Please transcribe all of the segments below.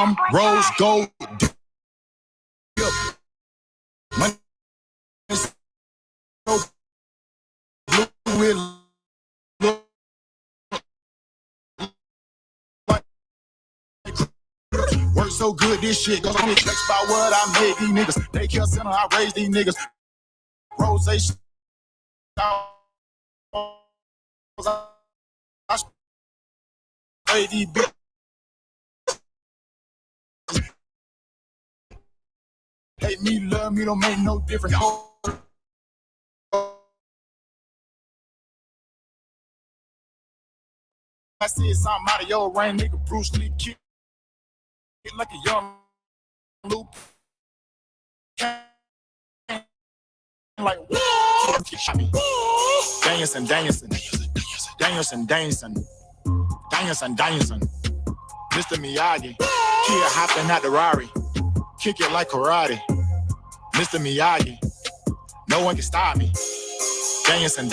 I'm rose gold. Money is so blue with look like work so good, this shit goes on the checks by what I made these niggas. Daycare center, I raised these niggas. Rosation. I these bitches. Hate me, love me, don't make no difference. I said something out of your rain, nigga. Bruce Lee kick like a young loop. Like dancing. Mr. Miyagi, kid hopping out the Rari, kick it like karate. Mr. Miyagi, no one can stop me. Dancing.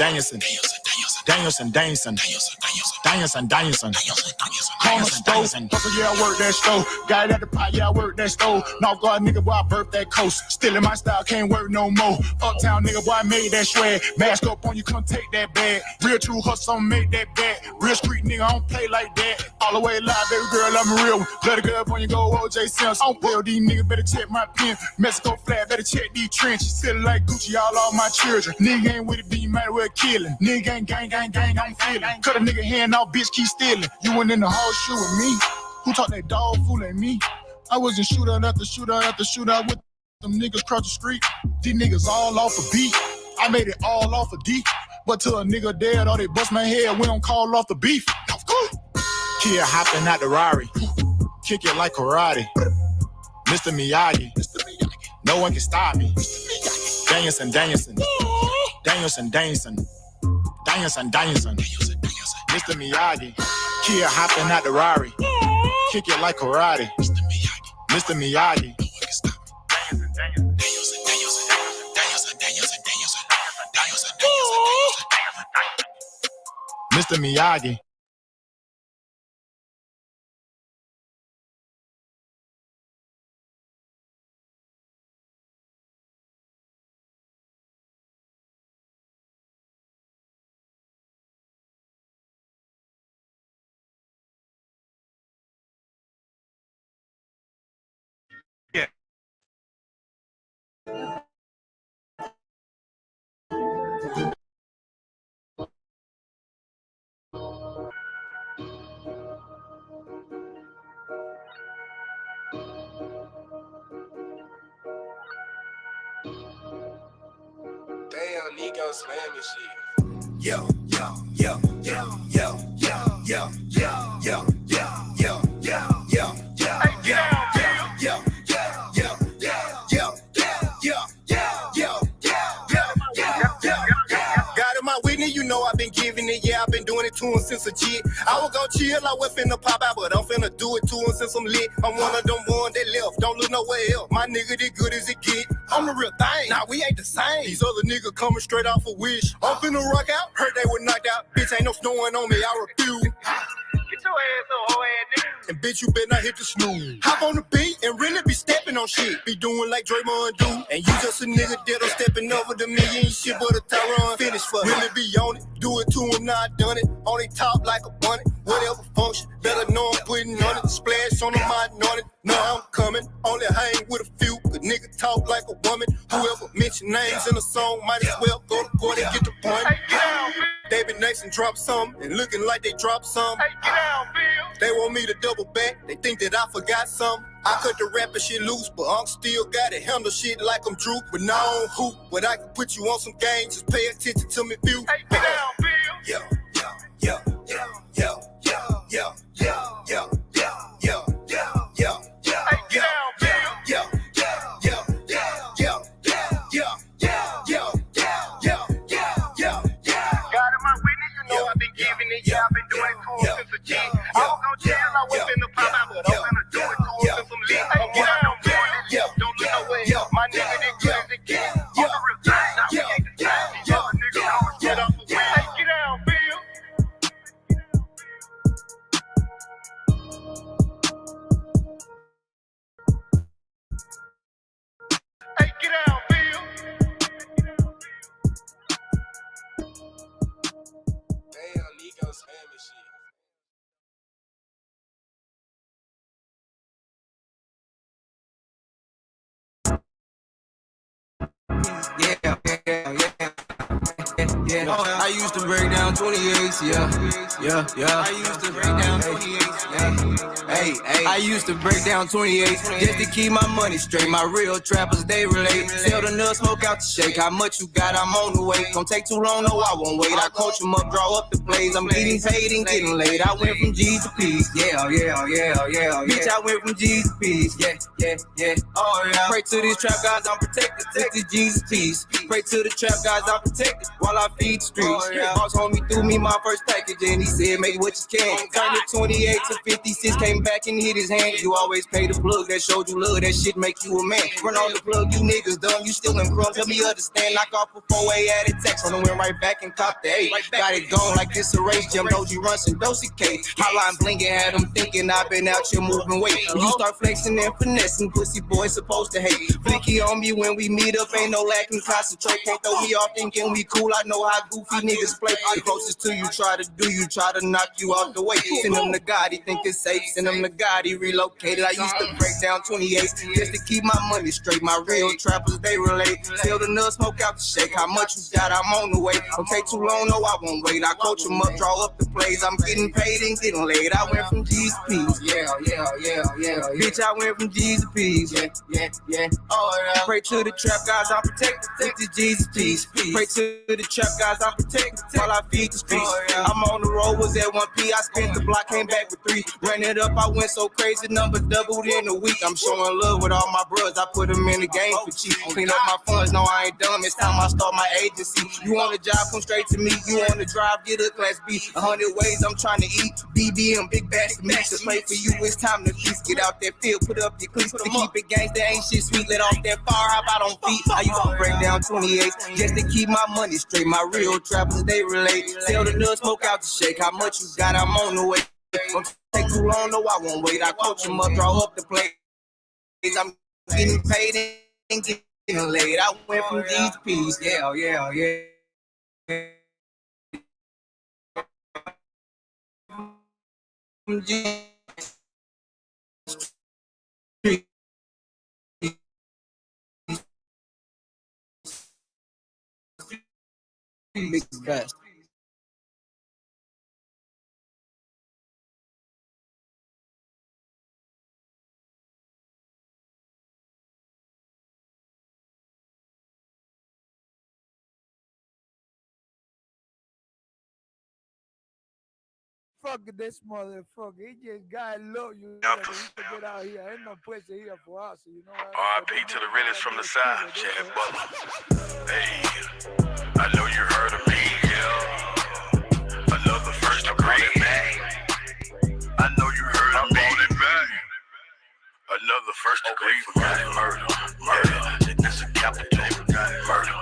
Corner stove, yeah, I work that stove. Got it at the pot, yeah, I work that stove. North Guard nigga, boy, I birthed that coast. Still in my style, can't work no more. Uptown nigga, boy, I made that swag. Mask up on you, come take that bag. Real true hustle, make that bag. Real street nigga, I don't play like that. All the way live, baby girl, I'm a real one. Let a girl up on you, go OJ Simpson. I don't play with these niggas, better check my pen. Mexico flat, better check these trenches. Still like Gucci, all my children. Nigga ain't with it, be might well killing. Nigga ain't gang, I'm feeling. Cut a nigga hand off, bitch, keep stealing. You went in the horseshoe with me. Who taught that dog fooling me? I was in shootout after shootout with them niggas across the street. These niggas all off a beat. I made it all off a D. But till a nigga dead or they bust my head, we don't call off the beef. Kid hopping out the Rari, kick it like karate. Mr. Miyagi, no one can stop me. Dancing. Mr. Miyagi, kid hopping out the Rari, kick it like karate. Mr. Miyagi, no one can stop me. Mr. Miyagi. Damn, Nico slamming shit. Yo. You know I've been giving it, yeah, I've been doing it to him since a kid. I would go chill, I was finna pop out, but I'm finna do it to him since I'm lit. I'm one of them ones that left, don't look nowhere else. My nigga, this good as it get. I'm the real thing, nah, we ain't the same. These other niggas coming straight off a wish. I'm finna rock out, heard they were knocked out. Bitch, ain't no snowing on me, I refuse. Get your ass up, hoe ass nigga. And bitch, you better not hit the snooze. Hop on the beat and really be stepping on shit. Be doing like Draymond do. And you just a nigga that I'm stepping over the me. You ain't shit but a Tyron. Finish for really be on it. Do it to him, now I done it. On they top like a bunny. Whatever function. Better know I'm putting on it. Splash on them, I on it. Now I'm coming. Only hang with a few. Cause nigga talk like a woman. Whoever mention names in a song might as well go to court and get the point. Hey, get down, Bill. They been next and drop some. And looking like they dropped some. Hey, get down, Bill. They want me to double back, they think that I forgot something. I cut the rapper shit loose, but I'm still got it. Handle shit like I'm Drew, but now I don't hoop. But I can put you on some game, just pay attention to me, view. Hey, get down, Bill. Yo. Hey, get down, Bill. God in my witness, you know I've been giving it, yeah, I've been doing it to him since a kid. I was gon' chill, I was finna pop out, but I'm finna do it to him since I'm lit. Hey, get down, Bill. Don't look nowhere, my nigga, this good as it get. I'm the real thing, now we ain't the same. These other niggas always get off the wheel. Hey, get down, Bill. Yeah, I used to break down 28s, yeah. I used to break down 28s, yeah. Hey, I used to break down 28s just to keep my money straight. My real trappers, they relate. Sell the nuts, smoke out the shake. How much you got, I'm on the way. Don't take too long, no, I won't wait. I coach them up, draw up the plays. I'm getting paid and getting laid. I went from G's to P's, yeah. Bitch, I went from G's to P's, yeah. Oh, yeah. Pray to these trap guys, I'm protected. Take the G's to P's. Pray to the trap guys, I'm protected while I feed the streets. Boss homie threw me my first package and he said, make what you can. Turned it 28 to 56, came back and hit his hand. You always pay the plug, that showed you love, that shit make you a man. Run on the plug, you niggas dumb, you still in crumbs. Help me understand, knock off a 4A added text. On the went right back and cop the 8. Got it gone like this a race, Jim Doji run some Dosey K. My line blinking, had them thinking I've been out here moving weight. When you start flexing and finessing, pussy boy supposed to hate. Flicky on me when we meet up, ain't no lacking, concentrate. Can't throw me off thinking we cool, I know how goofy niggas play. The closest to you try to knock you off the way. Send him to God, he think it's safe. Send him to God, he relocated. I used to break down 28s just to keep my money straight. My real trappers, they relate. Sell the nuts, smoke out the shake. How much you got, I'm on the way. Don't take too long, no, I won't wait. I coach them up, draw up the plays. I'm getting paid and getting laid. I went from G's to P's, yeah. Bitch, I went from G's to P's, yeah. Oh, yeah. Pray to the trap guys, I'm protected. Take the G's to P's. Pray to the trap guys, I'm protected while I feed the streets. I'm on the road, was at 1P. I spent the block, came back with 3. Ran it up, I went so crazy, number doubled in a week. I'm showing love with all my bros, I put them in the game for cheap. Clean up my funds, no, I ain't dumb. It's time I start my agency. You want a job, come straight to me. You want to drive, get a class B. 100 ways I'm trying to eat. BBM, big bass to me. To play for you, it's time to feast. Get out that field, put up your cleats to keep it gangsta. Ain't shit sweet, let off that fire, how about on feet? I used to break down 28s just to keep my money straight. My real trappers, they relate. Sell the nuts, smoke out the shake. How much you got, I'm on the way. Don't take too long, no, I won't wait. I coach them up, draw up the plays. I'm getting paid and getting laid. I went from G's to P's, yeah. From G's to P's, best. Fuck this motherfucker. He just got low. You know, he can get out here. Ain't no pussy here for us. You know what R.I.P. to the realest from the side, Chad Butler. Hey, I know you heard of me, yeah. Another first degree. I know you heard of me. Another first degree forgot murder. It's a capital murder.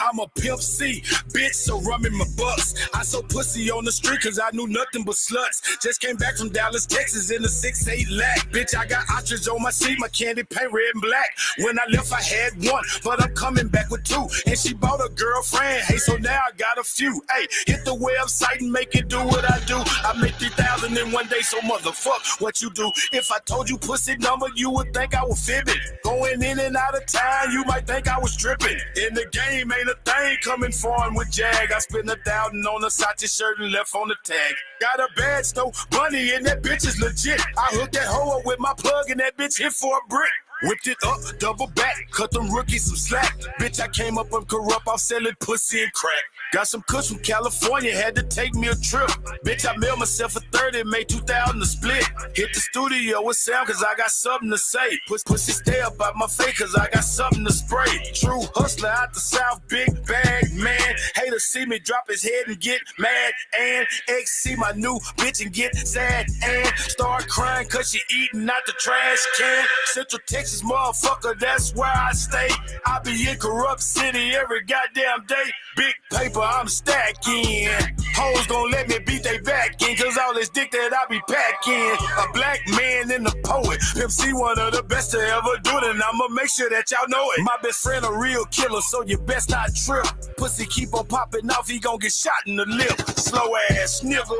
I'm a pimp C, bitch, so rum in my bucks. I sold pussy on the street cause I knew nothing but sluts. Just came back from Dallas, Texas in a 6'8" lack. Bitch, I got ostrich on my seat, my candy paint red and black. When I left, I had 1, but I'm coming back with 2. And she bought a girlfriend, hey, so now I got a few. Hey, hit the website and make it do what I do. I make 3,000 in one day, so motherfuck what you do. If I told you pussy number, you would think I was fibbing. Going in and out of town, you might think I was tripping. In the game, ain't a thing coming foreign with Jag. I spent 1,000 on a Sachi shirt and left on the tag. Got a badge though, money and that bitch is legit. I hooked that hoe up with my plug and that bitch hit for a brick. Whipped it up, double back, cut them rookies some slack. Bitch, I came up corrupt, I'm selling pussy and crack. Got some kush from California, had to take me a trip. Bitch, I mailed myself a 30, made 2,000 a split. Hit the studio with sound cause I got something to say. Pussy stay up out my face cause I got something to spray. True hustler out the south, big bag man. Haters see me drop his head and get mad. And X see my new bitch and get sad. And start crying cause she eating out the trash can. Central Texas motherfucker, that's where I stay. I be in corrupt city every goddamn day. Big paper, I'm stacking. Hoes gon' let me beat they back in, cause all this dick that I be packing. A black man and a poet. Pimp C, one of the best to ever do it, and I'ma make sure that y'all know it. My best friend a real killer, so you best not trip. Pussy keep on popping off, he gon' get shot in the lip. Slow ass nigga.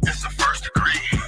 It's the first degree.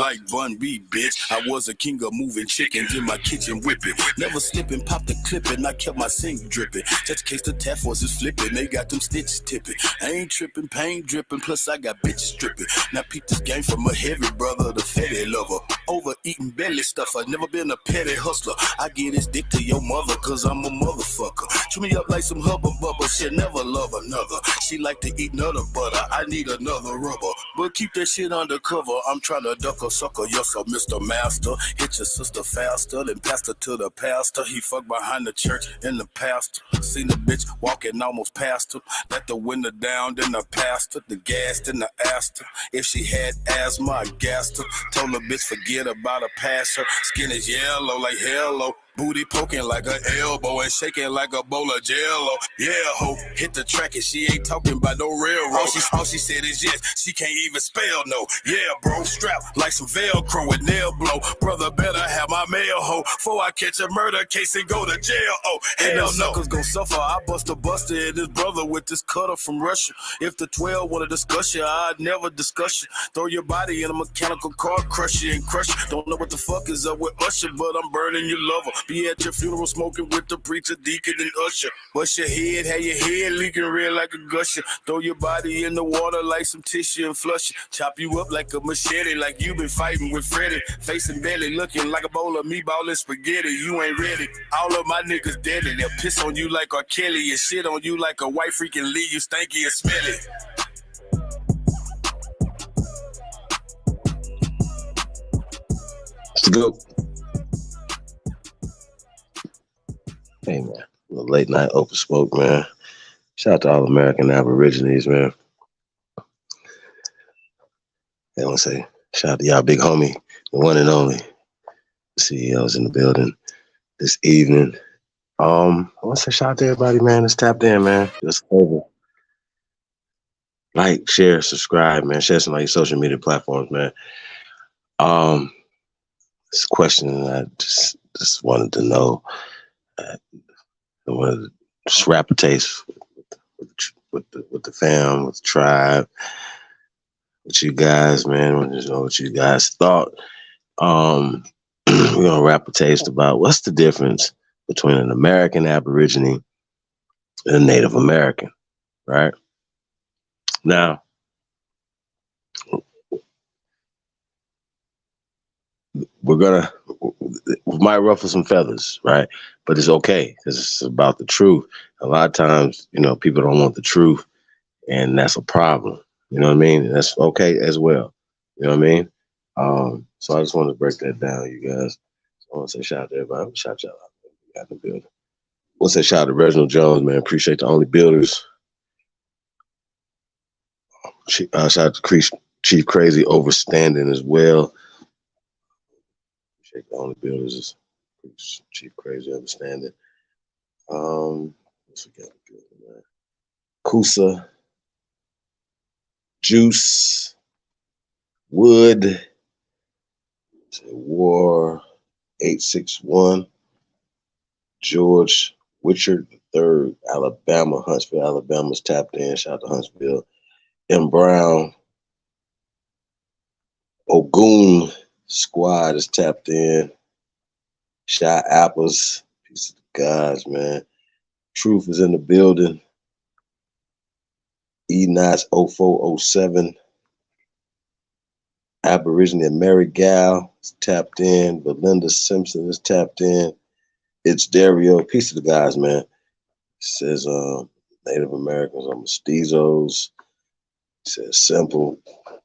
like Bun B, bitch. I was a king of moving chickens in my kitchen whipping. Never slipping, pop the clipping. I kept my sink dripping. Just in case the task force is flipping, they got them stitches tipping. I ain't tripping, pain dripping. Plus I got bitches stripping. Now peep this game from a heavy brother, the fatty lover. Overeating belly stuffer. Never been a petty hustler. I get his dick to your mother, cause I'm a motherfucker. Chew me up like some hubba bubba. She'll never love another. She like to eat nut butter. I need another rubber. But keep that shit undercover. I'm trying to duck a sucker. Yes, sir, Mr. Master. Hit your sister faster than pastor to the pastor. He fucked behind the church and the pastor. Seen the bitch walking almost past him. Let the window down, then the pastor. The gas, then the aster. If she had asthma, I gassed her. Told the bitch forget about her past her. Skin is yellow like hello. Booty poking like an elbow and shaking like a bowl of jello. Yeah, ho, hit the track and she ain't talking about no railroad. All she said is yes, she can't even spell no. Yeah, bro, strap like some Velcro with nail blow. Brother better have my mail, ho, before I catch a murder case and go to jail. Oh, hell no. Suckers gon' suffer. I bust a buster and this brother with this cutter from Russia. If the 12 wanna discuss you, I'd never discuss you. Throw your body in a mechanical car, crush you and crush you. Don't know what the fuck is up with Usher, but I'm burning your lover. Be at your funeral smoking with the preacher, deacon, and usher. Bust your head, have your head leaking red like a gusher. Throw your body in the water like some tissue and flush it. Chop you up like a machete, like you been fighting with Freddy. Facing belly, looking like a bowl of meatball and spaghetti. You ain't ready. All of my niggas dead, and they'll piss on you like R. Kelly and shit on you like a white freaking Lee. You stanky and smelly. Let's go. Hey, man. A little late night open smoke, man. Shout out to all American Aborigines, man. I want to say shout out to y'all big homie, the one and only. The CEO's in the building this evening. I want to say shout out to everybody, man, that's tapped in, man. Just over. Like, share, subscribe, man. Share some of your social media platforms, man. This question I just wanted to know. I wanted to just wrap a taste with the fam, with the tribe, with you guys, man. I want to know what you guys thought. We're gonna wrap a taste about what's the difference between an American Aborigine and a Native American, right? Now, we might ruffle some feathers, right? But it's okay because it's about the truth. A lot of times, people don't want the truth, and that's a problem. You know what I mean? And that's okay as well. You know what I mean? So I just want to break that down, you guys. I want to say shout out to everybody. Shout out in the building. I want to say shout out to Reginald Jones, man. Appreciate the only builders. Shout out to Chief Crazy Overstanding as well. Appreciate the only builders. Chief Crazy Overstanding. What's we got? Kusa, Juice, Wood, War 861, George Richard III, Alabama, Huntsville, Alabama's tapped in. Shout out to Huntsville. M. Brown, Ogun Squad is tapped in. Shy Apples, piece of the guys, man. Truth is in the building. E-Knots 0407. Aborigine Mary Gal is tapped in. Belinda Simpson is tapped in. It's Dario. Peace to the guys, man. It says Native Americans are mestizos. It says simple.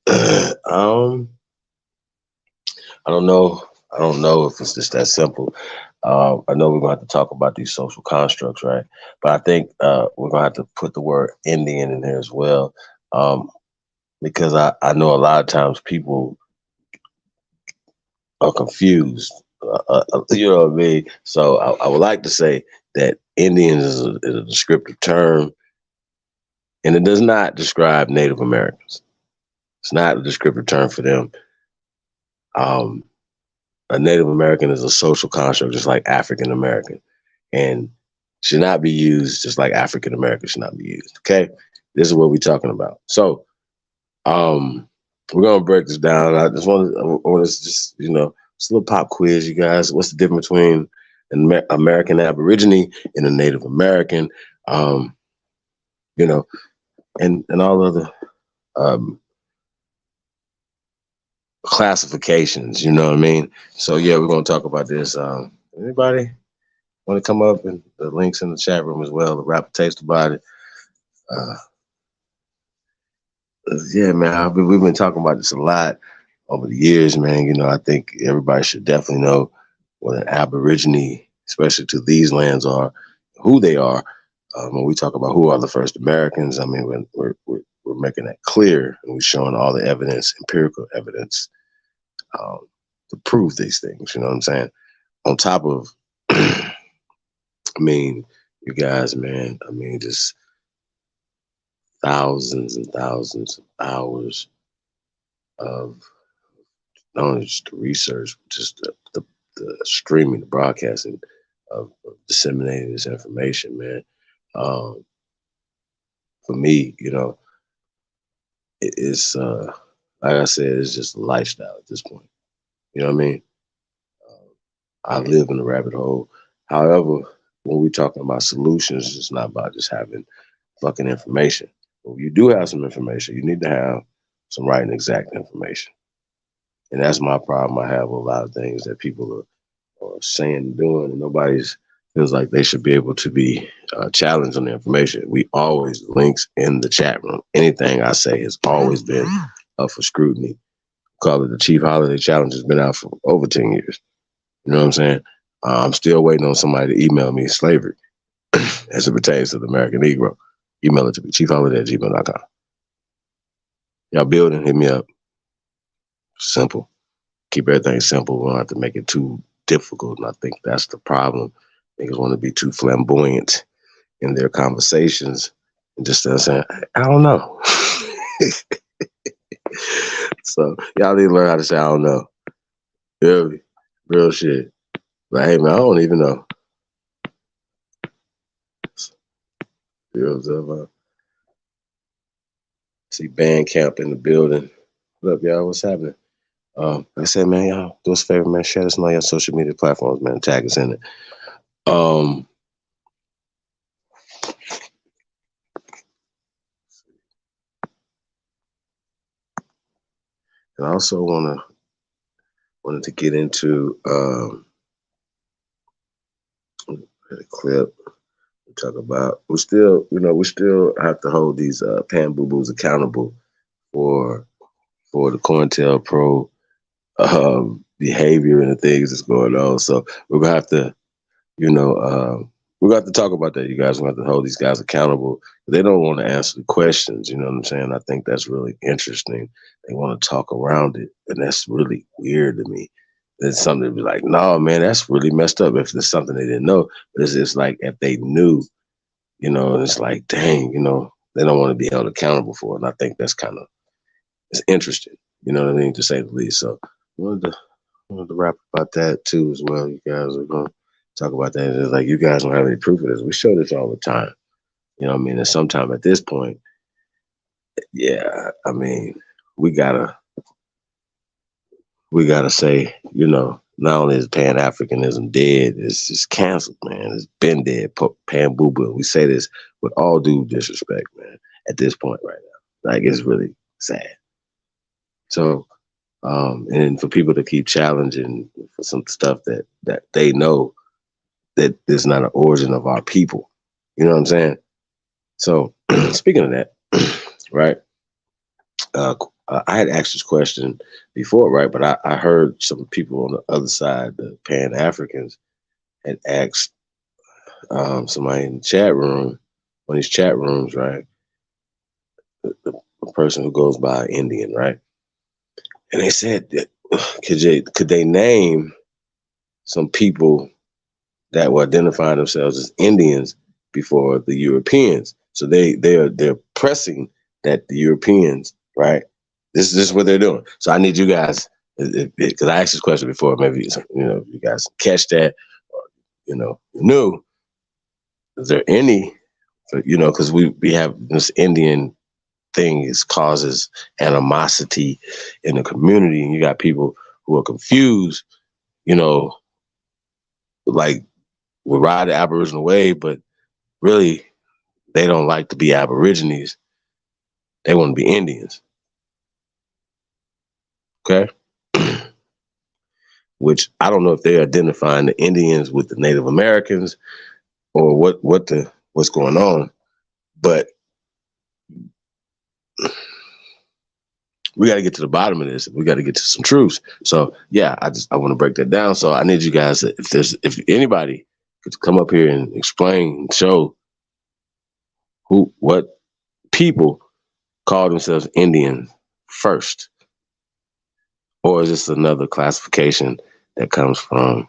I don't know. I don't know if it's just that simple. I know we're going to have to talk about these social constructs, right? But I think we're going to have to put the word Indian in there as well. Because I know a lot of times people are confused. You know what I mean? So I would like to say that Indians is a descriptive term, and it does not describe Native Americans. It's not a descriptive term for them. A Native American is a social construct, just like African American, and should not be used just like African American should not be used. Okay, this is what we're talking about. So, we're gonna break this down. I want to just it's a little pop quiz, you guys. What's the difference between an American Aborigine and a Native American? You know, and all other classifications. You know what I mean? So yeah, we're gonna talk about this. Anybody want to come up, and the links in the chat room as well. The rapper taste about it. Yeah, man. We've been talking about this a lot over the years, man. I think everybody should definitely know what an Aborigine, especially to these lands, are, who they are. When we talk about who are the first Americans, I mean, we're making that clear, and we're showing all the evidence, empirical evidence, to prove these things. You know what I'm saying? On top of, I mean, you guys, man. I mean, just thousands and thousands of hours of not only just the research, but just the streaming, the broadcasting of disseminating this information, man. For me, it's like I said, it's just a lifestyle at this point. You know what I mean? I live in the rabbit hole. However, when we're talking about solutions, it's not about just having fucking information. But you do have some information, you need to have some right and exact information. And that's my problem I have with a lot of things that people are saying and doing, and nobody's feels like they should be able to be challenged on the information. We always links in the chat room. Anything I say has always been up for scrutiny. Call it the Chief Holiday Challenge. Has been out for over 10 years. You know what I'm saying? I'm still waiting on somebody to email me slavery as it pertains to the American Negro. Email it to me, chiefholiday@gmail.com. Y'all building, hit me up. Simple. Keep everything simple. We don't have to make it too difficult. And I think that's the problem. Niggas want to be too flamboyant in their conversations and just saying, I don't know. So y'all need to learn how to say, I don't know. Really? Real shit. Like, hey, man, I don't even know. You know what I'm saying about? See Bandcamp in the building. What up, y'all? What's happening? Like I said, man, y'all do us a favor, man. Share this on all your social media platforms, man. Tag us in it. And I also wanted to get into a clip we talk about. We still have to hold these pan boo boos accountable for the COINTELPRO behavior and the things that's going on. So we're gonna have to, we're gonna have to talk about that, you guys. We're gonna have to hold these guys accountable. They don't want to answer the questions, you know what I'm saying? I think that's really interesting. They want to talk around it, and that's really weird to me. It's something to be like, no, man, that's really messed up if there's something they didn't know. But it's like if they knew, it's like, dang, they don't want to be held accountable for it. And I think that's it's interesting, you know what I mean, to say the least. So I wanted to rap about that too as well. You guys are going to talk about that. It's like, you guys don't have any proof of this. We show this all the time. You know what I mean? And sometime at this point, yeah, I mean, we gotta say, not only is Pan-Africanism dead, it's just canceled, man. It's been dead. Pan boo boo. We say this with all due disrespect, man, at this point right now. Like, it's really sad. So, and for people to keep challenging for some stuff that they know that is not an origin of our people. You know what I'm saying? So, speaking of that, right? I had asked this question before, right? But I heard some people on the other side, the Pan-Africans, had asked somebody in the chat room, one of these chat rooms, right? The person who goes by Indian, right? And they said that could they name some people that were identifying themselves as Indians before the Europeans? So they're pressing that the Europeans, right? This is what they're doing. So I need you guys, because I asked this question before, maybe you guys catch that, or knew. Is there any, because we have this Indian thing is causes animosity in the community, and you got people who are confused, you know, like we ride the Aboriginal wave, but really they don't like to be Aborigines. They want to be Indians. Okay? Which I don't know if they're identifying the Indians with the Native Americans or what's going on, but we got to get to the bottom of this. We got to get to some truths. So yeah, I want to break that down. So I need you guys, if anybody could come up here and explain, show what people call themselves Indian first, or is this another classification that comes from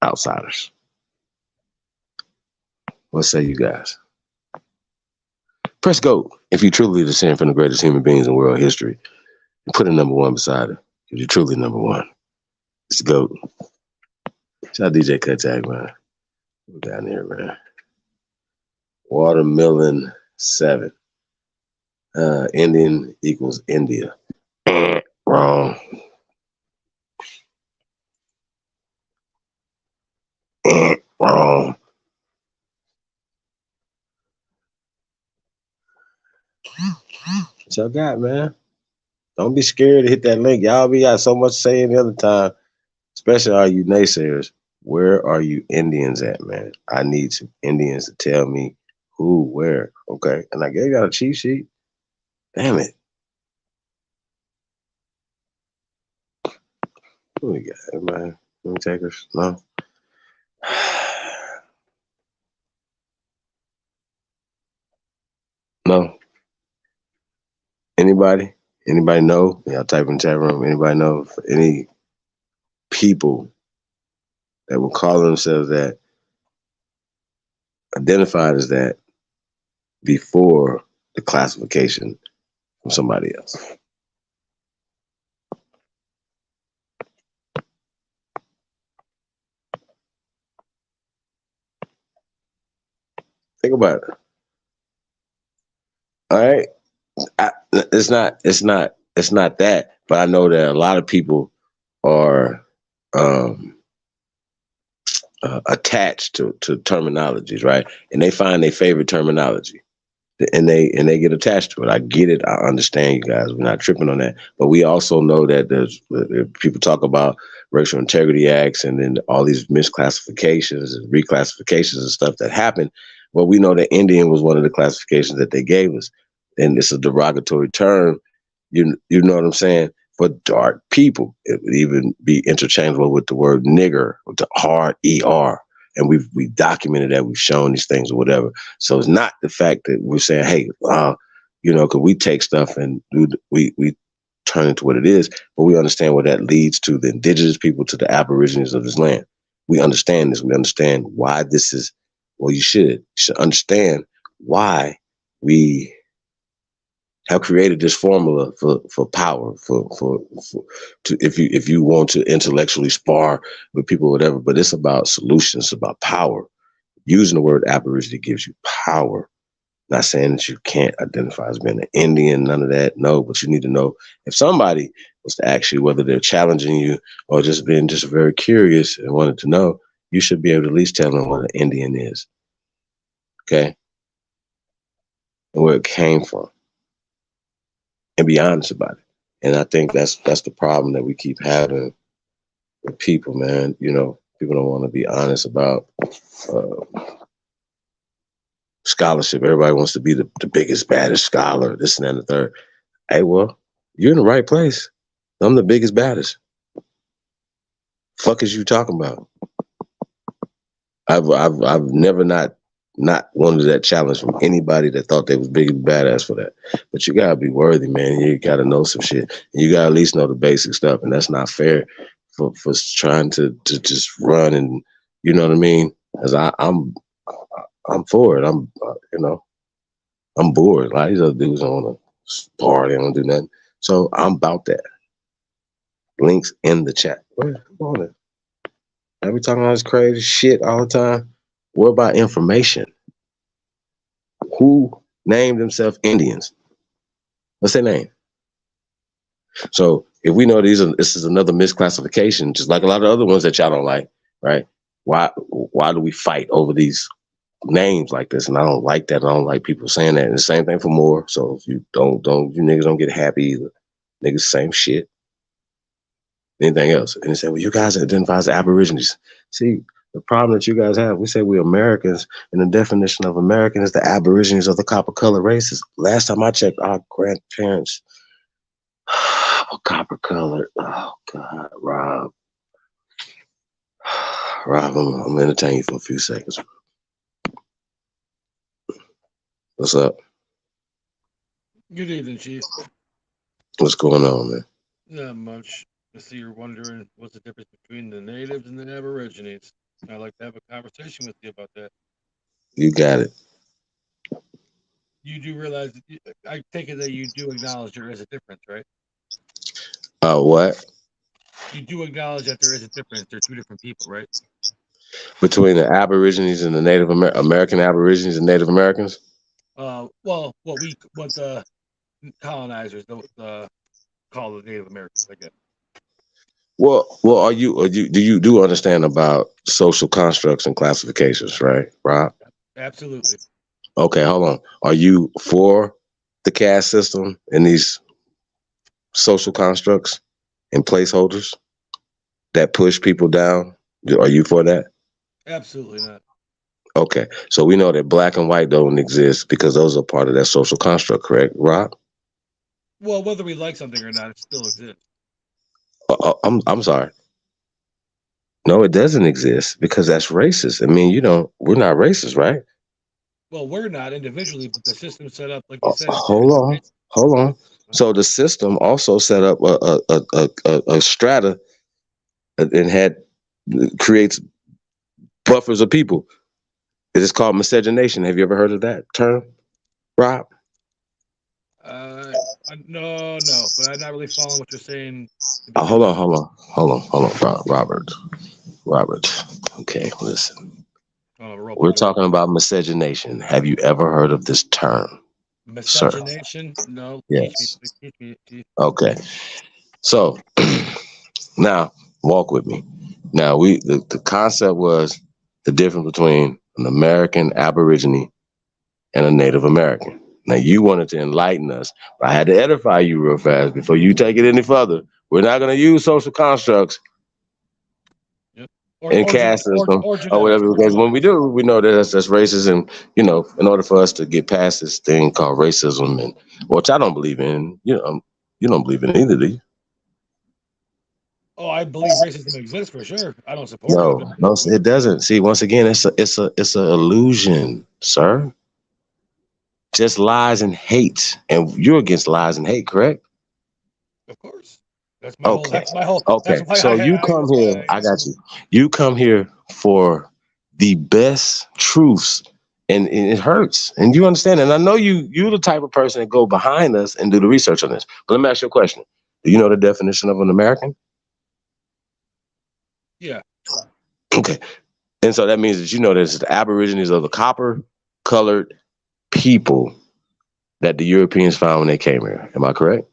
outsiders? What say you guys? Press go if you truly descend from the greatest human beings in world history. And put a number one beside it if you're truly number one. It's the GOAT. Shout out DJ Cutag, man. We're down here, man. Watermelon 7. Indian equals India. Wrong. Wrong. What y'all got, man? Don't be scared to hit that link. Y'all be got so much to say any other time, especially all you naysayers. Where are you Indians at, man? I need some Indians to tell me who, where, okay? And I gave y'all a cheat sheet. Damn it. Who we got, man? Let me takers? No? No? Anybody? Anybody know? Y'all type in the chat room. Anybody know if any people that will call themselves that, identified as that before the classification from somebody else? Think about it. All right. It's not that, but I know that a lot of people are attached to terminologies, right? And they find their favorite terminology, and they get attached to it. I get it. I understand, you guys. We're not tripping on that, but we also know that there's people talk about racial integrity acts and then all these misclassifications and reclassifications and stuff that happen. Well, we know that Indian was one of the classifications that they gave us, and it's a derogatory term. You know what I'm saying? For dark people, it would even be interchangeable with the word nigger, with the hard ER. And we've documented that, we've shown these things or whatever. So it's not the fact that we're saying, hey, because we take stuff and we turn it to what it is, but we understand what that leads to the indigenous people, to the Aborigines of this land. We understand this. We understand why this is. Well, you should understand why we have created this formula for power, if you want to intellectually spar with people or whatever, but it's about solutions, it's about power. Using the word Aborigine gives you power. Not saying that you can't identify as being an Indian, none of that. No, but you need to know if somebody was to ask you whether they're challenging you or just being just very curious and wanted to know, you should be able to at least tell them what an Indian is. Okay? And where it came from. And be honest about it. And I think that's the problem that we keep having with people, man. You know, people don't want to be honest about scholarship. Everybody wants to be the biggest, baddest scholar, this and that and the third. Hey, well, you're in the right place. I'm the biggest, baddest. Fuck is you talking about? I've never not wanted that challenge from anybody that thought they was big and badass for that. But you gotta be worthy, man. You gotta know some shit. And you gotta at least know the basic stuff, and that's not fair for trying to just run and, you know what I mean? Because I'm for it. I'm bored. A lot of these other dudes don't want to spar. They don't do nothing. So I'm about that. Links in the chat. Come on in. I be talking all this crazy shit all the time. What about information? who named themselves Indians? What's their name? So if we know this is another misclassification, just like a lot of other ones that y'all don't like, right? Why do we fight over these names like this? And I don't like that. I don't like people saying that. And the same thing for more. So if you you niggas don't get happy either. Niggas same shit. Anything else? And they say, well, you guys identify as Aborigines. See, the problem that you guys have, we say we're Americans, and the definition of American is the Aborigines of the copper color races. Last time I checked, our grandparents were copper colored. Oh God, Rob. Rob, I'm entertaining you for a few seconds. What's up? Good evening, Chief. What's going on, man? Not much. I see you're wondering what's the difference between the natives and the Aborigines. I'd like to have a conversation with you about that. You got it. You do realize, I take it that you do acknowledge there is a difference, right? What? You do acknowledge that there is a difference. They're two different people, right? Between the Aborigines and the Native American Aborigines and Native Americans? Well, what the colonizers call the Native Americans, I guess. Well, do you understand about social constructs and classifications, right, Rob? Absolutely. Okay, hold on. Are you for the caste system and these social constructs and placeholders that push people down? Are you for that? Absolutely not. Okay, so we know that black and white don't exist because those are part of that social construct, correct, Rob? Well, whether we like something or not, it still exists. I'm sorry. No, it doesn't exist because that's racist. I mean, we're not racist, right? Well, we're not individually, but the system set up, like you said. Hold on. So the system also set up a strata and creates buffers of people. It is called miscegenation. Have you ever heard of that term, Rob? No, but I'm not really following what you're saying. Hold on, Robert. Okay, listen. We're talking about miscegenation. Have you ever heard of this term? Miscegenation? Sir? No. Yes. Teach me. Okay. So now walk with me. Now the concept was the difference between an American Aborigine and a Native American. Now you wanted to enlighten us, but I had to edify you real fast before you take it any further. We're not going to use social constructs and caste system or whatever, because when we do, we know that that's racist, and in order for us to get past this thing called racism, and which I don't believe in, you don't believe in it either, do you? Oh, I believe racism exists for sure. I don't support it. No, it doesn't. See, once again, it's an illusion, sir. Just lies and hate, and you're against lies and hate, correct? Of course. That's my whole. That's my whole. Okay, so you come here. I got you. You come here for the best truths, and it hurts, and you understand. And I know you're the type of person that go behind us and do the research on this. But let me ask you a question. Do you know the definition of an American? Yeah. Okay. And so that means that there's the Aborigines of the copper-colored people that the Europeans found when they came here. Am I correct?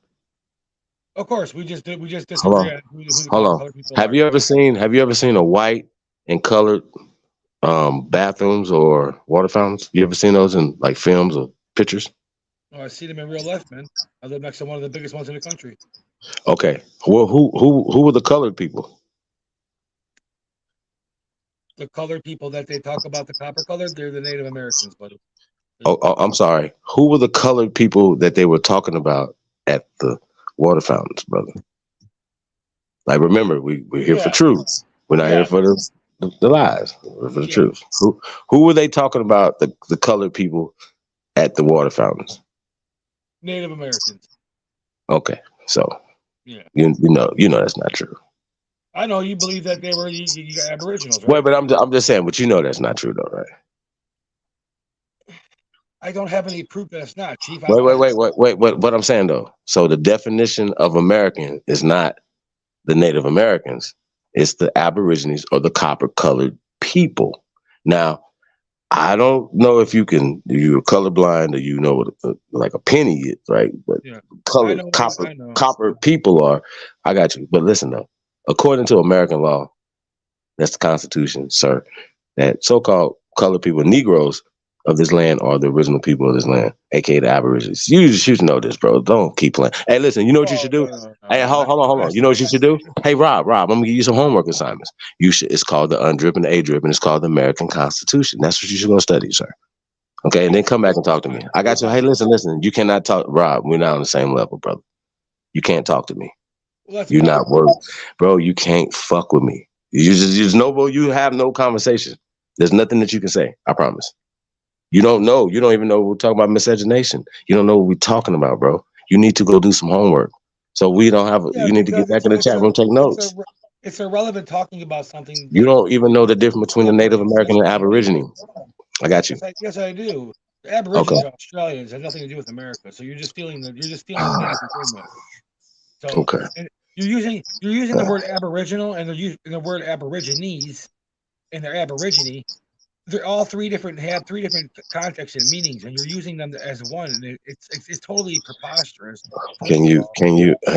Of course, we just disagree on who the colored people are. Have you ever seen a white and colored bathrooms or water fountains? You ever seen those in like films or pictures? Oh, I see them in real life, man. I live next to one of the biggest ones in the country. Okay. Well, who were the colored people? The colored people that they talk about, the copper colored, they're the Native Americans, buddy. Oh, I'm sorry. Who were the colored people that they were talking about at the water fountains, brother? Like, remember, we're here for truth. We're not here for the lies. We're for the truth. Who were they talking about? The colored people at the water fountains? Native Americans. Okay, so you know that's not true. I know you believe that they were Aboriginals, right? Wait, but I'm just saying, but you know that's not true, though, right? I don't have any proof that it's not, Chief. Wait. What I'm saying, though, so the definition of American is not the Native Americans. It's the Aborigines or the copper-colored people. Now, I don't know if you're colorblind or you know what like a penny is, right? But Yeah. color, I know. copper people are. I got you. But listen though, according to American law, that's the Constitution, sir, that so-called colored people, Negroes of this land are the original people of this land, aka the Aborigines. You should know this, bro. Don't keep playing. Hey, listen, you know what you should do? Hey, hold on. You know what you should do? Hey, Rob, I'm gonna give you some homework assignments. You should. It's called the UNDRIP and the ADRIP, and it's called the American Constitution. That's what you should go study, sir. Okay, and then come back and talk to me. I got you. Hey, listen. You cannot talk, Rob. We're not on the same level, brother. You can't talk to me. You're not worth, bro. You can't fuck with me. You just no, bro. You have no conversation. There's nothing that you can say. I promise. You don't know. You don't even know we're talking about miscegenation. You don't know what we're talking about, bro. You need to go do some homework. So we don't have. You need to get back in the chat room, take notes. It's irrelevant talking about something. You don't even know the difference between the Native American and Aborigine. I got you. Yes, I do. The Aborigines are Australians. It has nothing to do with America. So you're just stealing the name to begin with. So you're using the word Aboriginal and the word Aborigines and they're Aborigine. They're all have three different contexts and meanings, and you're using them as one. And it's totally preposterous. Can you,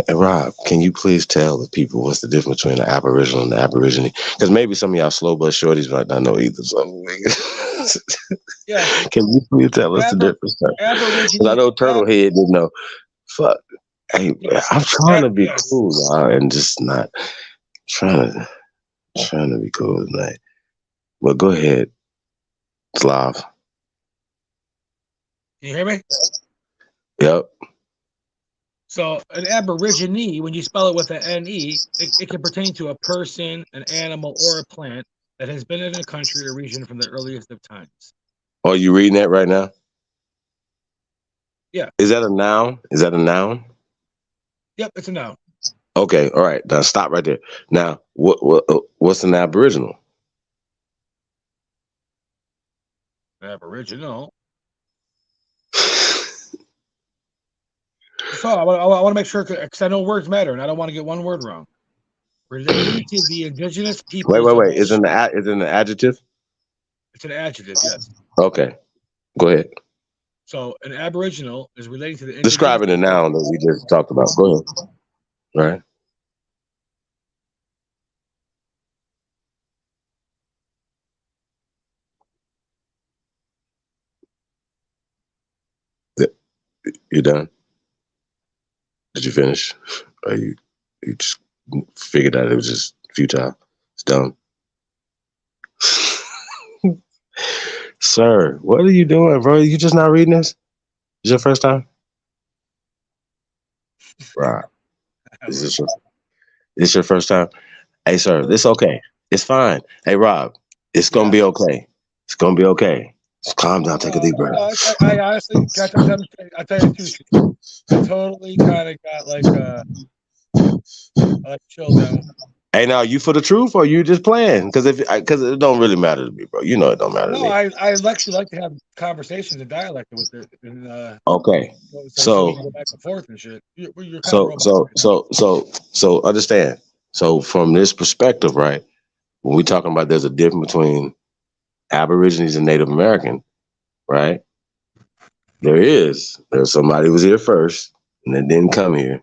Rob? Can you please tell the people what's the difference between the Aboriginal and the Aborigine? Because maybe some of y'all slow bus shorties might not know either. So, yeah. Can you please tell us the difference? Aborigine. I know Turtlehead didn't know. Fuck. Hey, I'm trying to be cool, y'all, and just not trying to be cool tonight. Well, go ahead, Slav. Can you hear me? Yep. So an Aborigine, when you spell it with an N-E, it can pertain to a person, an animal, or a plant that has been in a country or region from the earliest of times. Oh, you reading that right now? Yeah. Is that a noun? Yep, it's a noun. Okay, all right. Now stop right there. Now, what's an Aboriginal? Aboriginal. So I want to make sure because I know words matter and I don't want to get one word wrong. Relating to the indigenous people. Wait. Is it an adjective? It's an adjective, yes. Okay, go ahead. So an Aboriginal is relating to the describing the noun that we just talked about. Go ahead. All right. You done? Did you finish? Or you just figured out it was just futile? It's done. Sir, what are you doing, bro? You just not reading this? Is your first time? Right. Is this your first time? Hey, sir, this okay. It's fine. Hey, Rob, it's gonna be okay. It's gonna be okay. Just calm down, take a deep breath. I honestly, I tell you the truth. I totally kind of got like chilled down. Hey, now you for the truth or you just playing? Because it don't really matter to me, bro. You know it don't matter to me. I actually like to have conversations and dialect with it. And, okay, so we can go back and forth and shit. You're so understand. So from this perspective, right? When we talking about there's a difference between Aborigines and Native American, right? There's somebody who was here first and then didn't come here,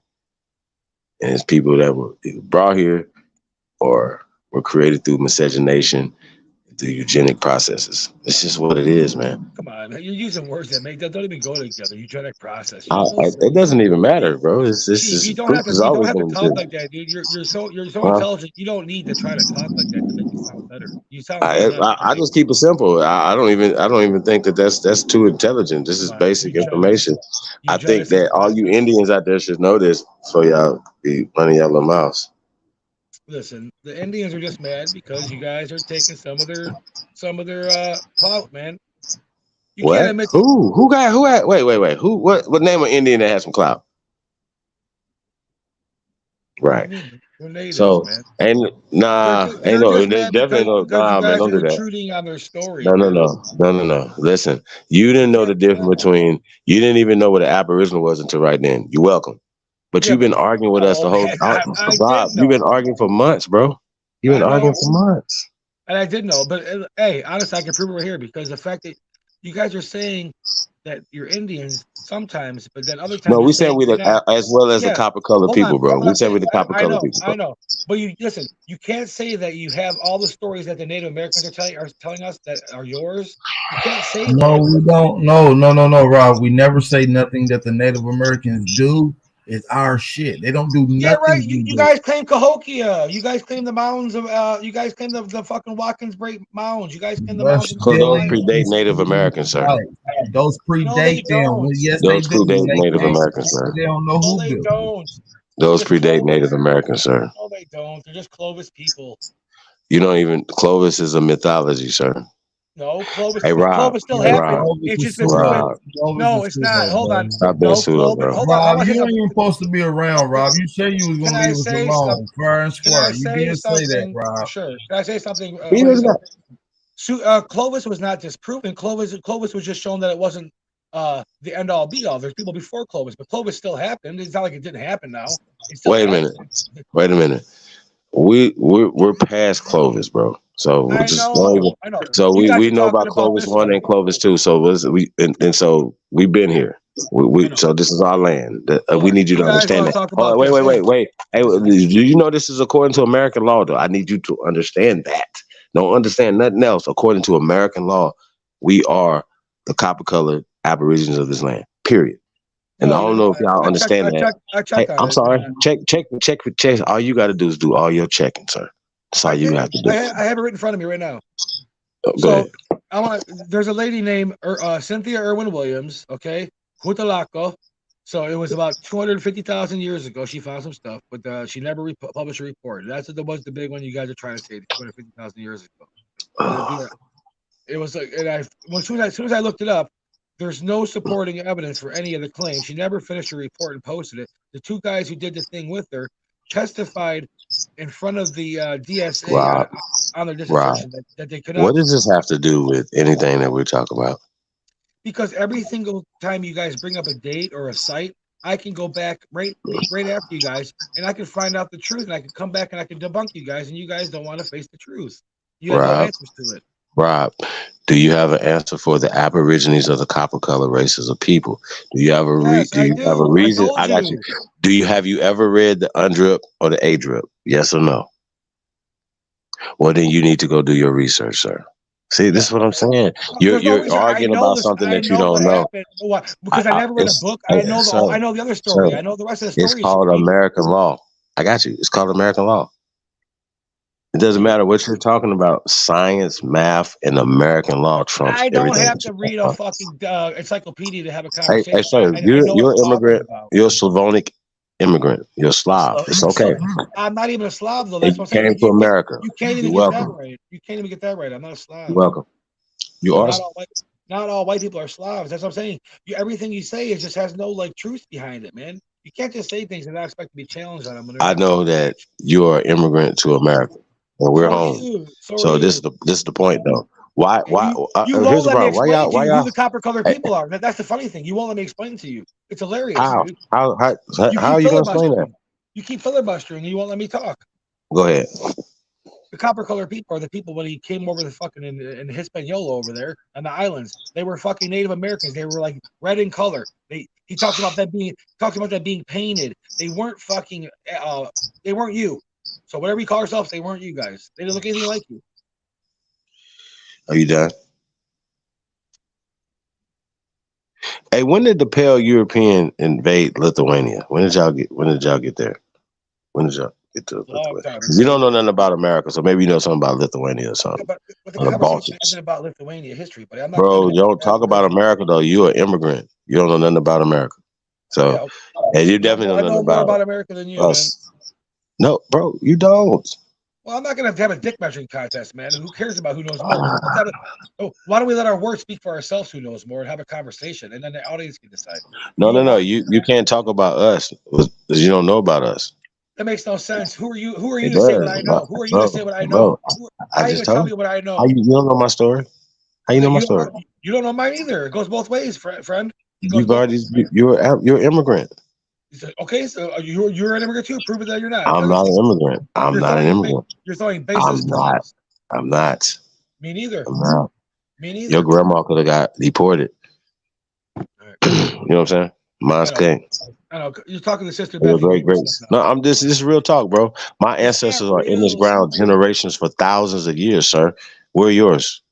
and it's people that were either brought here or were created through miscegenation, through eugenic processes. It's just what it is, man. Come on, you're using words that don't even go together. Eugenic process. It doesn't even matter, bro. It's you don't have to talk like that, dude. You're so intelligent. You don't need to try to talk like that to make it sound better. You sound. I just keep it simple. I don't even think that's too intelligent. This is basic information. I think that all you Indians out there should know this for y'all be running y'all little mouths. Listen, the Indians are just mad because you guys are taking some of their clout, man. You what? Can't admit who got wait. Who what name of Indian that has some clout? Right. Natives, so man. Ain't no definitely no man, don't do that. Intruding on their story. No. Listen, you didn't know the difference between you didn't even know what an Aboriginal was until right then. You're welcome. But you've been arguing with us the whole Rob, you've been arguing for months, bro. You've been arguing for months. And I did know, but hey, honestly, I can prove it right here because the fact that you guys are saying that you're Indians sometimes, but then other times No, you're we said saying we you're not. as well as the Yeah, copper colored hold on. people, bro. That's what We I'm said saying. we're the copper I colored know, people, bro. I know. But you listen, you can't say that you have all the stories that the Native Americans are telling us that are yours. You can't say No, that. we don't. No, Rob. We never say nothing that the Native Americans do is our shit. They don't do Yeah, right. nothing we You do. guys claim Cahokia. You guys claim the mountains of. You guys claim the fucking Watkins Break mounds. You guys claim the mountains of Because those Carolina. predate Native Americans, sir. Right. Those No, they predate them. don't. Yes, they Those do. predate They Native claim Americans, sir. they don't know No, who they built it. don't. Those They're just predate Native Clovis. Americans, sir. No, they don't. They're just Clovis people. You don't even Clovis is a mythology, sir. No, Clovis. Hey, Rob. Clovis still Hey, happened. Rob. It's just been proven. Rob. No, it's not. Hold on. Stop being No, pseudo, Clovis. bro. Hold on. I Rob, want to say you ain't something. even supposed to be around, Rob. You said you was Can gonna I leave us say alone, something? fair and Can I square. You say did say that, something? Rob. Sure. Can I say something? He doesn't got- Clovis was not disproven. Clovis was just shown that it wasn't the end all be all. There's people before Clovis, but Clovis still happened. It's not like it didn't happen now. Wait a minute. Wait a minute. We're past Clovis, bro. So we're just not even. I know. So You guys we are know talking about Clovis this 1 and Clovis 2. So and so we've been here. So this is our land. We need you to understand that. Oh, wait. Hey, do you know this is according to American law? Though I need you to understand that. Don't understand nothing else. According to American law, we are the copper colored Aborigines of this land. Period. And I don't know if y'all understand that. Hey, I'm sorry. Check. All you got to do is do all your checking, sir. That's all you have to do. I have it right in front of me right now. Go ahead. There's a lady named Cynthia Irwin Williams. Okay, Hutalako. So it was about 250,000 years ago. She found some stuff, but she never published a report. That's was the big one you guys are trying to say. 250,000 years ago. It was like, and as soon as I looked it up, there's no supporting evidence for any of the claims. She never finished a report and posted it. The two guys who did the thing with her testified in front of the DSA on their dissertation that they could not. What does this have to do with anything that we're talking about? Because every single time you guys bring up a date or a site, I can go back right after you guys, and I can find out the truth, and I can come back and I can debunk you guys, and you guys don't want to face the truth. You have no answers to it. Rob, do you have an answer for the Aborigines of the copper color races of people? Do you have a have a reason? I got you. Have you ever read the UNDRIP or the ADRIP? Yes or no? Well, then you need to go do your research, sir. See, this is what I'm saying. You're arguing about something that you don't know. Because I never read a book. I know the other story. I know the rest of the story. It's called American law. I got you. It's called American law. It doesn't matter what you're talking about. Science, math, and American law trumps everything. I don't have to read a fucking encyclopedia to have a conversation. Hey, sir, you're an immigrant. You're a Slavonic immigrant. You're a Slav. It's okay. I'm not even a Slav, though. That's what I'm saying. Came to America. You can't even get that right. You can't even get that right. I'm not a Slav. You're welcome. You are. Not all white people are Slavs. That's what I'm saying. Everything you say just has no truth behind it, man. You can't just say things and not expect to be challenged on them. I know that you are an immigrant to America. And we're home. So this is the point, though. Why? You won't let me explain to you who the copper colored people are. That's the funny thing. You won't let me explain to you. It's hilarious. How? Dude. How are you going to explain that? You keep filibustering and you won't let me talk. Go ahead. The copper colored people are the people when he came over the fucking in Hispaniola over there on the islands. They were fucking Native Americans. They were like red in color. He talks about that being painted. They weren't fucking. They weren't you. So whatever you call yourselves, they weren't you guys. They didn't look anything like you. Are you done? Hey, when did the Pale European invade Lithuania? When did y'all get there? When did y'all get to Lithuania? You don't know nothing about America, so maybe you know something about Lithuania or something. Yeah, but the conversation isn't about Lithuania history, but I'm not. Bro, you don't talk about America though. You're an immigrant. You don't know nothing about America. So, and you definitely know nothing more about America than you, us. Man. No, bro, you don't. Well, I'm not going to have a dick measuring contest, man. Who cares about who knows more? Why don't we let our words speak for ourselves who knows more and have a conversation, and then the audience can decide. No. You can't talk about us because you don't know about us. That makes no sense. Who are you to say what I know? Who are you to say what I know? How are you to tell me what I know? You don't know my story? How you know my story? You don't know mine either. It goes both ways, friend. You're an immigrant. Okay, so you're an immigrant too. Prove it that you're not. I'm not an immigrant. I'm not an immigrant. You're throwing baseless claims. I'm not. Me neither. I'm not. Me neither. Your grandma could have got deported. Right. You know what I'm saying? Mine's can't. I know. You're talking to Sister Your Bethany. great. No, I'm just this is real talk, bro. My It's ancestors not are in this real. ground generations for thousands of years, sir. Where are yours?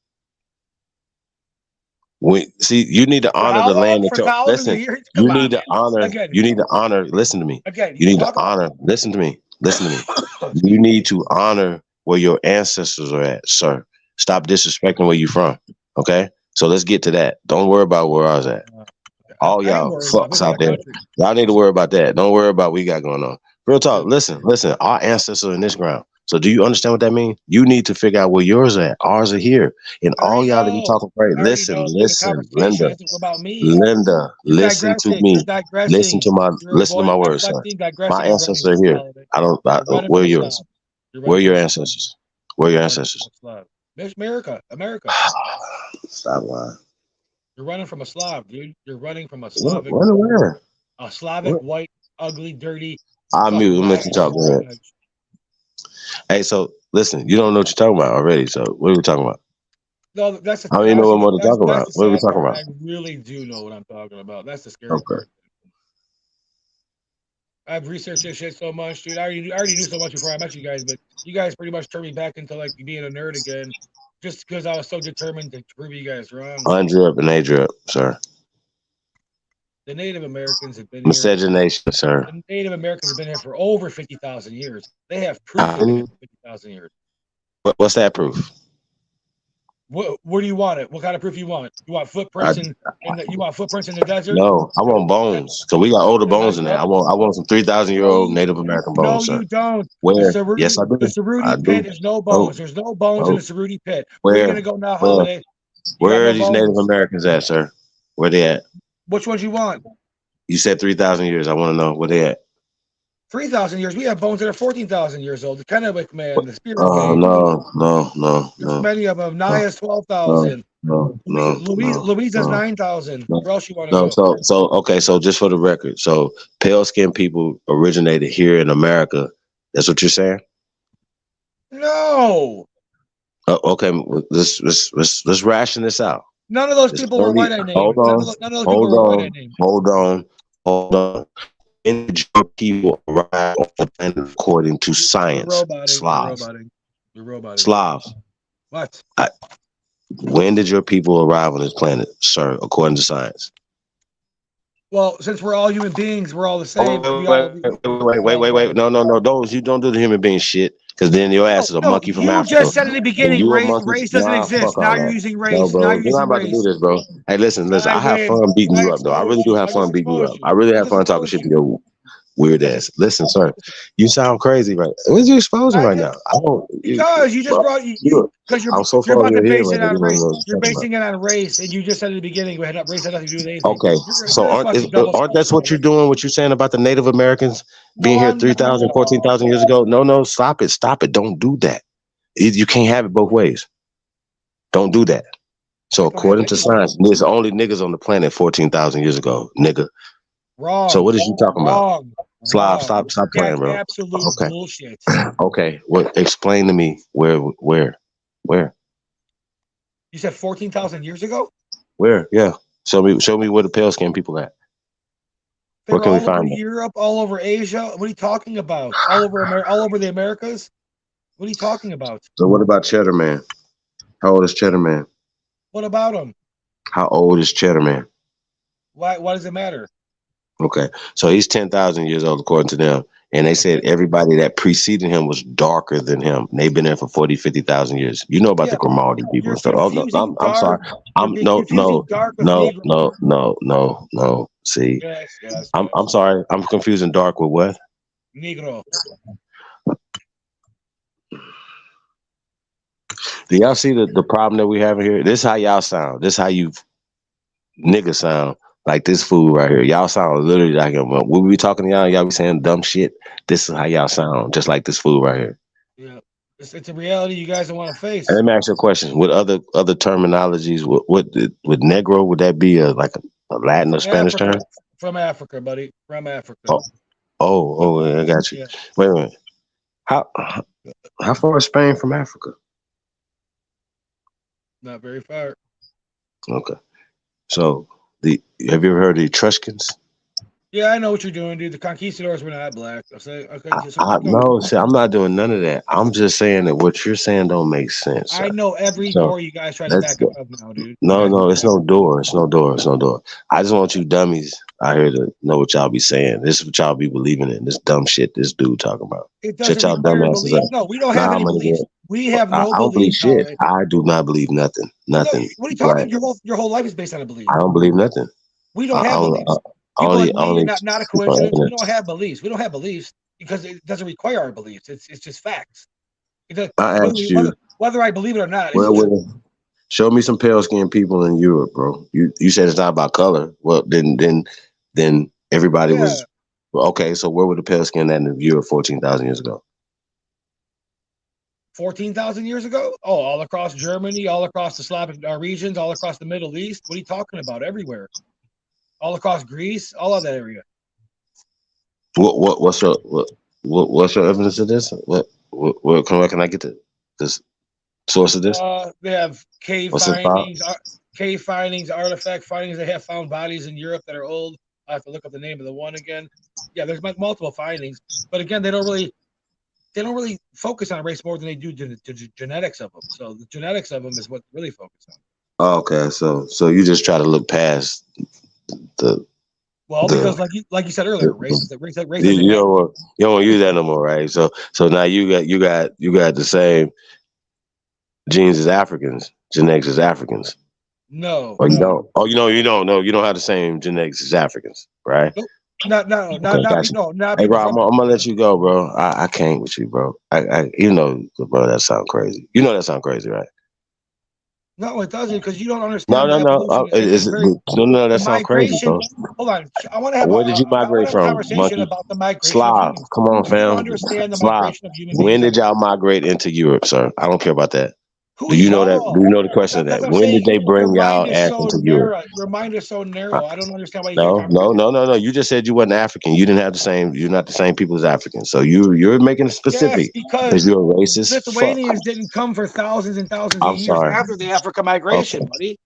We see you need to For honor how the long? land that For you thousands of listen. years? You Come on, need to man. honor. Again. You need to honor. Listen to me. Again. You need to honor. Listen to me. Listen to me. You need to honor where your ancestors are at, sir. Stop disrespecting where you from. Okay. So let's get to that. Don't worry about where I was at. All I am y'all worried about fucks this out there. country. Y'all need to worry about that. Don't worry about what we got going on. Real talk. Listen. Our ancestors are in this ground. So do you understand what that means? You need to figure out where yours are at. Ours are here. And all y'all that be talking great. Listen, Linda. About me. Linda, listen to me. You're digressing. Listen to my words, sir. My ancestors are here. Where are yours? Where are your ancestors? Where are your ancestors? America. Stop lying. You're running from a Slav, dude. You're running from a Slavic. Where? A Slavic, white, ugly, dirty. I'm mute. I'm let you talk. Hey, so listen, you don't know what you're talking about already. So what are we talking about? No, that's I don't even know what more to talk about. What are we talking about? I really do know what I'm talking about. That's the scary part. I've researched this shit so much, dude. I already knew so much before I met you guys, but you guys pretty much turned me back into like being a nerd again, just because I was so determined to prove you guys wrong. Undrip and A-drip, sir. The Native Americans have been Miscegenation, here. Sir. The Native Americans have been here for over 50,000 years. They have proof they've been here for 50,000 years. What's that proof? Where do you want it? What kind of proof you want? You want footprints you want footprints in the desert? No, I want bones. So we got older bones than that. I want some 3,000-year-old Native American bones, sir. No, you don't. Where? Yes, I do. The Cerruti pit is no bones. There's no bones in the Cerruti pit. Where are you gonna go now, Holiday? Where are these Native Americans at, sir? Where they at? Which ones you want? You said 3,000 years. I want to know where they at. 3,000 years. We have bones that are 14,000 years old. The Kennewick man, the spirit man. No. There's many of them. Naya's 12,000. No. Louisa's 9,000. Where else you want to go? So just for the record, so pale skinned people originated here in America. That's what you're saying? No. Okay, let's ration this out. None of those people were white I named. Hold on. When did your people arrive on the planet according to science? Slavs. Slavs. What? When did your people arrive on this planet, sir, according to science? Well, since we're all human beings, we're all the same. Wait. No. Those you don't do the human being shit. Because then your ass is a monkey from Africa. You just said in the beginning, race doesn't exist. Now you're using race. No, bro. You're not about to do this, bro. Hey, listen. I have fun beating you up, though. I really do have fun beating you up. I really have fun talking shit to your weird ass. Listen, sir. You sound crazy, right? What are you exposing right now? Because you just brought because you're about to base it on race. You're basing it on race, and you just said at the beginning race had nothing to do with anything. Okay, so aren't that's what you're doing? What you're saying about the Native Americans being here 3,000, 14,000 years ago? No, stop it. Don't do that. You can't have it both ways. Don't do that. So according to science, there's only niggas on the planet 14,000 years ago, nigga. Wrong. So what is you talking about? Slav, stop playing, bro. Absolute bullshit. Okay, well, explain to me where? You said 14,000 years ago? Where? Yeah. Show me where the pale skinned people at. Where can we find them? Europe, all over Asia. What are you talking about? All over the Americas? What are you talking about? So what about Cheddar Man? How old is Cheddar Man? What about him? How old is Cheddar Man? Why does it matter? Okay, so he's 10,000 years old according to them. And they said everybody that preceded him was darker than him. They've been there for 40, 50,000 years. You know about the Grimaldi people and stuff. Oh, no, I'm sorry. No. See, yes. I'm sorry. I'm confusing dark with what? Negro. Do y'all see the problem that we have here? This is how y'all sound. This is how you niggas sound. Like this fool right here. Y'all sound literally like him. When we be talking to y'all be saying dumb shit. This is how y'all sound, just like this fool right here. Yeah. It's a reality you guys don't want to face. And let me ask you a question. With other terminologies, would Negro, would that be a Latin or Spanish term? From Africa, buddy. From Africa. Oh, I got you. Yeah. Wait a minute. How far is Spain from Africa? Not very far. Okay. So have you ever heard of the Etruscans? Yeah, I know what you're doing, dude. The conquistadors were not black. I'll say, okay, so I keep going. no, see, I'm not doing none of that. I'm just saying that what you're saying don't make sense, I sir. know every So door you guys try to let's back up go. of now, dude. No, Back no, up. it's no door. It's no door. It's no door. I just want you dummies out here to know what y'all be saying. This is what y'all be believing in. This dumb shit this dude talking about. It Shut doesn't y'all require dumbasses belief. up. No, we don't have Nah, any I'm gonna beliefs. get. We have I no don't believe beliefs, shit. holiday. I do not believe nothing. Well, no, Nothing. what are you talking Right. about? Your whole life is based on a belief. I don't believe nothing. We don't I have only, beliefs. People only, like me, only not a speak on coincidence. We evidence. don't have beliefs. We don't have beliefs because it doesn't require our beliefs. It's just facts. I Whether, asked you, whether I believe it or not, it's where true. would show me some pale skinned people in Europe, bro. You said it's not about color. Well, then everybody Yeah, was okay. So where were the pale skinned at in Europe 14,000 years ago? 14,000 years ago. Oh, all across Germany, all across the Slavic regions, all across the Middle East. What are you talking about? Everywhere, all across Greece, all of that area. What's your evidence of this? Where can I get this source of this? They have cave What's it about? findings, artifact findings. They have found bodies in Europe that are old. I have to look up the name of the one again. Yeah, there's multiple findings, but again, they don't really focus on race more than they do genetics of them. So the genetics of them is what really focus on. Oh, okay, so you just try to look past the Well, the, because like you said earlier, race is race you doesn't matter. you don't use that no more, right? So now you got the same genes as Africans, genetics as Africans. No, Or you don't. Oh, you don't know. You don't have the same genetics as Africans, right? nope, not Okay, gotcha. not Hey, people Rob, from I'm gonna Africa. let you go, bro. I can't with you, bro. Bro, that sound crazy. You know that sound crazy, right? No, it doesn't because you don't No, understand no, the no. evolution. Is It's it, very no, the that sound crazy, migration. bro. Hold on, Where did you I want migrate to have a from, conversation monkey? about the migration of Slav. humans. Come on, You don't fam. understand the Slav. migration of human When beings did ever. y'all migrate into Europe, sir? I don't care about that. Who Do you know that? Do y'all? you know the question of That's that? what I'm When did saying. they Your bring mind y'all is ass so into Europe? narrow. Your mind is so Uh, narrow. I don't understand why you can't No, no, comprehend. no, no, no. You just said you wasn't African. You didn't have the same. You're not the same people as Africans. So you're making it Yes, specific because because you're a racist. Fuck. Lithuanians didn't come for thousands and thousands of I'm years sorry. after the Africa Okay. migration, buddy.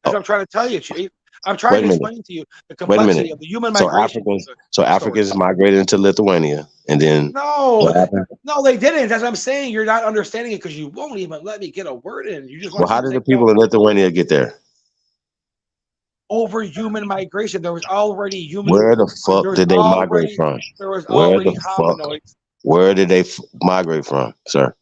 That's what Oh, I'm trying to tell you, Chief. I'm trying wait to a minute. explain to you the Wait a minute. complexity of the human So migration Africans. So story. Africans migrated into Lithuania, and then No, what happened? no, they didn't. That's what I'm saying. You're not understanding it because you won't even let me get a word in. You just Well, want how to did the take down people in Lithuania get there? over human migration. There was already Where the fuck did they migrate from? there was Where already the fuck? hominoids. Where did they migrate from, sir?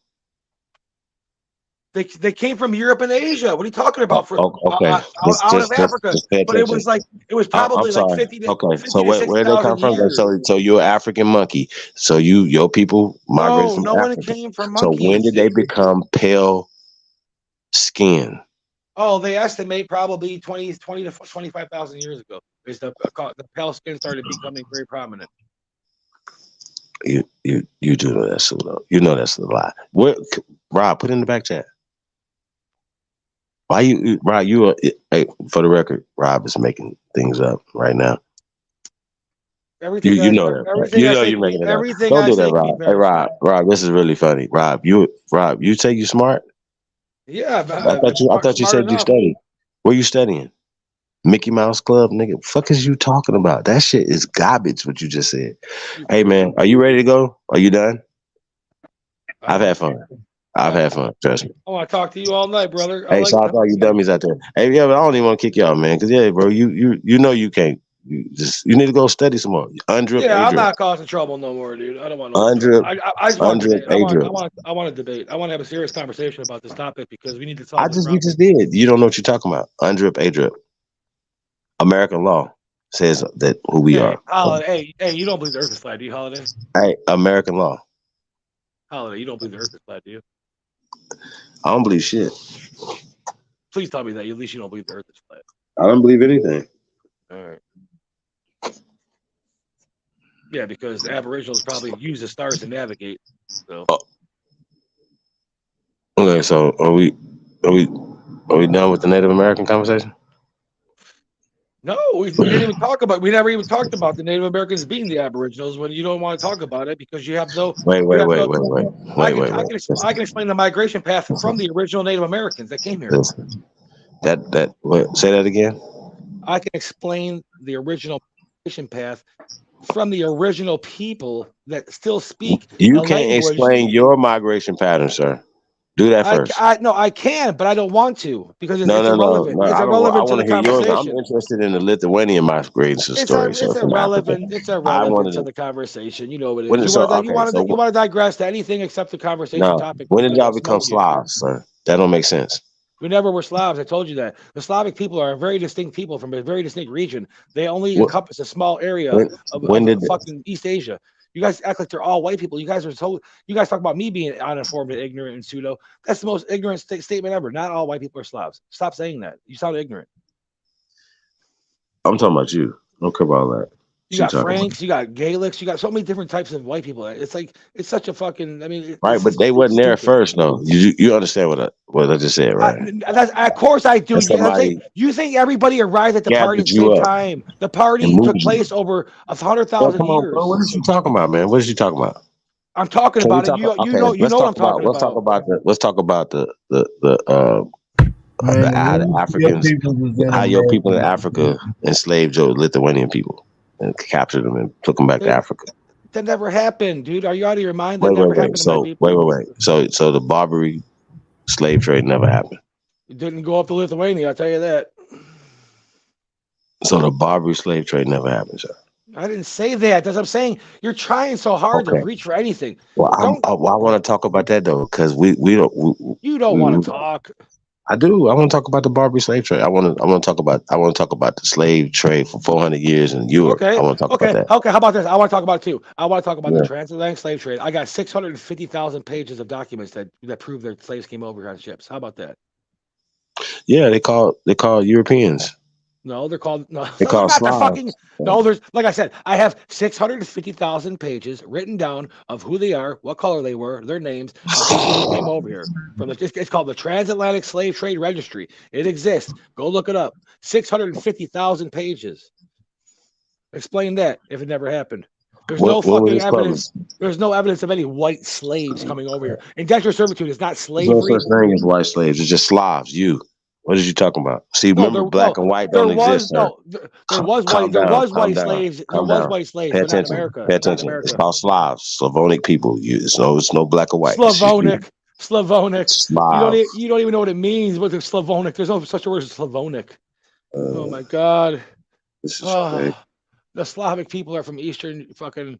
They came from Europe and Asia. What are you talking Oh, about? okay. Out of Africa, Just pay but it attention. was I'm probably like sorry. 50 to Okay, so 50 to where did they 60,000 come from? years. So you're an African monkey. So your people migrated No, from no one Africa. came from So when did monkeys. they become pale skin? Oh, they estimate probably 20 to 25,000 years ago. Is the pale skin started becoming very prominent. You do know that's a lie. You know that's a lie. What, Rob? Put in the back chat. Why Rob? Hey, for the record, Rob is making things up right now. Everything You know that, right? everything You I know say you're can be making it up. everything Don't I do that, say can be Rob. Hey, verified. Rob, this is really funny. Rob, you say you smart? Yeah, I thought you smart said you enough. studied. Where you studying? Mickey Mouse Club, nigga. Fuck is you talking about? That shit is garbage. What you just said. You Hey man, fool. are you ready to go? Are you done? I I've don't had know. fun. I've had fun. Trust me. I want to talk to you all night, brother. I Hey, so like I thought you dummies out there. Hey, yeah, but I don't even want to kick you out, man. Cause yeah, bro, you know you can't. You need to go study some more. Undrip, Yeah, A I'm drip, not causing trouble no more, dude. I don't want no more trouble. undrip, I just want to undrip, debate. A drip. I want to debate. I want to have a serious conversation about this topic because we need to I solve this just we problem. just did. You don't know what you're talking about. Undrip, A drip. American law says that who we Hey, are. Holiday. Hey, you don't believe the Earth is flat, do you, Holiday? Hey, American law. Holiday, you don't believe the Earth is flat, do you? I don't believe shit. Please tell me that at least you don't believe the Earth is flat. I don't believe anything. All right. Yeah, because the Aboriginals probably use the stars to navigate. So. Okay, so are we done with the Native American conversation? No, we didn't even talk about. We never even talked about the Native Americans being the Aboriginals when you don't want to talk about it because you have no. Wait. I can explain the migration path from the original Native Americans that came here. Listen. Say that again. I can explain the original migration path from the original people that still speak. You can't explain your migration pattern, sir. Do that first. I can, but I don't want to because it's irrelevant. No, It's irrelevant to the conversation. Yours. I'm interested in the Lithuanian migration story. It's irrelevant. It's irrelevant to the conversation. You know what it is. You want to digress to anything except the conversation topic. When did y'all become Slavs, sir? That don't make sense. We never were Slavs. I told you that. The Slavic people are a very distinct people from a very distinct region. They only encompass a small area of fucking East Asia. You guys act like they're all white people. You guys talk about me being uninformed and ignorant and pseudo. That's the most ignorant statement ever. Not all white people are Slavs. Stop saying that. You sound ignorant. I'm talking about you. I don't care about all that. You got Franks, you got Gaelics, you got so many different types of white people. It's like it's such a fucking. I mean, right? But they wasn't there first, though. You understand what I just said, right? Of course I do. You think everybody arrived at the party at the same time? The party took place over 100,000 years. Bro, what are you talking about, man? What are you talking about? I'm talking about it. You know what I'm talking about. Let's talk about the Africans, how your people in Africa enslaved your Lithuanian people and captured them and took them back to Africa. That never happened, dude. Are you out of your mind? That never happened to my people. Wait. So the Barbary slave trade never happened. It didn't go up to Lithuania, I'll tell you that. So the Barbary slave trade never happened, sir. I didn't say that. That's what I'm saying. You're trying so hard to reach for anything. Well, I want to talk about that though, because we don't. You don't want to talk. I do. I want to talk about the Barbary slave trade. I want to talk about the slave trade for 400 years in Europe. Okay. I want to talk about that. Okay. How about this? I want to talk about it too. I want to talk about the transatlantic slave trade. I got 650,000 pages of documents that prove their slaves came over here on ships. How about that? Yeah, they call Europeans. No, they're called Slavs. There's like I said, I have 650,000 pages written down of who they are, what color they were, their names, who came over here. It's called the Transatlantic Slave Trade Registry. It exists. Go look it up. 650,000 pages. Explain that if it never happened. There's no fucking evidence. There's no evidence of any white slaves coming over here. Indentured servitude is not slavery. There's no such thing as white slaves. It's just Slavs. What are you talking about? See, remember, black and white don't exist. There was white slaves. There was white slaves. Pay attention. Pay attention. It's called Slavs, Slavonic people. It's no black or white. Slavonic. Slav. You don't even know what it means. What's Slavonic? There's no such a word as Slavonic. Oh my God. This is the Slavic people are from eastern fucking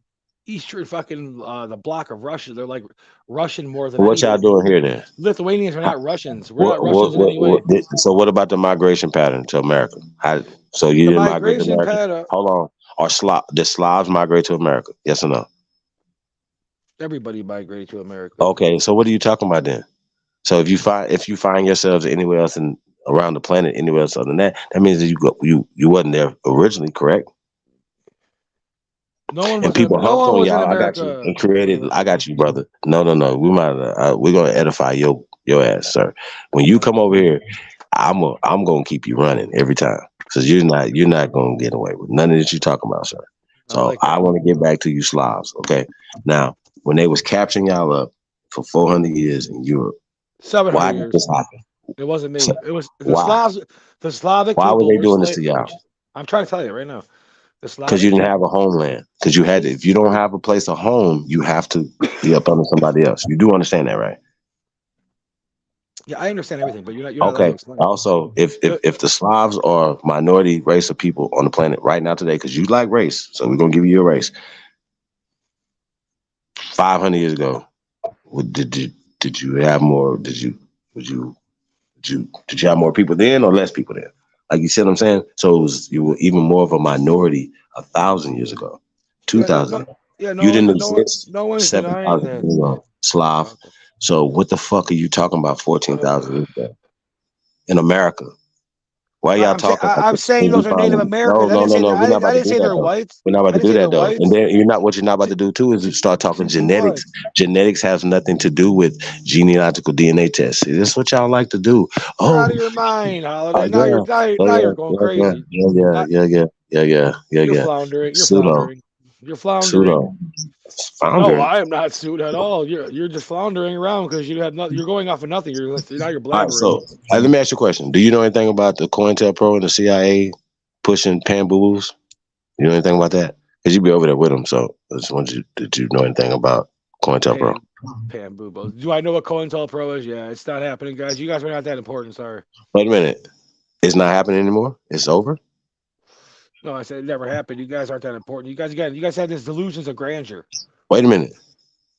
the block of Russia. They're like Russian more than what y'all doing here then? Lithuanians are not Russians. We're not Russians in any way. So what about the migration pattern to America? So you didn't migrate to America? Hold on. Did Slavs migrate to America? Yes or no? Everybody migrated to America. Okay, so what are you talking about then? So if you find yourselves anywhere else around the planet, anywhere else other than that, that means that you wasn't there originally, correct? No one was. And people humped on y'all. I got you and created. I got you, brother. No. We're gonna edify your ass, sir. When you come over here, I'm gonna keep you running every time because you're not gonna get away with none of this you talking about, sir. So I want to get back to you Slavs. Okay. Now, when they was capturing y'all up for 400 years in Europe, 700 years. Did this happen? It wasn't me. It was the Slavs. The Slavic. Why were they doing this to y'all? I'm trying to tell you right now. Because you didn't have a homeland. Because you had to. If you don't have a place of home, you have to be up under somebody else. You do understand that, right? Yeah, I understand everything, but you're not okay. Also, if the Slavs are minority race of people on the planet right now today, because you like race, so we're gonna give you your race. 500 years ago, did you have more? Did you have more people then or less people then? Like you see what I'm saying? So you were even more of a minority 1,000 years ago, 2,000. You didn't exist. No one's 7,000 years ago, Slav. So what the fuck are you talking about 14,000 years ago in America? Why y'all talking? I'm saying those are Native Americans. No. We're not I about to didn't do say that they're though. whites. We're not about to do that though. And then what you're not about to do too is start talking genetics. Genetics has nothing to do with genealogical DNA tests. See, this is what y'all like to do. You're out of your mind, Holiday. Yeah, You're going crazy. You're floundering. You're floundering. You're floundering. No, I am not sued at all. You're just floundering around because you have nothing. You're going off of nothing. You're blabbering. All right, so let me ask you a question. Do you know anything about the COINTELPRO and the CIA pushing pan boo-boos? You know anything about that? Because you be over there with them, so I just wanted you. Did you know anything about COINTELPRO? Pan boo-boos. Do I know what COINTELPRO is? Yeah, it's not happening, guys. You guys are not that important. Sorry. Wait a minute. It's not happening anymore. It's over. No, I said it never happened. You guys aren't that important. You guys have this delusions of grandeur. Wait a minute.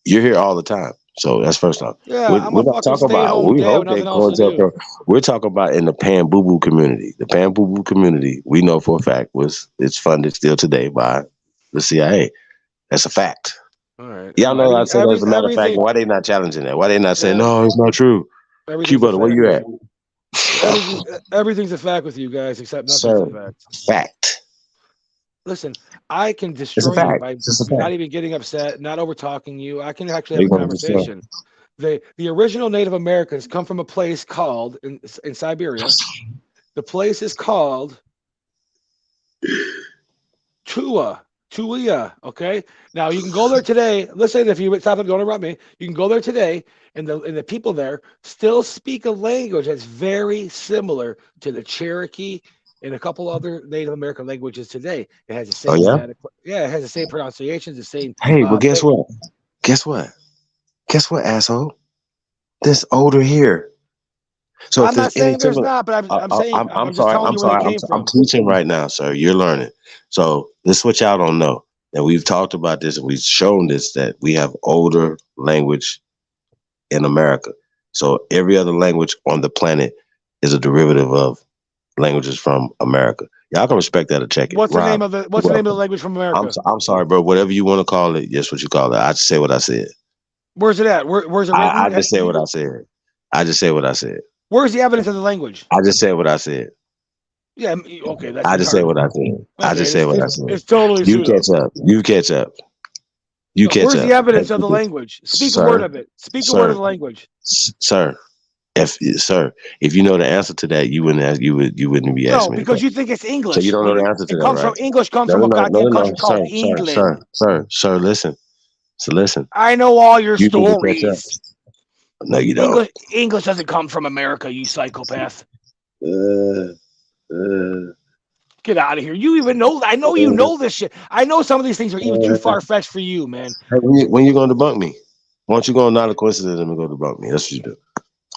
You're here all the time. So that's first off. Yeah, We're not talking about. We hope that COINTELPRO. We're talking about in the pan boo boo community. The pan boo boo community, we know for a fact, it's funded still today by the CIA. That's a fact. All right. Y'all know I said as a matter of fact. Why they not challenging that? Why they not saying no? It's not true. Q-Butter, where you at? Everything's a fact with you guys, except nothing's a fact. Fact. Listen, I can destroy you by not even getting upset, not over talking you. I can actually have a conversation. The original Native Americans come from a place called in Siberia. The place is called Tulia. Okay. Now you can go there today. Listen, if you stop and don't interrupt me, you can go there today, and the people there still speak a language that's very similar to the Cherokee and a couple other Native American languages today. It has the same it has the same pronunciations, the same. Hey, well, guess what? Guess what, asshole? This older here. So I'm not saying there's not, but I'm saying I'm just telling you where they came from. I'm teaching right now, sir. You're learning. So this is what y'all don't know. And we've talked about this and we've shown this, that we have older language in America. So every other language on the planet is a derivative of languages from America. Y'all can respect that or check it. What's the name of the language from America? I'm sorry, bro. Whatever you want to call it, that's what you call it. I just say what I said. Where's it at? Where's it written? I just say what I said. I just say what I said. Where's the evidence of the language? I just said what I said. Yeah, okay. That's I just said what I said. Okay, I just said what I said. It's totally You catch up. Where's the evidence of the language? Speak a word of it. Speak a word of the language. Sir, if you know the answer to that, you wouldn't be asking me. No, because you think it's English. So you don't know the answer to that, right? English comes from a goddamn country called England. Sir, listen. So listen. I know all your stories. No, you don't. English doesn't come from America, you psychopath. Get out of here. You even know. I know you know this shit. I know some of these things are even too far-fetched for you, man. Hey, when you going to debunk me? Why don't you go not a coincidence and go debunk me? That's what you do.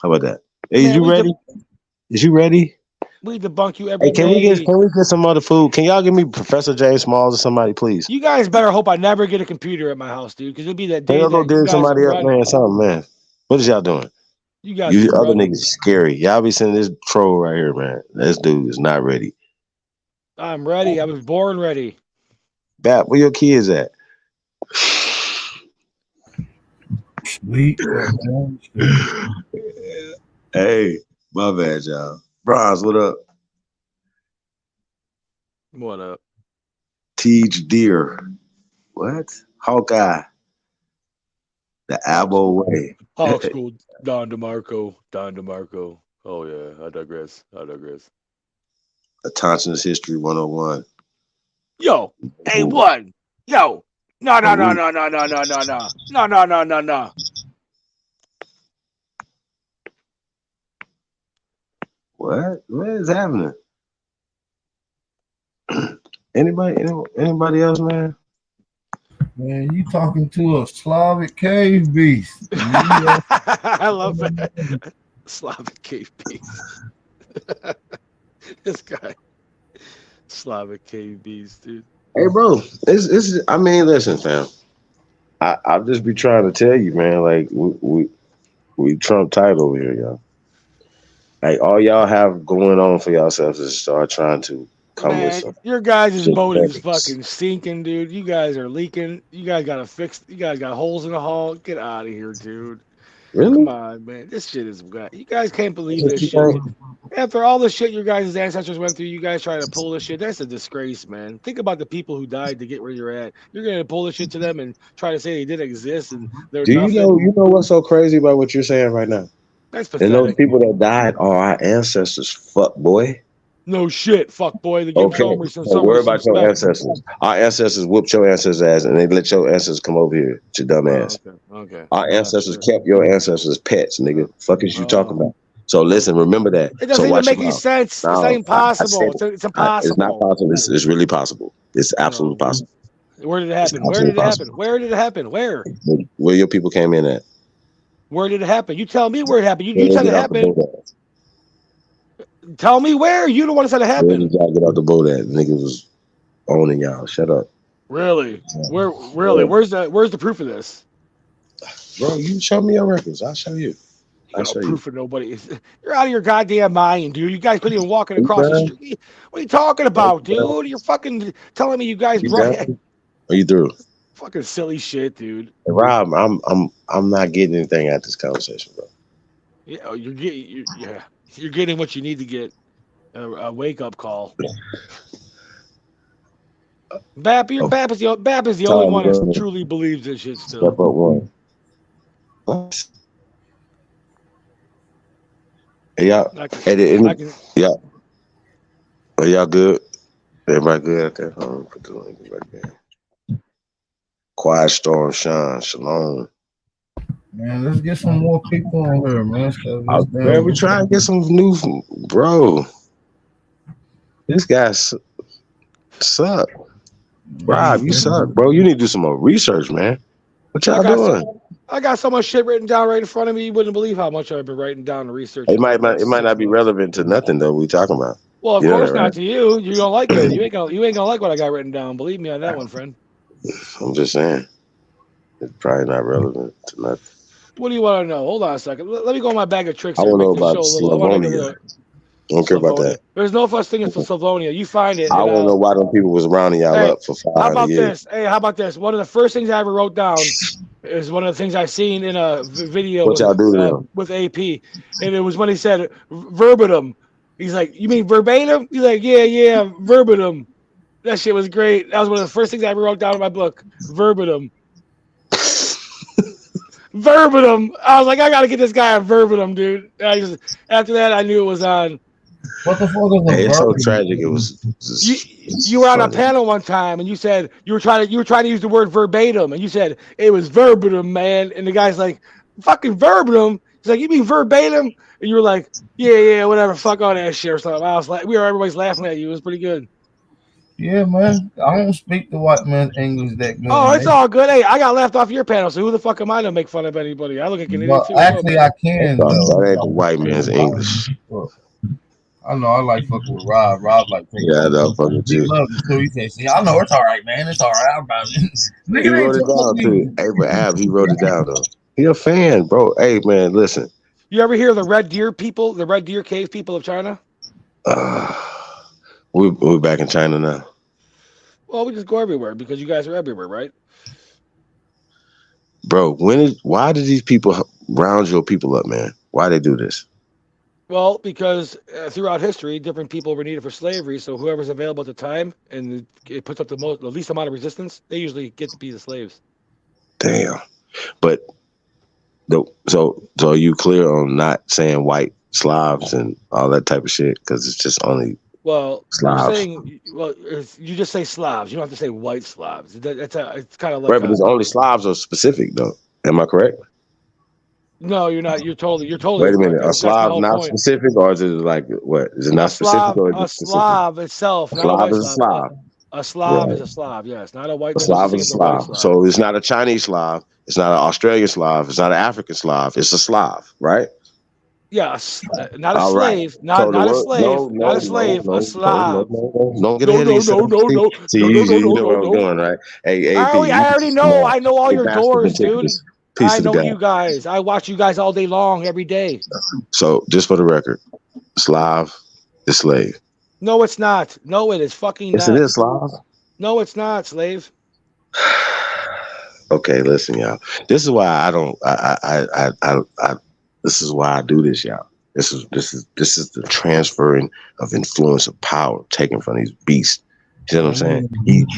How about that? Hey, man, you ready? Is you ready? We debunk you every day. Can we get some other food? Can y'all give me Professor James Smalls or somebody, please? You guys better hope I never get a computer at my house, dude, because it'll be that day. Y'all go dig somebody up, man. Something, man. What is y'all doing? You guys, you other niggas scary. Y'all be sending this troll right here, man. This dude is not ready. I'm ready. I was born ready. Bap, where your kids at? Sweet. Hey, my bad, y'all. Bronze, what up? What up? Teach Deer. What? Hawkeye. The Abo way. Hawk School, Don DeMarco. Oh, yeah. I digress. A Thompson's History 101. Yo, A1. Yo. No. What is happening? Anybody else, man? Man, you talking to a Slavic cave beast. I love that. Slavic cave beast. This guy. Slavic cave beast, dude. Hey, bro. It's I mean, listen, fam. I'll just be trying to tell you, man, like we Trump tight over here, y'all. Like all y'all have going on for yourselves is start trying to come with something. Your guys' boat is fucking sinking, dude. You guys are leaking. You guys got to fix. You guys got holes in the hull. Get out of here, dude. Really? Come on, man. This shit is good. You guys can't believe this shit. After all the shit your guys' ancestors went through, you guys trying to pull this shit. That's a disgrace, man. Think about the people who died to get where you're at. You're gonna pull this shit to them and try to say they didn't exist and they're Do nothing. you know what's so crazy about what you're saying right now? That's And those pathetic. people that died are our ancestors, fuck boy. No shit, fuck boy. They give Okay, so worry some about your respect. ancestors. Our ancestors whooped your ancestors' ass, and they let your ancestors come over here, your dumb ass. Okay. Our Yeah, ancestors sure. kept your ancestors pets, nigga. Fuck is you talking Oh. about? So listen, remember that. It So doesn't even watch make your any mouth. sense. It's not No, even I said possible. It's it's not impossible. possible. It's really possible. It's absolutely No. possible. Where did it It's happen? Where absolutely did it happen? possible. Where did it happen? Where? Where your people came in at? Where did it happen? You tell me where it happened. Where You they said get it off the happened. boat at? Tell me where. You the one that said it Where did happened. y'all get off the boat at? Niggas was owning y'all. Shut up. Really? Where? Really? Yeah. Where's the proof of this? Bro, you show me your records. I'll show you. You got proof of nobody. You're out of your goddamn mind, dude. You guys couldn't even walk You across the done? street. What are you talking about, dude? You're fucking telling me you guys You brought done? Are you through? fucking silly shit, dude. Hey, Rob, I'm not getting anything out of this conversation, bro. Yeah, you're getting what you need to get. A wake up call. Bap is the only Tom, one that truly believes this shit step still. up one. What? Hey, y'all, yeah. Are y'all good? Everybody good out there? Put the link right there. Quiet Storm, Sean, Shalom. Man, let's get some more people on here, man. Man, we try to get some new, bro. This guy suck. Rob, you suck, bro. You need to do some more research, man. What y'all doing? I got so much shit written down right in front of me. You wouldn't believe how much I've been writing down and researching. It might not be relevant to nothing though. We talking about. Well, of course not to you. You don't like it. You ain't gonna like what I got written down. Believe me on that one, friend. I'm just saying, it's probably not relevant to nothing. What do you want to know? Hold on a second. Let me go in my bag of tricks. I want to know about Slavonia. I don't care about that. There's no such thing as Slavonia. You find it. I want to know why them people was rounding y'all up for 500 years. How about this? Hey, how about this? One of the first things I ever wrote down is one of the things I seen in a video with AP, and it was when he said verbatim. He's like, "You mean verbatim?" He's like, "Yeah, verbatim." That shit was great. That was one of the first things I ever wrote down in my book. Verbatim. Verbatim. I was like, I gotta get this guy a verbatim, dude. After that, I knew it was on. What the fuck is it's so tragic. It was. You were on a panel one time, and you said you were trying to use the word verbatim, and you said it was verbatim, man. And the guy's like, "Fucking verbatim." He's like, "You mean verbatim?" And you were like, "Yeah, whatever. Fuck all that shit or something." I was like, everybody's laughing at you. It was pretty good. Yeah, man. I don't speak the white man's English that good. Oh, it's all good. Hey, I got left off your panel, so who the fuck am I to make fun of anybody? I look like an idiot too. Actually, I can. That ain't the white man's English. I know. I like fucking with Rob. Rob like. Yeah, I know. Fucking with you. He loves it too. He says, "See, I know it's all right, man. It's all right." I'm about it. He wrote it down too. Hey, but Ab, he wrote it down though. He a fan, bro. Hey, man, listen. You ever hear of the Red Deer people, the Red Deer cave people of China? We're back in China now. Well, we just go everywhere because you guys are everywhere, right? Bro, why did these people round your people up, man? Why they do this? Well, because throughout history, different people were needed for slavery. So whoever's available at the time and it puts up the least amount of resistance, they usually get to be the slaves. Damn. But so are you clear on not saying white Slavs and all that type of shit? Because it's just only Slavs. You just say Slavs. You don't have to say white Slavs. It's kind of like right, but it's only Slavs are specific though. Am I correct? No, you're not. You're totally. Wait a minute. Are Slav not specific, or is it like what? Is it not specific? A Slav itself. A Slav is a Slav. A Slav is a Slav. Yes, not a white. A Slav is a Slav. So it's not a Chinese Slav. It's not an Australian Slav. It's not an African Slav. It's a Slav, right? Yes, not a slave. Not a slave. Not a slave. A Slav. Don't get ahead of yourself. No. See, you know where I'm going, right? Hey, I already know. I know all your doors, dude. I know you guys. I watch you guys all day long, every day. So, just for the record, Slav is slave. No, it's not. No, it is fucking not. Yes, it is Slav. No, it's not, slave. Okay, listen, y'all. This is why I don't. This is why I do this, y'all. This is the transferring of influence of power taken from these beasts. You know what I'm saying?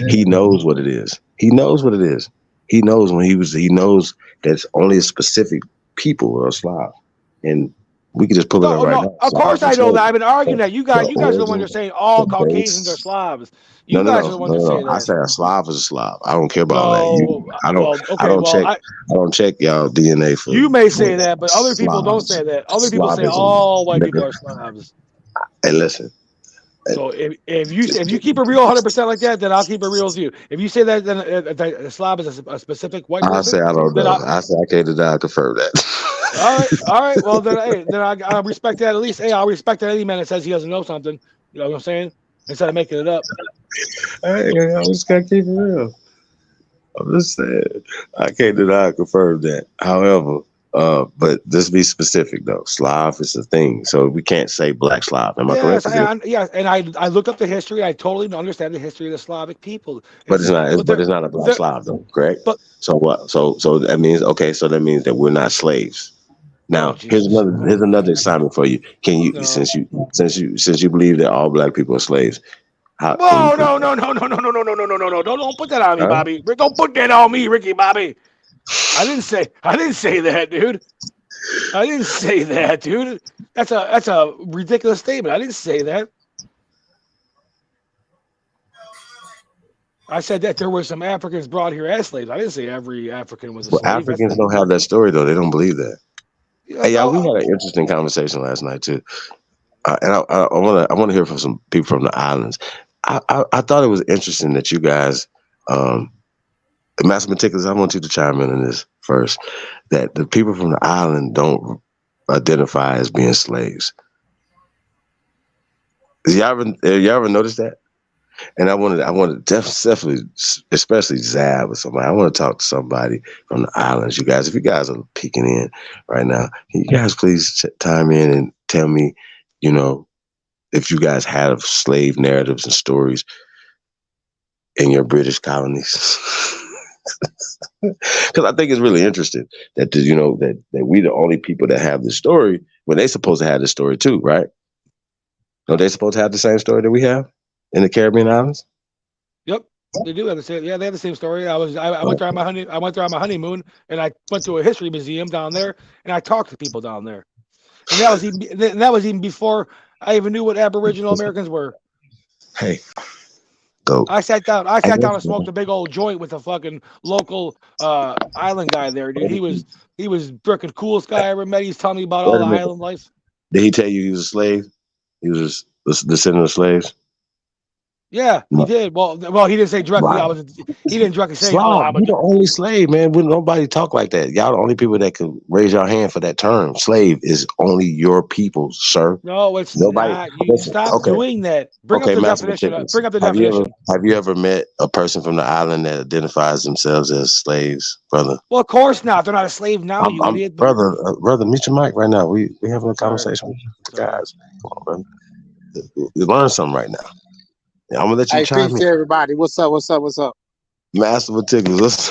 He knows what it is. He knows what it is. He knows when he knows that it's only a specific people or Slav, and we can just pull it up right now. Of course I know that. I've been arguing that. You guys are the ones that are saying all the Caucasians are base. Slavs. No, You guys are the ones that say that. I say a Slav is a Slav. I don't care about all that. I don't check y'all DNA for. You may say that, but other people don't Slavs. say that. Other people say Slavism. all white people are Slavs. Hey, listen. So if you keep it real 100% like that, then I'll keep it real with you. If you say that, then a Slav is a specific white person. I say I don't know. I say I can't deny. Confirm that. All right. Well, then I respect that at least. Hey, I'll respect that any man that says he doesn't know something. You know what I'm saying? Instead of making it up. Hey, I just gotta keep it real. I'm just saying I can't deny or confirm that. However, but this be specific though. Slav is a thing, so we can't say Black Slav. Am I correct? Yes, and I looked up the history. I totally understand the history of the Slavic people. But it's not a Black Slav though, correct? But so what? So that means okay. So that means that we're not slaves. Now here's another assignment for you. Can you since you believe that all Black people are slaves? No! Don't put that on me, Bobby. Don't put that on me, Ricky Bobby. I didn't say that, dude. I didn't say that, dude. That's a ridiculous statement. I didn't say that. I said that there were some Africans brought here as slaves. I didn't say every African was a slave. Africans don't have that story though. They don't believe that. Hey, y'all, we had an interesting conversation last night too, and I want to hear from some people from the islands. I thought it was interesting that you guys, Master Meticulous, I want you to chime in on this first. That the people from the island don't identify as being slaves. Y'all ever noticed that? And I wanted definitely, especially Zab or somebody. I want to talk to somebody from the islands. You guys, if you guys are peeking in right now, can you guys please chime in and tell me, if you guys have slave narratives and stories in your British colonies. Because I think it's really interesting that that we the only people that have this story when they supposed to have this story too, right? Are they supposed to have the same story that we have in the Caribbean islands? Yep, they do have the same. Yeah, they have the same story. I went there on my honeymoon, and I went to a history museum down there, and I talked to people down there, and that was even before I even knew what Aboriginal Americans were. Hey. Go. I sat down and smoked a big old joint with a fucking local island guy there, dude. He was freaking coolest guy I ever met. He's telling me about all the island life. Did he tell you he was a slave? He was a descendant of slaves? Yeah, he did. Well, he didn't say directly. Wow. He didn't directly say. Slav, you're the only slave, man. Nobody talk like that. Y'all the only people that could raise your hand for that term. Slave is only your people, sir. No, it's not. You stop doing that. Bring up the definition. Have you ever met a person from the island that identifies themselves as slaves, brother? Well, of course not. They're not a slave now, you idiot. Brother, mute your mic right now. We having a conversation with the guys. Come on, brother. You learn something right now. I'm gonna let you chime in. Peace to everybody. What's up? Master Meticulous.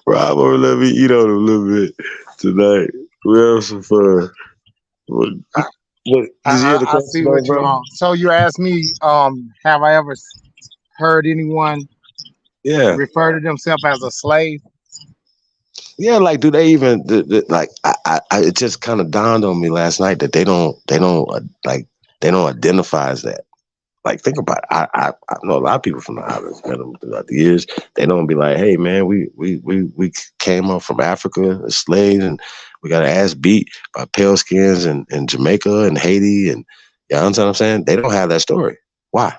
Rob, let me eat on a little bit tonight. We have some fun. I see what you're on. So you asked me, have I ever heard anyone refer to themselves as a slave? Yeah, like, do they even like? It just kind of dawned on me last night that they don't identify as that. Like, think about it. I know a lot of people from the islands, met them throughout the years. They don't be like, hey man, we came up from Africa as slaves and we got our ass beat by pale skins in Jamaica and Haiti, and you understand what I'm saying? They don't have that story. Why?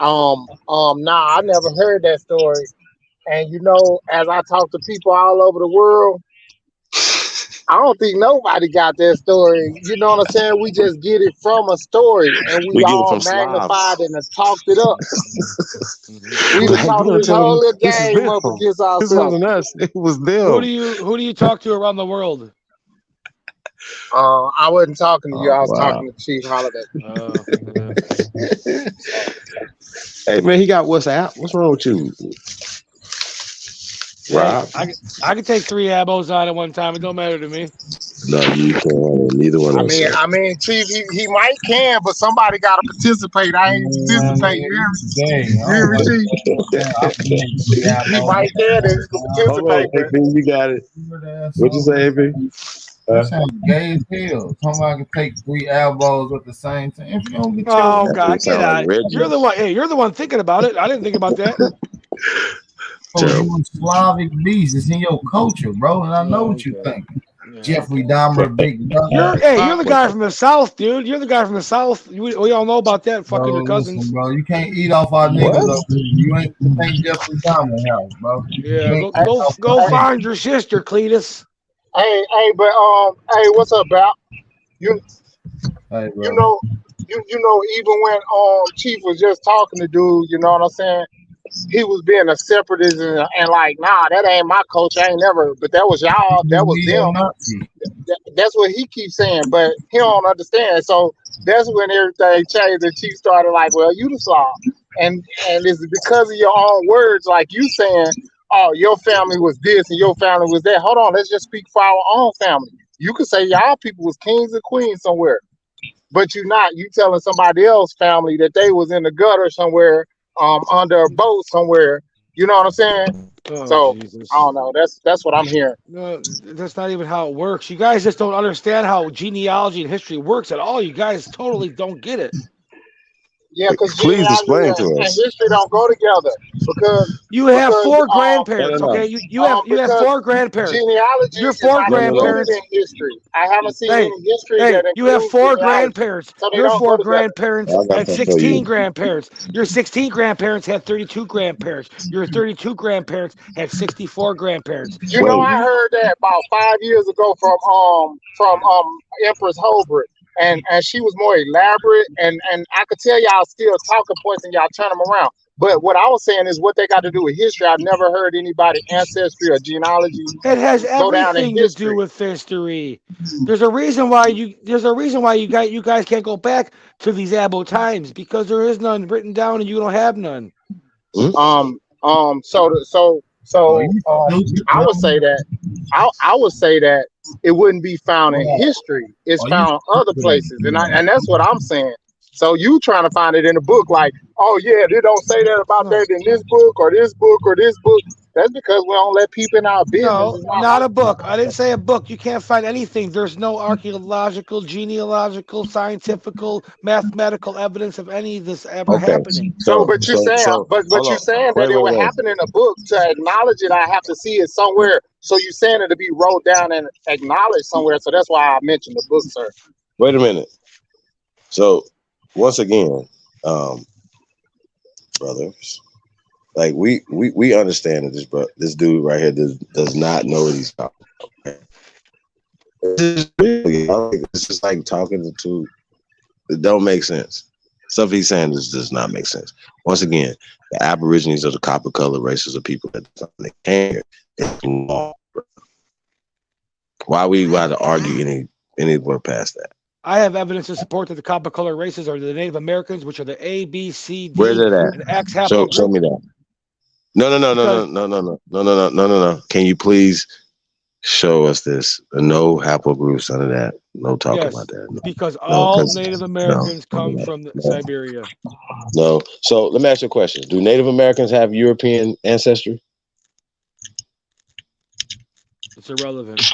Nah, I never heard that story. And as I talk to people all over the world, I don't think nobody got that story. You know what I'm saying? We just get it from a story, and we all magnified it and talked it up. We were talking this whole little game up against ourselves. It wasn't us. It was them. Who do you talk to around the world? I wasn't talking to you. Oh, I was wow. talking to Chief Holiday. Hey man, he got WhatsApp. What's wrong with you, Rob? I can take 3 abos on at one time. It don't matter to me. No, you can't. Neither one of us. I mean, Chief, he might can, but somebody got to participate. I ain't participating. You hear me, Chief? He might can and participate. AP, you got it. What'd you say, AP? Gay as hell. Somebody can take 3 elbows at the same time. If you don't get God, get out! You're the one. Hey, you're the one thinking about it. I didn't think about that. You're a Slavic beast. It's in your culture, bro. And I know what you're thinking. Yeah. Jeffrey Dahmer, big brother. You're the guy from the South, dude. You're the guy from the South. We all know about that. Fucking your cousins. Listen, bro. You can't eat off our niggas up. You ain't Jeffrey Dahmer house, bro. Yeah, go find your sister, Cletus. Hey, what's up, Bap? You know, even when Chief was just talking to dude, you know what I'm saying? He was being a separatist and like, nah, that ain't my culture. I ain't never. But that was y'all. That was them. That's what he keeps saying, but he don't understand. So that's when everything changed. And Chief started like, well, you the Slav, and it's because of your own words, like you saying, oh, your family was this and your family was that. Hold on, let's just speak for our own family. You could say y'all people was kings and queens somewhere, but you're not. You telling somebody else's family that they was in the gutter somewhere, under a boat somewhere. You know what I'm saying? Oh, so Jesus. I don't know. That's what I'm hearing. No, that's not even how it works. You guys just don't understand how genealogy and history works at all. You guys totally don't get it. Yeah, because please explain to us. And history don't go together because you have 4 grandparents. Okay, you have 4 grandparents. Genealogy your 4 grandparents in history. I haven't seen any history that you have 4 grandparents. So your 4 grandparents had 16 grandparents. Your 16 grandparents had 32 grandparents. Your 32 grandparents had 64 grandparents. You know, I heard that about 5 years ago from Empress Holbrook. And she was more elaborate, and I could tell y'all still talking points and y'all turn them around. But what I was saying is what they got to do with history. I've never heard anybody ancestry or genealogy. It has everything to do with history. There's a reason why you guys can't go back to these Abo times because there is none written down and you don't have none. So I would say that I would say that it wouldn't be found in history. It's found other places, and that's what I'm saying. So you trying to find it in a book, like, oh yeah, they don't say that about that in this book or this book or this book. That's because we don't let people in our business. No, not a book. I didn't say a book. You can't find anything. There's no archaeological, genealogical, scientific, mathematical evidence of any of this ever happening. But you're saying that it would happen in a book. To acknowledge it, I have to see it somewhere. So you're saying it to be wrote down and acknowledged somewhere. So that's why I mentioned the book, sir. Wait a minute. So once again, brothers. Like we understand that this dude right here does not know what he's talking about. It's just like talking to it don't make sense. Stuff he's saying does not make sense. Once again, the Aborigines are the copper colored races of people that they can't. Why we got to argue anywhere past that? I have evidence to support that the copper colored races are the Native Americans, which are the A, B, C, D, where's it at? And X haplogroup. Show me that. No. Can you please show us this? No haplogroups, none of that. No talking about that. No. Because all Native Americans come from Siberia. No. So let me ask you a question. Do Native Americans have European ancestry? It's irrelevant.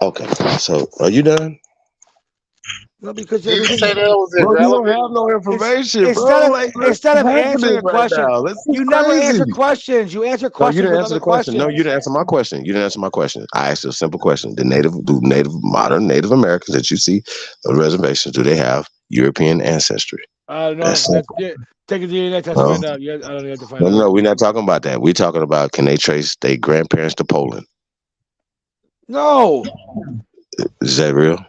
Okay. So are you done? No, because you say that was irrelevant. You don't have no information, Instead of answering a question, you never answer questions. You answer questions. No, you didn't answer the question. No, you didn't answer my question. I asked you a simple question. Modern Native Americans that you see on reservations, do they have European ancestry? I don't know. Take a DNA test to find out. I don't have to find out. No, we're not talking about that. We're talking about, can they trace their grandparents to Poland? No. Is that real?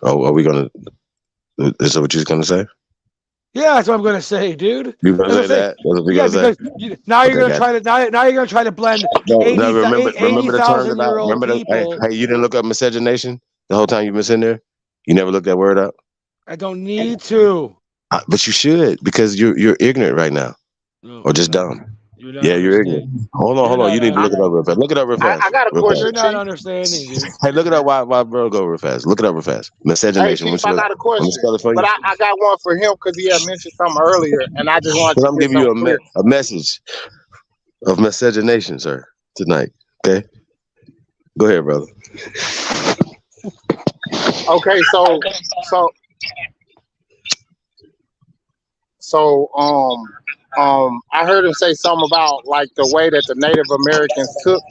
Oh, are we gonna? Is that what you're gonna say? Yeah, that's what I'm gonna say, dude. You're gonna say that? That's what you're gonna say? Now you're gonna try to now you're gonna try to blend 80,000-year-old people. Hey, you didn't look up miscegenation? the whole time you've been sitting there? You never looked that word up? I don't need to. But you should, because you're ignorant right now, No, or just dumb. You're not Yeah, you're ignorant. understanding. Hold on. You need to look it up real fast. Look it up real fast. I got a Real question, You're fast. not Chief. understanding, dude. Hey, look it up. Why bro go real fast? Look it up real fast. Hey, Miscegenation. Chief, I got a Let me question, spell it for but you. I got one for him because he had mentioned something earlier, and I just wanted Because to I'm get giving you something clear. a message of miscegenation, sir, tonight. Okay, go ahead, brother. Okay, I heard him say something about like the way that the Native Americans took.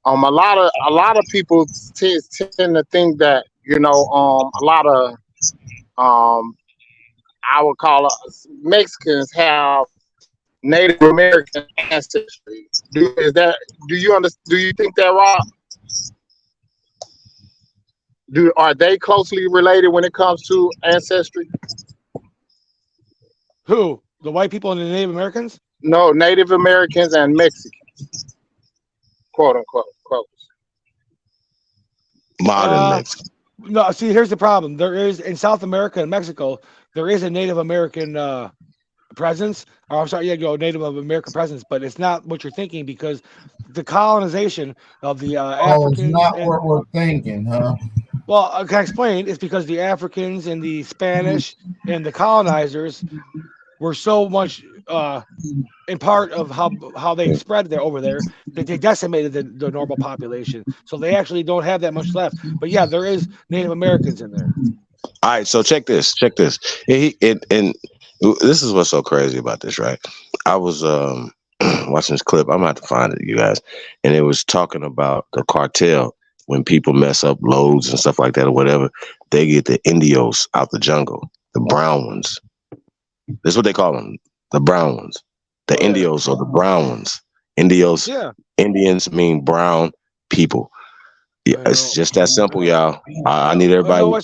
A lot of people tend to think that a lot of I would call Mexicans have Native American ancestry. Do you think that, Rob? Are they closely related when it comes to ancestry? Who? The white people and the Native Americans? No, Native Americans and Mexicans, quote unquote. Modern Mexican. No, see, here's the problem. There is in South America and Mexico, there is a Native American presence. Or I'm sorry, Native American presence, but it's not what you're thinking because the colonization of the Africans. It's not what we're thinking, huh? Well, can I explain? It's because the Africans and the Spanish and the colonizers were so much in part of how they spread there over there that they decimated the normal population. So they actually don't have that much left. But yeah, there is Native Americans in there. All right, so check this. And this is what's so crazy about this, right? I was watching this clip. I'm gonna have to find it, you guys. And it was talking about the cartel. When people mess up loads and stuff like that or whatever, they get the Indios out the jungle, the brown ones. That's what they call them, the brown ones. The Indios or the brown ones. Indians mean brown people. Yeah, it's just that simple, y'all. I need everybody. No,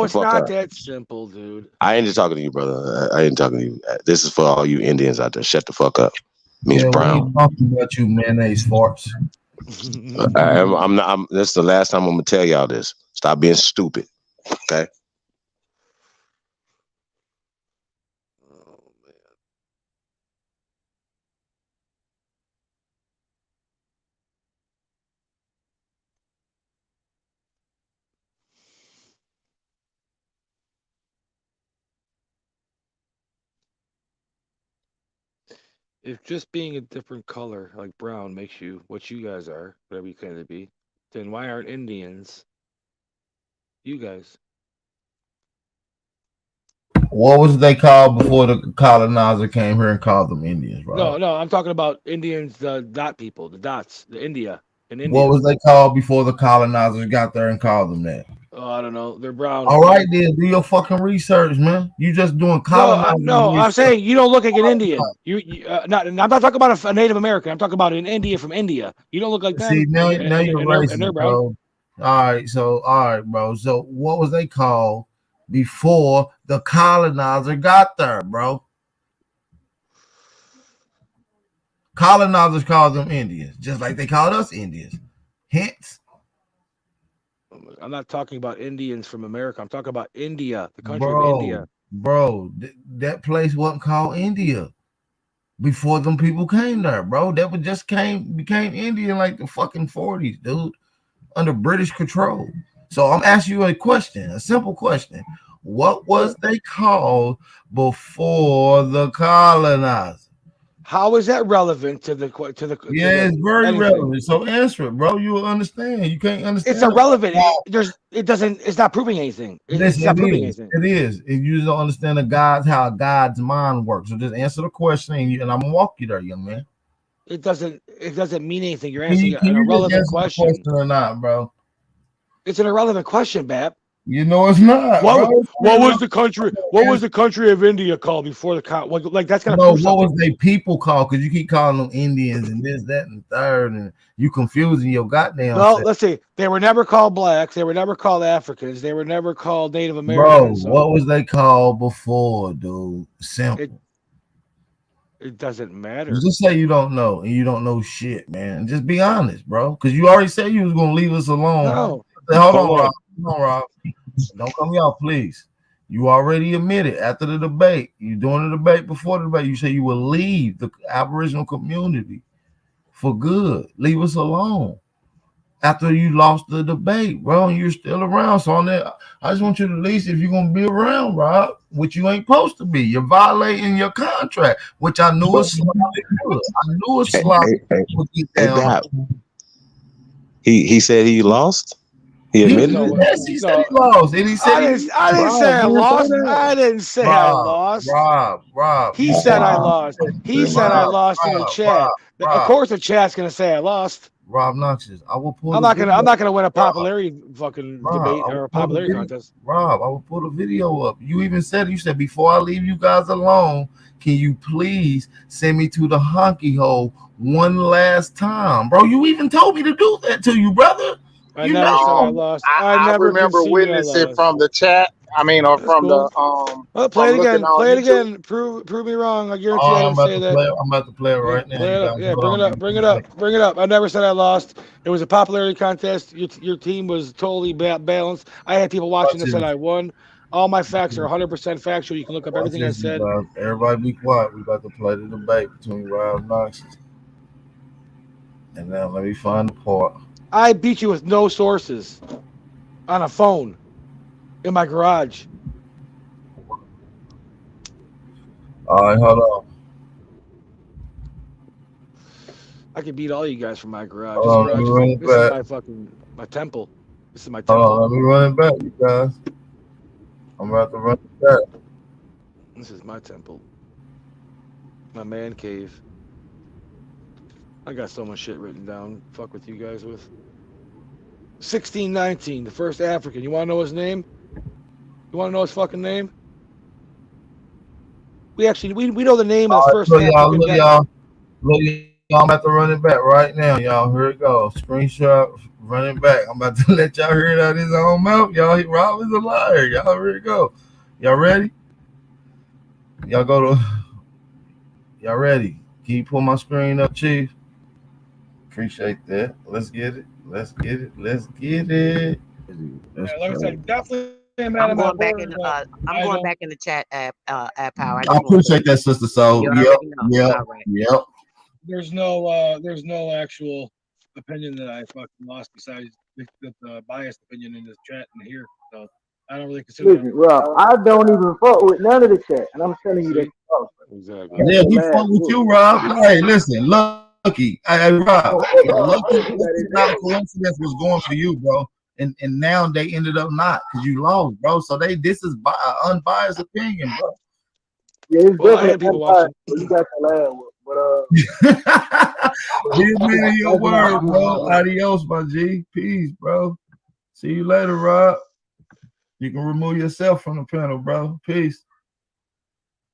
it's not that simple, dude. I ain't just talking to you, brother. I ain't talking to you. This is for all you Indians out there. Shut the fuck up. It means brown. We ain't talking about you mayonnaise farts. I'm not. This is the last time I'm gonna tell y'all this. Stop being stupid. Okay. If just being a different color, like brown, makes you what you guys are, whatever you claim to be, then why aren't Indians you guys? What was they called before the colonizer came here and called them Indians, right? No, I'm talking about Indians, the dot people, the dots, the India. What was they called before the colonizers got there and called them that? Oh, I don't know. They're brown. All right, then do your fucking research, man. You just doing colonizing. No, I'm saying you don't look like an Indian. I'm not talking about a Native American. I'm talking about an Indian from India. You don't look like that. See, now you're racist, bro. All right, bro. So what was they called before the colonizer got there, bro? Colonizers called them Indians, just like they called us Indians. Hence, I'm not talking about Indians from America. I'm talking about India, the country of India. Bro, that place wasn't called India before them people came there, bro. That was just became India in like the fucking 40s, dude, under British control. So I'm asking you a question, a simple question. What was they called before the colonizer? How is that relevant to the it's very relevant. So answer it, bro. You will understand. You can't understand. It's irrelevant. It's not proving anything. It's not proving anything. It is. If you don't understand how God's mind works. So just answer the question, and I'm gonna walk you there, young man. It doesn't mean anything. You're answering an irrelevant question or not, bro. It's an irrelevant question, Bab. You know it's not. What was the country? What was the country of India called before the like? That's gonna prove something. What was they people called? Because you keep calling them Indians and this, that, and third, and you confusing your goddamn. No, let's see. They were never called blacks. They were never called Africans. They were never called Native Americans. Bro, what was they called before, dude? Simple. It doesn't matter. Just say you don't know, and you don't know shit, man. Just be honest, bro. Because you already said you was gonna leave us alone. No. Hold on, Rob. Hold on, Rob. Don't cut me off, please. You already admitted after the debate, you doing the debate before the debate, you say you will leave the Aboriginal community for good. Leave us alone. After you lost the debate, bro, and you're still around. So on that, I just want you to at least, if you're gonna be around, Rob, which you ain't supposed to be, you're violating your contract, which I knew a sloppy would. I knew a sloppy would get down. He said he lost. He admitted it. Yes, he said he lost, and he said I didn't say I lost. I didn't say I lost. Rob. He said I lost. He said I lost in the chat. Of course, the chat's gonna say I lost. Rob Noxious, I will pull. I'm not gonna win a popularity fucking debate or a popularity contest. Rob, I will pull the video up. You even said, you said, before I leave you guys alone, can you please send me to the honky hole one last time, bro? You even told me to do that to you, brother. I never said I lost. I remember witnessing from the chat. I mean, or from the play it again. Play it again. Prove me wrong. I guarantee I didn't say that. I'm about to play it right now. Play it up. Yeah, bring it up. I never said I lost. It was a popularity contest. Your team was totally balanced. I had people watching that said I won. All my facts are 100% factual. You can look up everything I said. Everybody be quiet. We about to play the debate between Rob Noxious. And now let me find the part. I beat you with no sources on a phone in my garage. All right, hold on. I could beat all you guys from my garage. This is my temple. This is my temple. Hold on, let me run it back, you guys. I'm about to run it back. This is my temple. My man cave. I got so much shit written down. Fuck with you guys with. 1619, the first African. You want to know his name? You want to know his fucking name? We know the name of the first African. Look, y'all, I'm about to run it back right now, y'all. Here it goes. Screenshot, run it back. I'm about to let y'all hear it out of his own mouth. Y'all, Rob is a liar. Y'all, here it go. Y'all ready? Y'all ready? Can you pull my screen up, Chief? Appreciate that. Let's get it. Like I said, definitely. I'm going back in the chat app power. I appreciate that, Sister Soul. Yep. There's no actual opinion that I fucking lost besides the biased opinion in this chat and here. So I don't really consider. Listen, Rob, I don't even fuck with none of the chat, and I'm telling you that. Exactly. Yeah, we fuck with you, Rob. Hey, listen, Lucky. Hey, Rob. Lucky is not a coincidence was going for you, bro. And now they ended up not because you lost, bro. So this is unbiased opinion, bro. Yeah, it's definitely unbiased. You got to laugh with, but give me your word, bro. Adios, my G. Peace, bro. See you later, Rob. You can remove yourself from the panel, bro. Peace.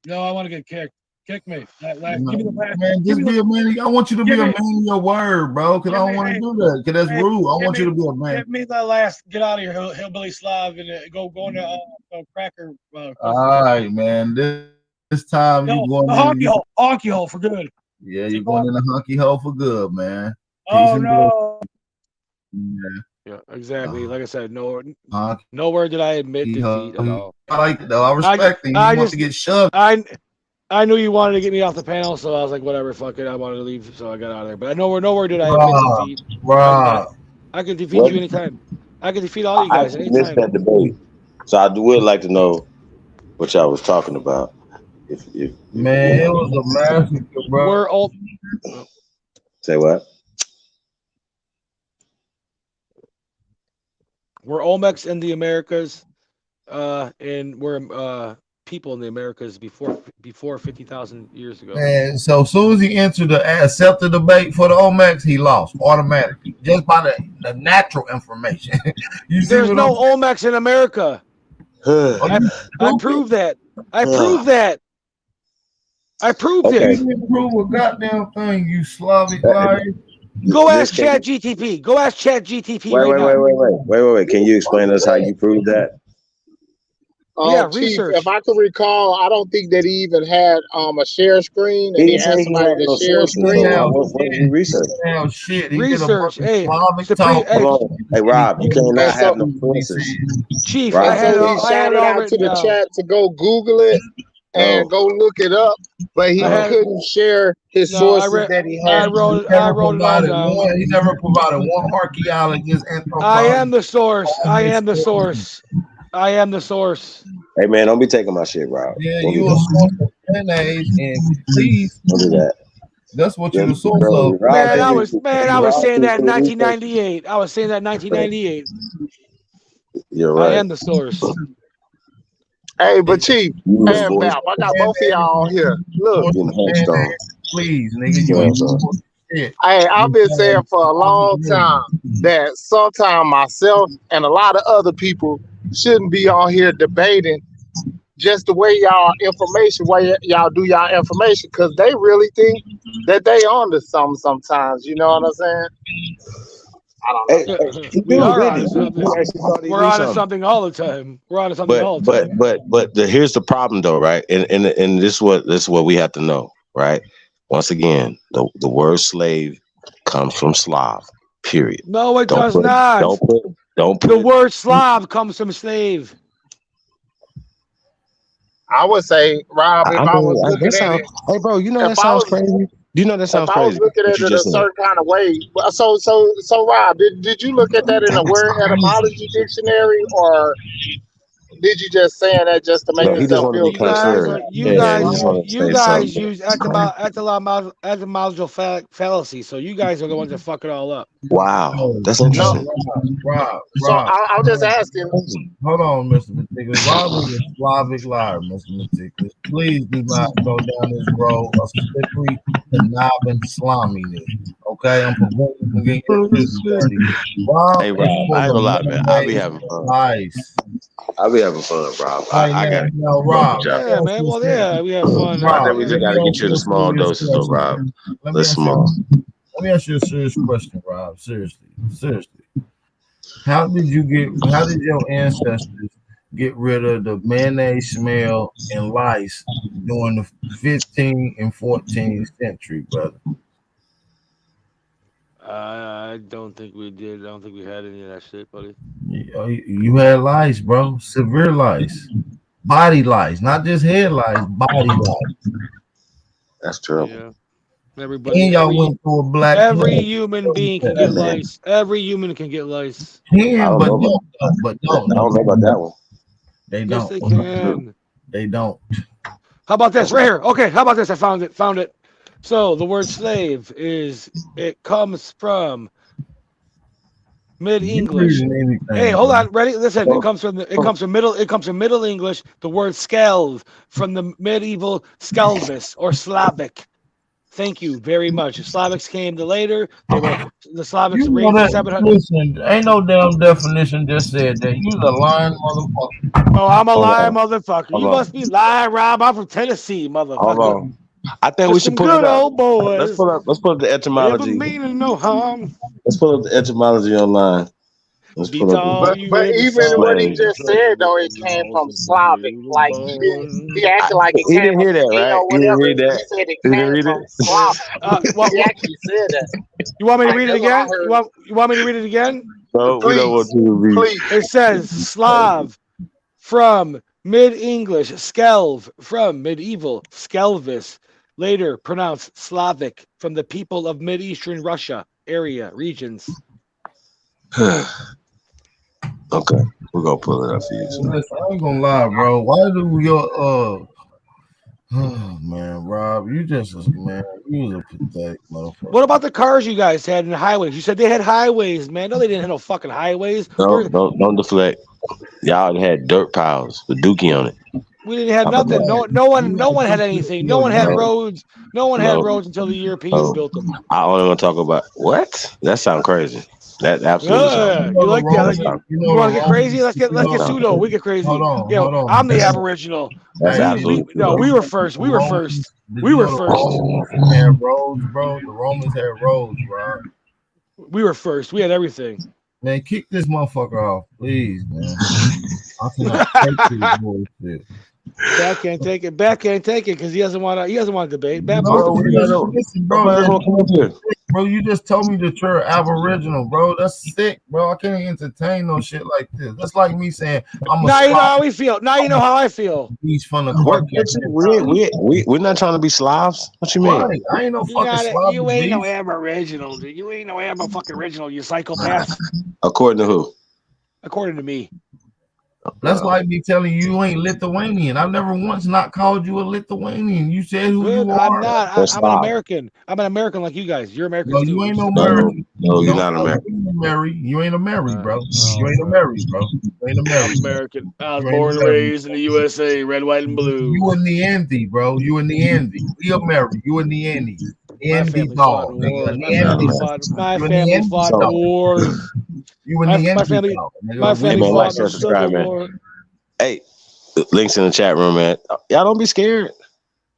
No, I want to get kicked. Kick me. Give me the last. Man, just be a man. I want you to be a man of your word, bro. Because I don't want to do that. Because that's rude. I want you to be a man. Give me the last. Get out of here, hillbilly Slav, and go into cracker. All right, man. This time you going the honky hole for good. Yeah, you're going in the honky hole for good, man. Oh no. Yeah, exactly. Like I said, nowhere did I admit defeat at all. I like it though. I respect it. You want to get shoved. I knew you wanted to get me off the panel, so I was like, whatever, fuck it. I wanted to leave, so I got out of there. But nowhere did I admit defeat. I can defeat you anytime. I can defeat all you guys anytime. I missed that debate, so I would like to know what y'all was talking about. Man, it was a massacre, bro. We're all. Say what? We're Olmecs in the Americas, and we're people in the Americas before 50,000 years ago. And so as soon as he entered accept the debate for the Olmecs, he lost automatically just by the natural information. There's no Olmecs in America. I proved that. I proved it. You didn't prove a goddamn thing, you Slavic liar. Go ask ChatGTP. Go ask ChatGTP right now. Wait. Can you explain to us how you proved that? Yeah, Chief, research. if I can recall, I don't think that he even had a share screen, He and he didn't say asked he somebody had to no share sources. So screen. what did he research? Hell shit. He did a Research. fucking Hey, Slavic Supreme. talk. Hey, Hold on. Hey, Rob, you you, cannot And have so, no sources. Chief, and I Rob, had it so he all. I had it shouted all out to written the down. chat to go Google it and no, go look it up, but he I had couldn't share his no. I sources read. that he I had. wrote. He I never wrote it all provided down. one. He never provided one archaeologist, I am anthropologist, the source. or I am the historian. source. I am the source. hey man, don't be taking my shit, Rob. Yeah, Don't do you a that. source of mayonnaise, and please, Don't do that. that's what you Yeah, the source bro, of. Rob Man, didn't I do. was. Man, I was Rob saying didn't that in do the research. 1998. I was saying that in 1998. You're I right. am the source. Hey, but Chief You was and born Bap, I got both of Mayonnaise, y'all on here. Look, getting mayonnaise, headstrong. please, nigga, you Yeah, ain't so. doing shit. hey, I've been saying for a long time that sometimes myself and a lot of other people shouldn't be on here debating just the way y'all do y'all information, because they really think that they on to something sometimes. You know what I'm saying? I don't know. Hey, he We do are on really. to something. He actually thought he We're knew on to something. something all the time. We're on to something all the time. Here's the problem though, right? And this is what we have to know, right? Once again, the word slave comes from Slav. Period. No, it Don't does put not. don't The put word Slav comes from slave. I would say, Rob, if I I was mean looking that at sounds it, hey bro, you know if that I sounds was crazy. Do you know that if sounds I was crazy? looking What at you it a just said. certain kind of way, so Rob, did you look at that in the word etymology dictionary, or did you just saying that just to make No, he just yourself want to feel be You good? guys contrary. are you Yeah, he guys just use want to you say guys something. use etymological fallacy. So you guys are the ones that fuck it all up. Wow, that's No, interesting. so I'm just asking. Hold on, Mr. Meticulous. Rob is a Slavic liar, Mr. Meticulous. Please do not go down this road of slippery, conniving slaminess. Okay, I'm preventing you from getting your shit dirty. Rob Hey is Rob, full I ain't of gonna lie, man. I be mayonnaise having and fun. lies. I be having fun, Rob. Right I now, gotta now, go to Rob, job. Yeah, man. Well, yeah, we have fun. I Rob, think we Yeah. just let me gotta get ask you you the a small serious doses though, Rob. question. Let me Let's ask you. small. Let me ask you a serious question, Rob. Seriously, seriously. How did your ancestors get rid of the mayonnaise smell and lice during the 15th and 14th century, brother? I don't think we did. I don't think we had any of that shit, buddy. You had lice, bro. Severe lice. Body lice, not just head lice, body lice. That's terrible. Yeah. And Everybody, y'all went through a black every plague. human being can get lice. Every human can get lice. I Can, don't but know about don't, but don't. I don't know about that one. They Yes, don't. they can. They don't. How about this right here? Okay, how about this? I found it. Found it. So the word slave it comes from Mid You English. reading anything, Hey, hold bro. on. Ready? Listen. It comes from Middle English. The word skelv from the medieval skelvis or Slavic. Thank you very much. Slavics came to later. They were the Slavics You know reigned for that. 700. Listen, ain't no damn definition just said that. You's a lying motherfucker. Oh, I'm a Hold lying on. motherfucker. Hold You on. must be lying, Rob. I'm from Tennessee, Hold motherfucker. on. I think we Just should some pull it good up. old boys. Let's pull up the Never etymology. meaning no harm. Let's pull up the etymology online. Let's Beats pull up all the But you but ever even saw. what he slave. just said though, it came from Slavic. Like he acted like it He came didn't from hear that, Spain right? or He didn't whatever. read He that. said it He didn't came read from it. Slavic. He actually said that. You want me to Like read it that's what I again? heard. You want me to read it again? No, we don't want Please, you to read. please. It says Slav from Mid English, Skelv from medieval, Skelvis, later pronounced Slavic from the people of Mid Eastern Russia area regions. Okay, we're gonna pull it up for you. Listen, I ain't gonna lie, bro. Why do your oh man, Rob, you just man, you was a pathetic motherfucker. What about the cars you guys had in the highways? You said they had highways, man. No, they didn't have no fucking highways. Don't deflect. Y'all had dirt piles with Dookie on it. We didn't have How about nothing. that? No one had anything. No one had No, roads. No one had no, roads until the Europeans no. built them. I only want to talk about what? That sounds crazy. That absolutely sounds You crazy. know You the like that? That Romans, You, sounds, you you know want the to get Romans, crazy? Let's you get that know, sounds pseudo. We crazy. get crazy. hold on. I'm the Aboriginal. That's Hey, absolutely No, true. we were first. We were first. did We you were know the first. Romans had roads, bro? The Romans had roads, bro. We were first. We had everything. Man, kick this motherfucker off, please, man. I cannot take this bullshit. Bat can't take it. Bat can't take it because he doesn't want to. He doesn't want to debate. Bat No, wants listen, bro, you just told me that you're Aboriginal, bro. That's sick, bro. I can't entertain no shit like this. That's like me saying I'm a. Now you know how we feel. Now you know how I feel. He's from the we're not trying to be Slavs. What you mean? Right. I ain't no fucking Slav. You ain't no Aboriginal, dude. You ain't no fucking original. You psychopath. According to who? According to me. That's like me telling you ain't Lithuanian. I've never once not called you a Lithuanian. You said who you are. I'm not. I'm an American. I'm an American like you guys. You're American no, too. You ain't no American. No, you're not American. You ain't American, bro. You ain't American, bro. You ain't American. American. I was born and raised in the USA, red, white, and blue. You in the Andy, bro. You in the Andy. We American. You in the Andy. My family fought in wars. My family fought in wars. You in the Andy. My family fought in the Civil War. Hey, links in the chat room, man. Y'all don't be scared.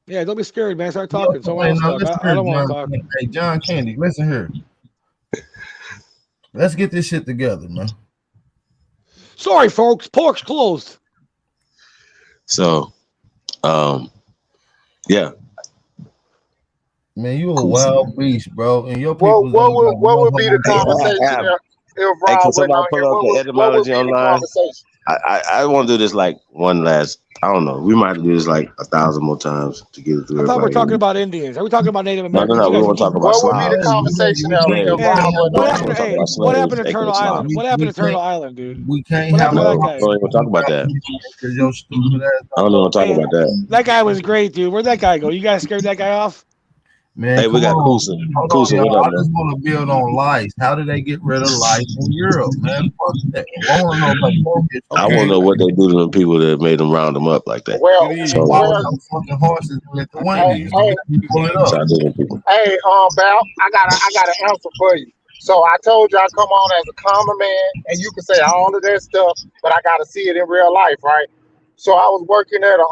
Yeah, don't be scared, man. Start talking. Someone else talk. I don't want to talk. Hey, John Candy, listen here. Let's get this shit together, man. Sorry, folks. Pork's closed. So, yeah. Man, you a wild beast, bro. And your people. What would be the conversation if Rob went on here? What would be the conversation? I want to do this like one last. I don't know. We might do this like 1,000 more times to get it through. I thought we're talking about Indians. Are we talking about Native Americans? No. We want to talk about What would be the conversation if Rob went on? What happened to Turtle Island? What happened to Turtle Island, dude? We can't have that guy. I don't even talk about that. I don't even talk about that. That guy was great, dude. Where'd that guy go? You guys scared that guy off? Man, hey, we got Kusa. Kusa, what up, I just want to build on lice. How did they get rid of lice in Europe, man? Fuck that. I want to know what they do to the people that made them round them up like that. Well, fucking horses in Lithuania. Hey, Val, I got an answer for you. So I told you I come on as a common man, and you can say all of that stuff, but I got to see it in real life, right? So I was working at a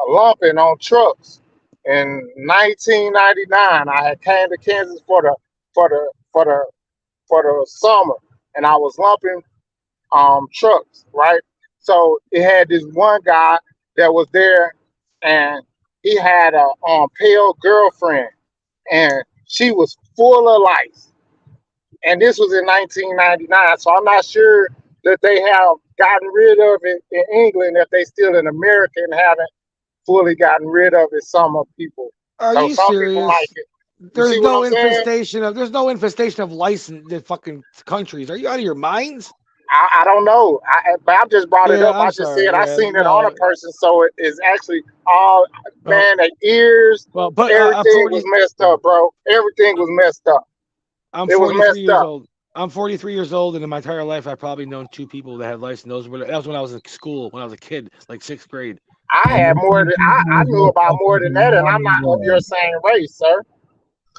lumping on trucks in 1999. I had came to Kansas for the summer, and I was lumping trucks, right? So it had this one guy that was there, and he had a pale girlfriend, and she was full of lice. And this was in 1999, so I'm not sure that they have gotten rid of it in England, if they still in America and haven't fully gotten rid of it. Some of people. Are you serious? Like it. There's no infestation of lice in the fucking countries. Are you out of your minds? I don't know. I just brought it up. I just said I seen it on a person, so it is actually all man. The ears, everything was messed up, bro. Everything was messed up. I'm 43 years old. I'm 43 years old, and in my entire life, I've probably known 2 people that had lice, and that was when I was in school, when I was a kid, like 6th grade. I had more than I knew about more than that, and I'm not of your same race, sir.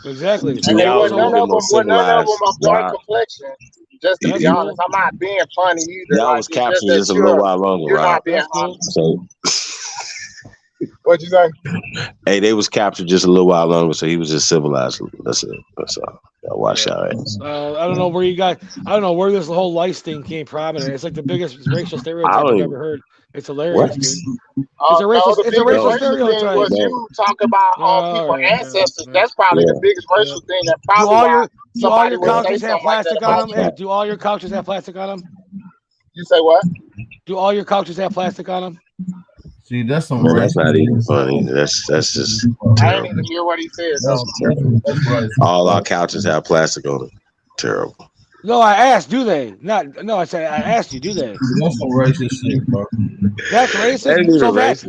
Exactly. And none of them of dark complexion. Just to be honest, I'm not being funny either. Y'all was captured just a little while longer, you're right? Not being honest. So, what'd you say? Hey, they was captured just a little while longer, so he was just civilized. That's it. That's all. Watch out. I don't know where you guys. I don't know where this whole lice thing came prominent. It's like the biggest racial stereotype I've ever heard. It's hilarious, dude. It's a racial stereotype. Was you talk about people's ancestors? That's probably the biggest racial thing that probably. Do all your couches have plastic on them? Do all your couches have plastic on them? You say what? Do all your couches have plastic on them? See, that's some. Man, that's not even funny. That's just. Terrible. I didn't even hear what he said. That's right. All our couches have plastic on them. Terrible. No, I asked, do they? No, I said I asked you, do they? That's some racist shit, bro. That's racist. So that's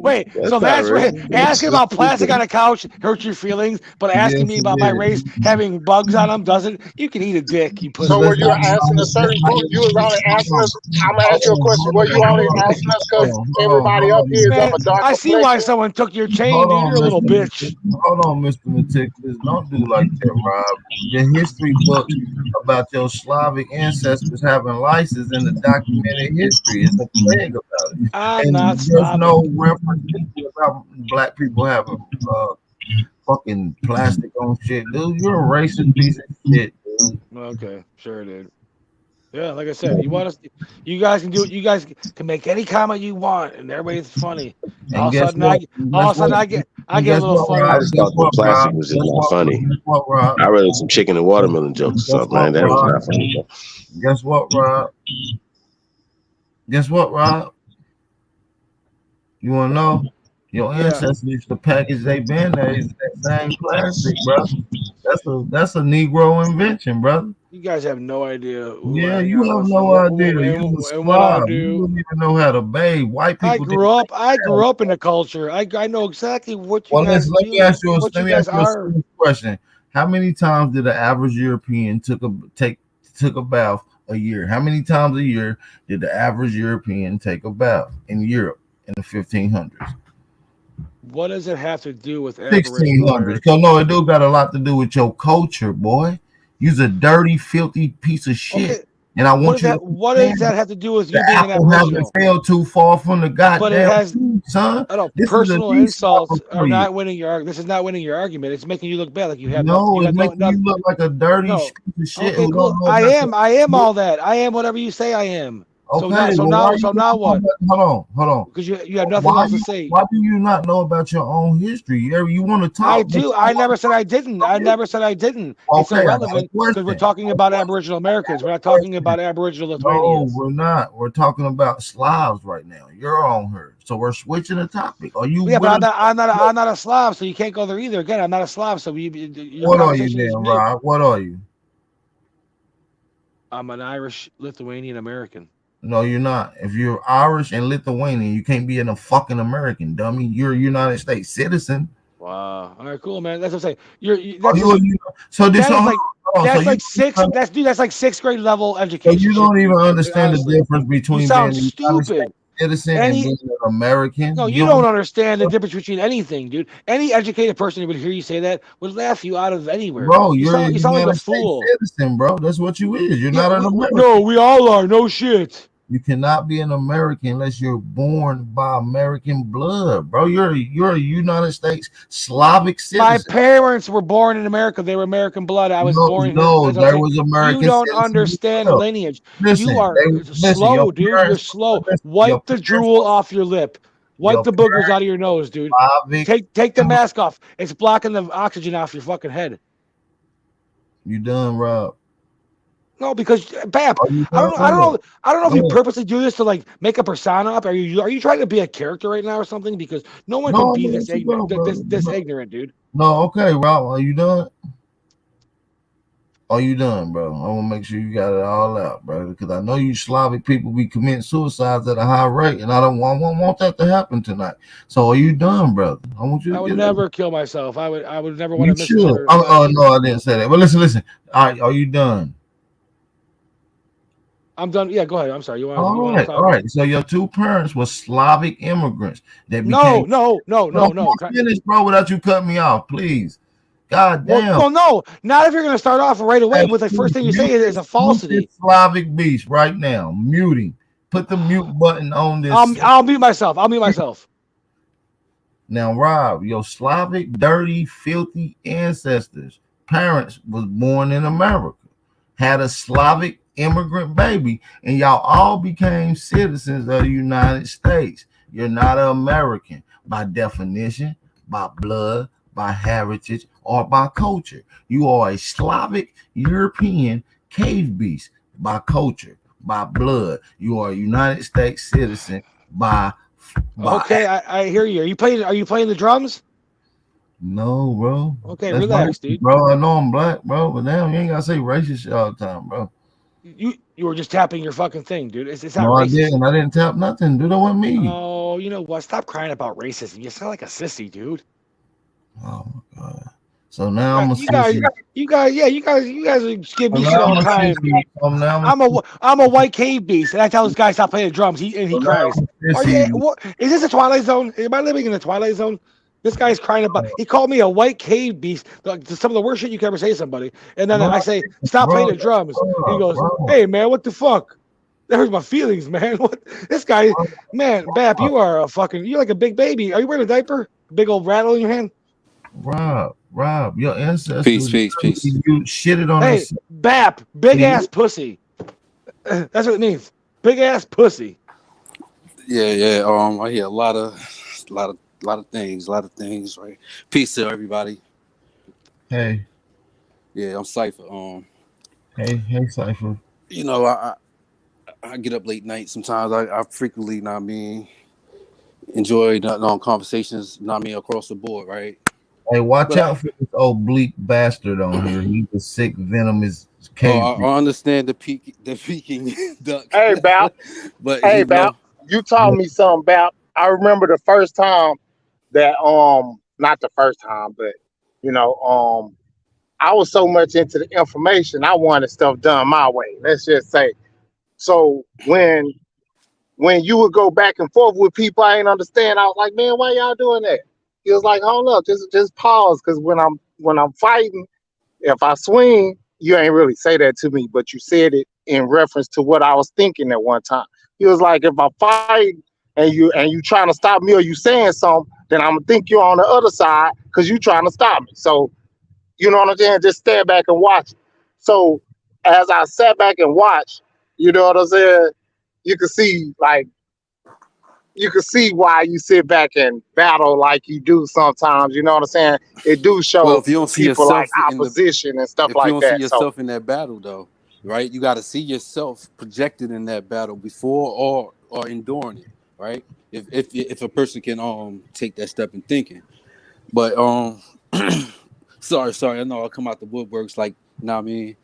racist. Asking about plastic on a couch hurts your feelings, but asking me about my race having bugs on them doesn't. You can eat a dick. You pussy. So were you asking a certain question? You was only asking us. I'm gonna ask you a question. Were you only asking us because everybody up here is of a dark I see why someone took your chain, dude. You're a little bitch. Hold on, Mr. Meticulous. Don't do like that, Rob. The history books about your Slavic ancestors having lices in the documented history is a plague about it. There's no reference about black people having fucking plastic on shit, dude. You're a racist piece of shit, dude. Okay, sure, dude. Yeah, like I said, you want us, you guys can do it. You guys can make any comment you want, and everybody's funny. And guess what? All Guess of a sudden, what? I get a Guess little what, funny. I Rob? just Guess thought the what, plastic Rob? was just Guess not what? funny. Guess what, Rob? I rather some chicken and watermelon jokes or Guess something, what, man. That was Rob? not funny. Guess what, Rob? Guess what, Rob? You wanna know? Your Yeah, ancestors used to package their band-aids in that same plastic, bro. That's a Negro invention, brother. you guys have no idea who I Yeah, you am have no and idea. You a what I slob. You do. wouldn't even know how to bathe. White I people didn't grew up. think I that. grew up in the culture. I know exactly what you Well, guys let me do, ask you. what Let you me guys ask you a are. serious question. How many times did the average European took a bath a year? How many times a year did the average European take a bath in Europe in the 1500s? What does it have to do with Aboriginal 1600s. Americans? Cause no, it do got a lot to do with your culture, boy. You's a dirty, filthy piece of shit, Okay, and I want you to what does understand that have to do with the you being an apple haven't Aboriginal? fell too far from the But it goddamn has, tree, son. I don't. This is a Personal knee slapper insults for are you. not winning your. This is not winning your argument. It's making you look bad, like you have no. No, You it's have no. making you look like a dirty No. piece of shit Okay, who don't cool. know I about am. I am your. all that. I am whatever you say I am. So Okay, now. So well, why now. you So not now know what? about, hold on. Because you have nothing Why else to you say. why do you not know about your own history? You want to I talk, but do. you I don't never want said I didn't. I to. never said I didn't. It's Okay, I got a irrelevant because we're question. talking about Aboriginal Americans. We're not talking about Aboriginal No, Lithuanians. we're not. We're talking about Slavs right now. You're on her, so we're switching the topic. Are you Yeah, but willing? I'm not a Slav, so you can't go there either. Again, I'm not a Slav, so your What are you conversation is then, mute. Rob? What are you? I'm an Irish Lithuanian American. No, you're not. If you're Irish and Lithuanian, you can't be in a fucking American, dummy. You're a United States citizen. Wow. All right, cool, man. That's what I'm saying. Are That's you, just so this that is hold like on, so that's you like six. That's dude. That's like sixth grade level so education you shit, don't even dude. understand the Honestly, difference you between being sound a United stupid. States citizen and Any being an American. No, you You don't don't. understand the difference between anything, dude. Any educated person who would hear you say that would laugh you out of anywhere. Bro, you're a You sound like a United States fool. citizen, bro. That's what you is. You're Yeah, not an American. no, we all are. No shit. You cannot be an American unless you're born by American blood, bro. You're a United States Slavic My citizen. parents were born in America. They were American blood. I was No, born here. no, That's what I'm there saying. was You American don't citizens as understand well. lineage. You Listen, are listen. Your slow, dude. You're parents, slow. listen, Wipe the drool off your lip. Wipe your the boogers parents out of your nose, dude. Slavic. Take the mask off. It's blocking the oxygen off your fucking head. You done, Rob? No, because Bap, Are you I don't done? know. I don't know. I don't know if Go you ahead. purposely do this to like make a persona up. Are you trying to be a character right now or something? Because no one can No, I'm be gonna this let you go, brother. this ignorant, dude. No, okay, Rob. Are you done? Are you done, bro? I want to make sure you got it all out, bro, because I know you Slavic people be committing suicides at a high rate, and I don't want that to happen tonight. So, are you done, brother? I want you I to would get it. never kill myself. I would never want You to miss should. another. Oh no, I didn't say that. But listen. All right, are you done? I'm done. Yeah, go ahead. I'm sorry. You want to All talk? right. So your two parents were Slavic immigrants that No, became. no, no, no, Don't no. finish, bro, without you cutting me off, please. God Well, damn. well, no. Not if you're gonna start off right away with the first thing you say is a Mute falsity. this Slavic beast right now. Muting. Put the mute button on this. I'll mute myself. I'll mute myself. Now, Rob, your Slavic, dirty, filthy ancestors, parents was born in America, had a Slavic immigrant baby, and y'all all became citizens of the United States. You're not an American by definition, by blood, by heritage, or by culture. You are a Slavic European cave beast by culture, by blood. You are a United States citizen by Okay, I hear you. Are you playing the drums? No, bro. Okay, That's relax, racist, dude. bro. I know I'm black, bro, but now you ain't gotta say racist shit all the time, bro. You were just tapping your fucking thing, dude. It's not No, I racist. didn't. I didn't tap nothing. Dude, that wasn't me. Oh, you know what? Stop crying about racism. You sound like a sissy, dude. Oh my god. So now I'm a you guys, yeah, you guys give me So shit now all the I'm a time. sissy. So now I'm a white cave beast, and I tell this guy stop playing the drums. He cries. What is this a Twilight Zone? Am I living in the Twilight Zone? This guy's crying about. He called me a white cave beast. Some of the worst shit you can ever say to somebody. And then I say stop playing the drums. And he goes, "Hey man, what the fuck? That hurts my feelings, man. What this guy, man, Bap, you're like a big baby. Are you wearing a diaper? Big old rattle in your hand? Rob, your ancestors Peace. you shitted on Hey, this. Bap, big ass pussy. That's what it means. Big ass pussy. Yeah. I hear a lot of things, right? Peace to everybody. Hey, Yeah, I'm Cypher. hey, Cypher. You know, I get up late night sometimes. I frequently, not me, enjoy conversations, not me across the board, right? Hey, watch But out for this oblique bastard on here. He's a sick, venomous cave. I understand the peking duck, Hey, Bap. but Hey, Bap. You taught me something, Bap. I remember the first time that not the first time, but you know, I was so much into the information, I wanted stuff done my way. Let's just say. So when you would go back and forth with people I ain't understand, I was like, man, why y'all doing that? He was like, hold up, just pause, because when I'm fighting, if I swing, you ain't really say that to me, but you said it in reference to what I was thinking at one time. He was like, if I fight and you trying to stop me or you saying something, then I'm gonna think you're on the other side because you trying to stop me. So you know what I'm saying? Just stand back and watch it. So as I sat back and watched, you know what I'm saying? You could see why you sit back and battle like you do sometimes. You know what I'm saying? It do well, show if you don't see people like yourself in the opposition and stuff if you like don't see that. So yourself in that battle, though, right? You got to see yourself projected in that battle before or enduring it, right? If a person can take that step in thinking, but sorry, I know I come out the woodworks like, you know what I mean,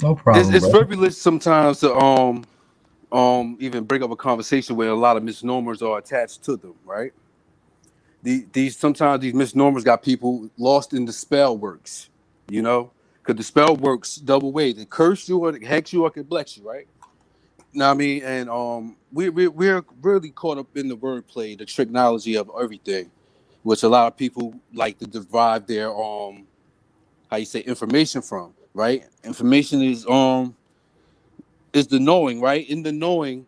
No problem, it's bro. privileged sometimes to even bring up a conversation where a lot of misnomers are attached to them, right? These sometimes these misnomers got people lost in the spell works, you know, because the spell works double ways. It curse you or it hex you or it can bless you, right? Know what I mean? And we're really caught up in the wordplay, the tricknology of everything, which a lot of people like to derive their how you say information from, right? Information is the knowing, right? In the knowing,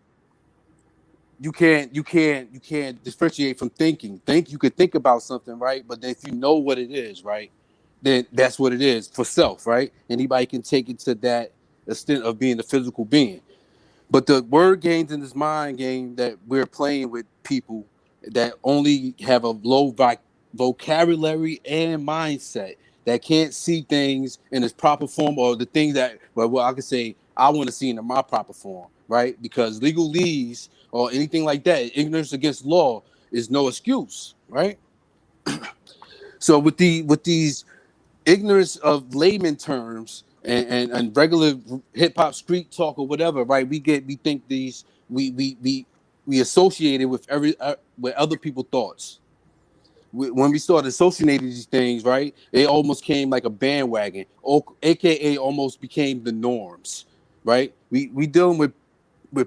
you can't differentiate from thinking. You could think about something, right? But if you know what it is, right, then that's what it is for self, right? Anybody can take it to that extent of being a physical being. But the word games in this mind game that we're playing with people that only have a low vocabulary and mindset that can't see things in its proper form, or the things that, well, I could say I want to see in my proper form, right? Because legalese or anything like that, ignorance against law is no excuse, right? So with these ignorance of layman terms and regular hip hop street talk or whatever, right? We think these we associate it with with other people's thoughts. When we started associating these things, right? It almost came like a bandwagon, aka almost became the norms, right? We dealing with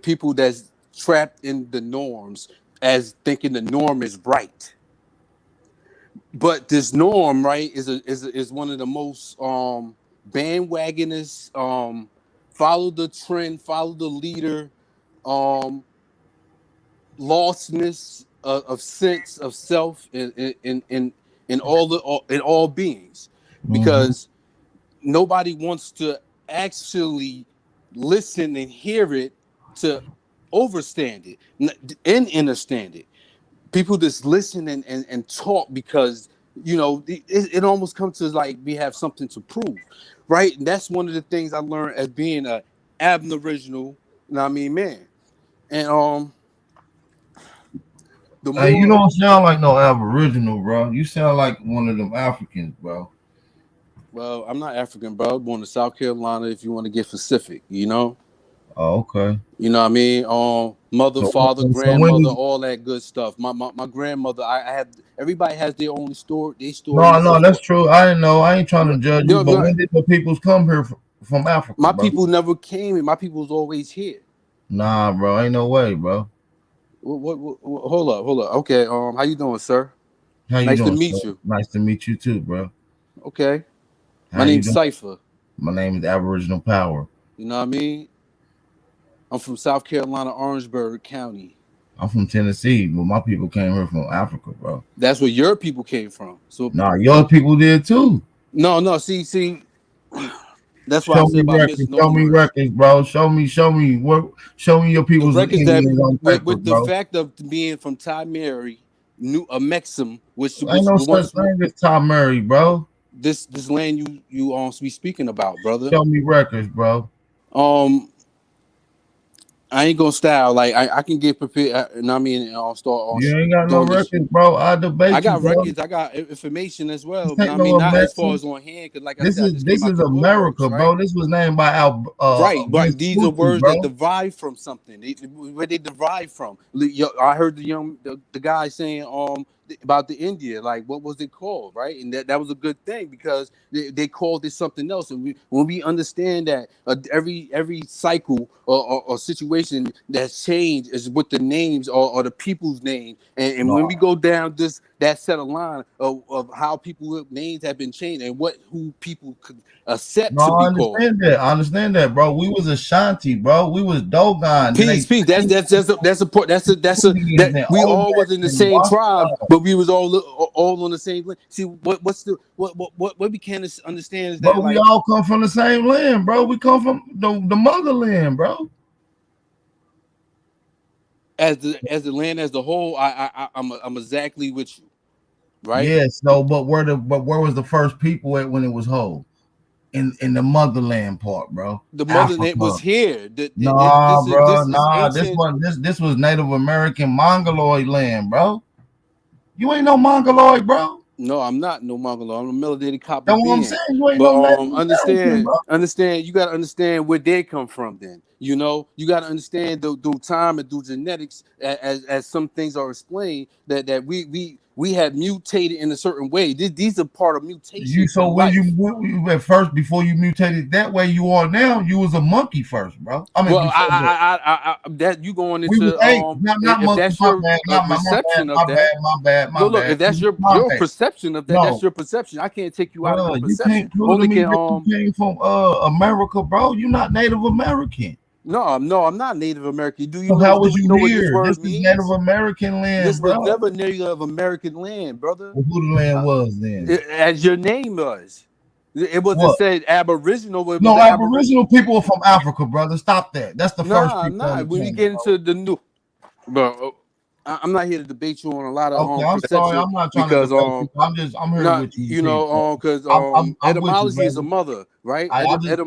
people that's trapped in the norms as thinking the norm is right. But this norm, right, is one of the most bandwagonist, follow the trend, follow the leader, um, lostness of sense of self in all beings, Mm-hmm. because nobody wants to actually listen and hear it to overstand it and understand it. People just listen and talk because it almost comes to like we have something to prove, right? And that's one of the things I learned as being a aboriginal, man. And the Hey, you more don't sound like no Aboriginal, bro. You sound like one of them Africans, bro. well, I'm not African, bro. I was born in South Carolina. If you want to get specific, Oh, okay. you know what I mean. Mother, So, father, so when grandmother, you all that good stuff. My grandmother, I have. Everybody has their own story, their no, stories no, of that's what. true. I didn't know. I ain't trying to judge you, No, but no, when did the peoples come here from Africa, my bro? people never came, and my people was always here. Nah, bro, ain't no way, bro. Hold up. Okay, how you doing, sir? How you Nice to doing, sir? meet you. Nice to meet you too, bro. Okay, my How you name's doing? Cipher. My name is Aboriginal Power. You know what I mean? I'm from South Carolina, Orangeburg County. I'm from Tennessee, but my people came here from Africa, bro. That's where your people came from. So, Nah, your people did too. no. See, That's why I Show say me about records. Show me misnomers. records, bro. Show me what. Show me your The people's records that Indians on paper, with the bro. fact of being from Ty Mary, New Mexum, Ain't which no such once thing as Tom Murray, bro. this land you be speaking about, brother. Show me records, bro. Um, I ain't gonna style like I can get prepared. And I mean, I'll start on You ain't got no doing this. records, bro. I I debate you, got bro. records, I got information as well, This but ain't I no mean not as far American. as on hand, because like I This said, I is just this came out is the woodworks, America, right? bro. This was named by Right. These are Vespucci, words that bro. derive from something. Where they derive from. I heard the guy saying about the India, like what was it called, right? And that was a good thing because they called it something else. And when we understand that every cycle or situation that's changed is with the names or the people's name, and when we No, go down that set of line of how people names have been changed and who people could accept no, to I be called. understand that. I understand that, bro. We was Ashanti, bro. We was Dogon. Then they Peace. changed That's a point. Indians That and we all Olmecs was in the and same tribe, Washita. but we was all on the same land. See what we can't understand is that But we like all come from the same land, bro. We come from the motherland, bro. as the land as a whole, I'm exactly with you, right? Yes, no, but where was the first people at when it was whole? In the motherland part, bro. The motherland Africa. was here. Nah, bro. This is Nah, ancient. this was Native American Mongoloid land, bro. You ain't no Mongoloid, bro. No, I'm not no Mongol. I'm a melanated copper That's what I'm being. saying. You ain't But no Native American, bro. understand. You gotta understand where they come from. Then you know you gotta understand through time and through genetics, as some things are explained that we have mutated in a certain way. These are part of You mutations so in when life. you at first before you mutated that way you are now, you was a monkey first, bro. I mean Well, before that. that you going We was into apes, not if monkey, that's my your bad, not perception of that. No, my look, bad. if that's We was your primates. perception of that, that's No, your perception. I can't take you out of bro, your you perception. can't prove to Only me can that you came from America, bro. You're not Native American. No, I'm not Native American. So how Do was we you know what this here? This word is Native means? American land, This was bro. never Native American land, brother. Well, who the land was then? As your name was. It wasn't What? said Aboriginal, it was No, the Aboriginal. Aboriginal people are from Africa, brother. Stop that. That's the first Nah, people on nah. the When we planet, get bro. into the new, bro, I'm not here to debate you on a lot of Okay, I'm sorry. perception I'm not trying to because debate you. I'm here not with you. Peace, bro. because I'm with you, etymology is a brother. mother, right? I just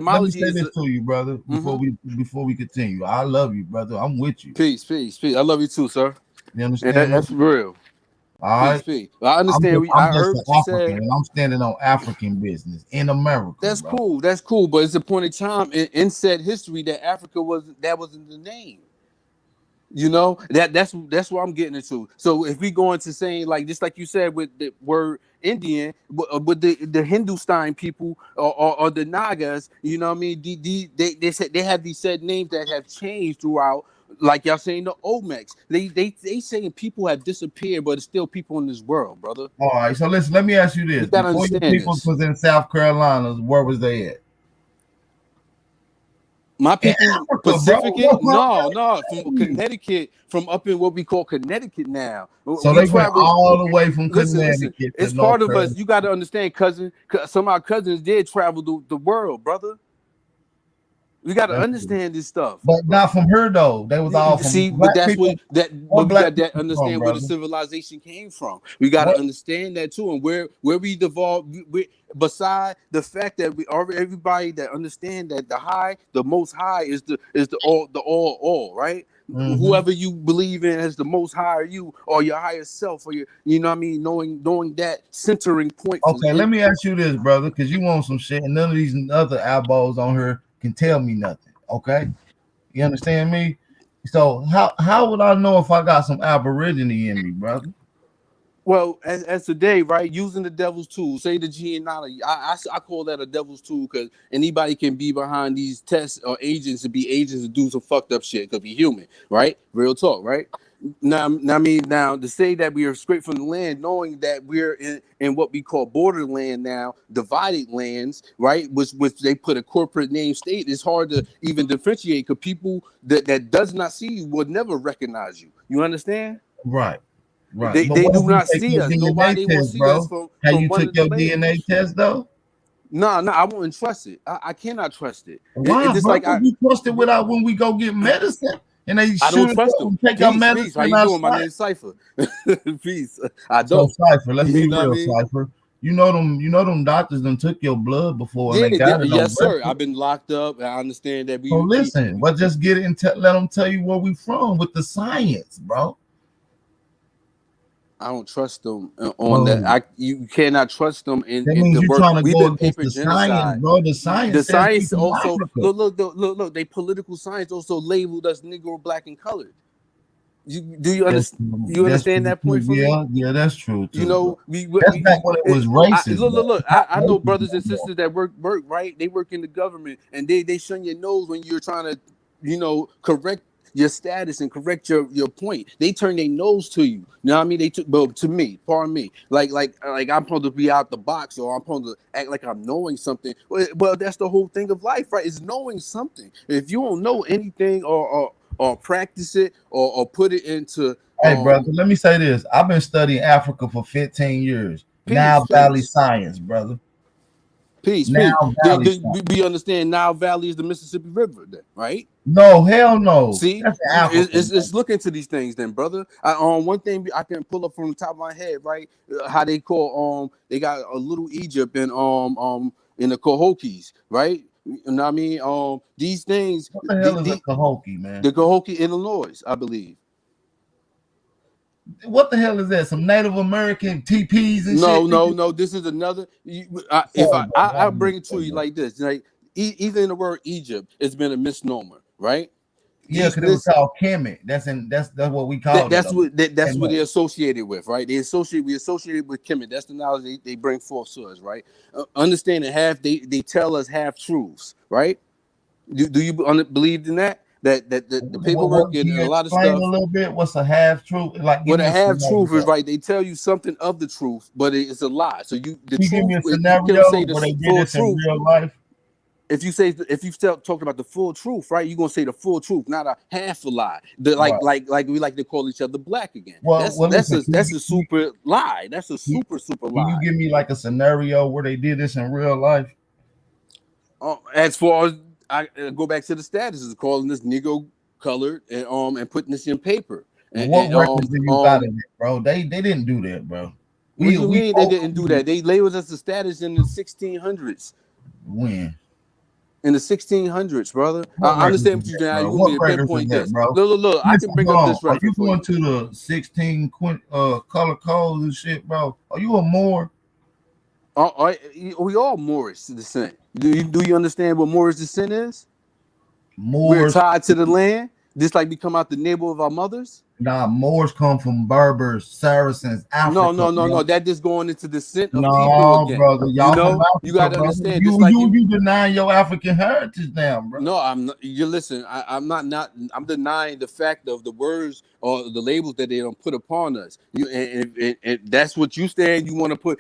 let me Etymology say is this to you, brother, before we continue. I love you, brother. I'm with you. peace. I love you too, sir. You And understand me? that's real. All right. Peace. I understand. I'm I just heard an what you African, said. and I'm standing on African business in America, That's bro. cool. That's cool. But it's a point in time in said history that Africa wasn't the name. You know that's what I'm getting into. So if we go into saying like just like you said with the word Indian, with the Hindustan people or the Nagas, you know what I mean? They said they have these said names that have changed throughout. Like y'all saying the Olmecs, they saying people have disappeared, but it's still people in this world, brother. All right. So listen, let me ask you You this: gotta before your understand people this. was in South Carolina, where was they at? My In people, Africa, bro. Pacificate, no, from Connecticut, from up in what we call Connecticut now. So We they went travel. all the way from Listen. Connecticut to It's North part of Carolina. us. You got to understand, cousin. Some of our cousins did travel the world, brother. We got to That's true. understand this stuff. But not from her though. They was all from See, but black that's people. but Where we black got to people from, understand where the brother? civilization came from. We got to What? understand that too, and where we devolved. Beside the fact that everybody that understand that the most high is the all, right? Mm-hmm. Whoever you believe in as the most high, you or your higher self, or you know what I mean, knowing that centering point from Okay, it. let me ask you this, brother, because you want some shit, and none of these other elbows on here can tell me nothing. Okay, you understand me? So how would I know if I got some Aborigine in me, brother? Well, as today, right, using the devil's tool, say the genealogy. I call that a devil's tool because anybody can be behind these tests or agents to be agents to do some fucked up shit. Could be human, right? Real talk, right? Now to say that we are straight from the land, knowing that we're in what we call borderland now, divided lands, right? Which they put a corporate name state. It's hard to even differentiate because people that does not see you would never recognize you. You understand? Right. Right. They But what if do you not take see your us. DNA Nobody will test, see us bro? How from you one took of the your DNA lands. test though? No, I wouldn't trust it. I cannot trust it. Why, Just bro? like You trust it without when we go get medicine and they I don't shoot us trust up them. and take our Peace. How medicine you our doing? My sight. name's Cypher. Peace. I So don't. Cypher, let's be You know what I real, mean? Cypher. You know them doctors done took your blood before and Yeah, they got it on yes, sir. record. I've been locked up. I understand that So listen, but just get it and let them tell you where we from with the science, bro. I don't trust them on that. You cannot trust them in That means the you're work. trying to We've go been against paper the science, genocide. bro. The science The says we science from also Africa. look. They political science also labeled us Negro, black, and colored. Do you understand that point from me? Yeah, that's true too. You know, That's back when it was racist. Look. It's not I know racist brothers and no more. sisters that work right. They work in the government, and they shun your nose when you're trying to, correct your status and correct your point. They turn their nose to you. You know what I mean? But to me, pardon me, like I'm supposed to be out the box, or I'm supposed to act like I'm knowing something. Well, that's the whole thing of life, right? Is knowing something. If you don't know anything or practice it or put it into Hey, brother, let me say this. I've been studying Africa for 15 years. Now Valley Science, brother. Peace. Now Valley Science. We understand Nile Valley is the Mississippi River, then, right? No, hell no. See, that's Africa. It's look into these things, then, brother. One thing I can pull up from the top of my head, right? How they call they got a little Egypt in the Cohokies, right? You know what I mean? These things. What the hell is a Cahokie, man? The Cahokie, Illinois, I believe. What the hell is that? Some Native American TPs and shit? No. This is another. I bring it to you like this, like even in the word Egypt, it's been a misnomer, right? Yeah, because it was called Kemet. That's what we call it. That's what they're associated with, right? We associate with Kemet. That's the knowledge they bring forth to us, right? Understanding they tell us half truths, right? Do you believe in that? That the paperwork and a lot of stuff. A little bit. What's a half truth? Like what a half truth is, right? They tell you something of the truth, but it's a lie. So give me a scenario where they did this in real life. If you start talking about the full truth, right? You're gonna say the full truth, not a half a lie. Like we like to call each other black again. That's a super lie. That's a super lie. Can you give me like a scenario where they did this in real life? As far as I go back to the statuses, calling this Negro colored and putting this in paper. What records do you got in it, bro? They didn't do that, bro. What do you mean they didn't do that? They labeled us the status in the 1600s. When? In the 1600s, brother. I understand what you're doing. You want me to pinpoint this, bro? Look. I can bring up this record. Are you going to the 16 color codes and shit, bro? Are you a Moor? We all Moorish descent. Do you understand what Moorish descent is? Moors, we're tied to the land, just like we come out the neighbor of our mothers. Nah, Moors come from Berbers, Saracens, Africa. No. That just going into descent of people again. Brother, y'all you got to understand. You denying your African heritage now, bro. No, I'm not. You listen. I'm not. I'm denying the fact of the words or the labels that they don't put upon us. And that's what you stand. You want to put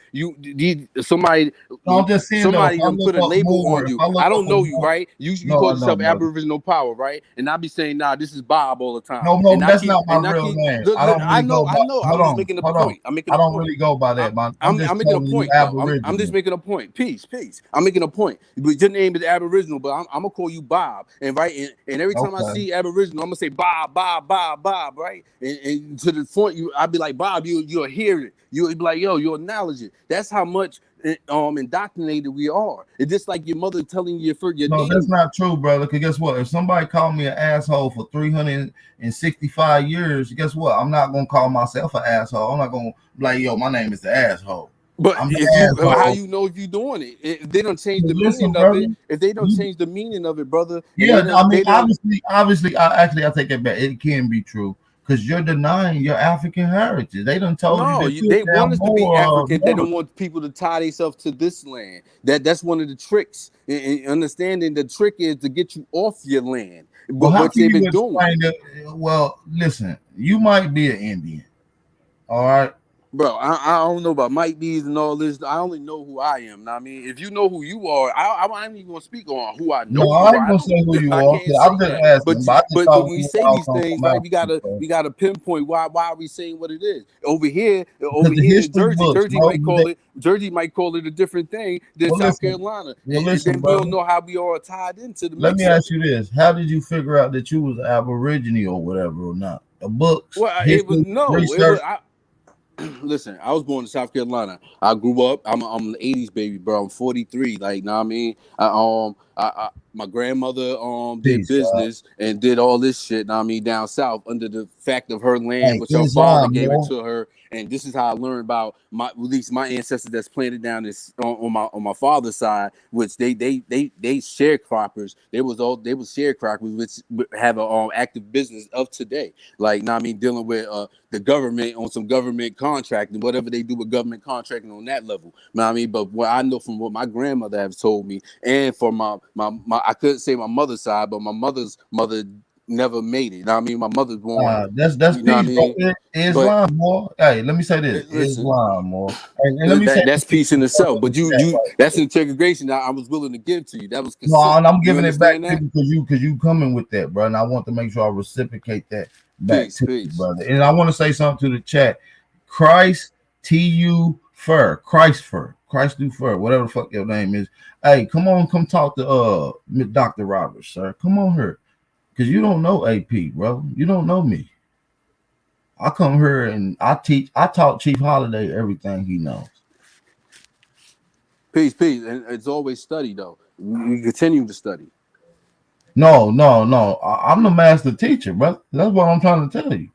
somebody. I'm just saying, somebody done put a label on you. I don't know you, right? You call yourself Aboriginal Power, right? And I be saying, nah, this is Bob all the time. No, that's not my real name. I know. I'm just making a point. I don't really go by that, man. I'm making a point. I'm just making a point. Peace. I'm making a point. But your name is Aboriginal, but I'm gonna call you Bob. And and every time I see Aboriginal, I'm gonna say Bob, right? And to the point, I'll be like, Bob, you'll hear it. You'll be like, yo, you'll acknowledge it. That's how much indoctrinated we are. It's just like your mother telling you your no, name. That's not true, brother. Because guess what? If somebody called me an asshole for 365 years, guess what? I'm not gonna call myself an asshole. I'm not gonna be like, yo, my name is the asshole. But how you know if you're doing it? If they don't change the meaning of it, if they don't change the meaning of it, brother. Yeah, I mean, obviously, I take it back. It can be true. Because you're denying your African heritage. They done told you. They want us to be African. They don't want people to tie themselves to this land. That's one of the tricks. And understanding the trick is to get you off your land. But what they've been doing. Well, listen, you might be an Indian. All right. Bro, I don't know about Mike B's and all this. I only know who I am. Know what I mean, if you know who you are, I ain't even gonna speak on who I No, know I you ain't are. gonna say who you I are. can't I'm say just that. asking. But I just But thought when we you say all these come things, from right, Africa, bro. we gotta pinpoint why are we saying what it is Because over the here in history Jersey. books, bro. Jersey might call it a different thing than Well, South listen. Carolina, Well, and listen, then we don't brother. know how we all tied into the Let me mix of ask it. you this: how did you figure out that you was Aborigine or whatever or not? The books, Well, it was history, no, it was. research. Listen, I was born in South Carolina. I grew up. I'm an '80s baby, bro. I'm 43. Like, know what I mean? My grandmother did Peace, God. business and did all this shit. Know what I mean, down south under the fact of her land, Hey, which her father Islam, gave it bro. to her. And this is how I learned about at least my ancestors that's planted down this on my father's side, which they sharecroppers. They was sharecroppers, which have a active business of today. Like, know what I mean, dealing with the government on some government contracting, whatever they do with government contracting on that level. You know what I mean? But what I know from what my grandmother has told me, and for my I couldn't say my mother's side, but my mother's mother never made it. You know what I mean? My mother's born, That's you know what I peace, bro. mean? But Islam, more. Hey, let me say this: listen, Islam, more. And let me say that's this peace in itself. But in the chat right that's quick. an integration that I was willing to give to you. That was No, consent. and I'm You giving it back understand to that? you because you coming with that, bro. And I want to make sure I reciprocate that back Peace, to you, peace. brother. And I want to say something to the chat. Christ TU Fur, Christ Fur, Christ do Fur, whatever the fuck your name is. Hey, come on, come talk to Dr. Roberts, sir. Come on here. Because you don't know AP, bro. You don't know me. I come here and I taught Chief Holiday everything he knows. Peace, peace. And it's always study though. We continue to study. No. I'm the master teacher, bro. That's what I'm trying to tell you.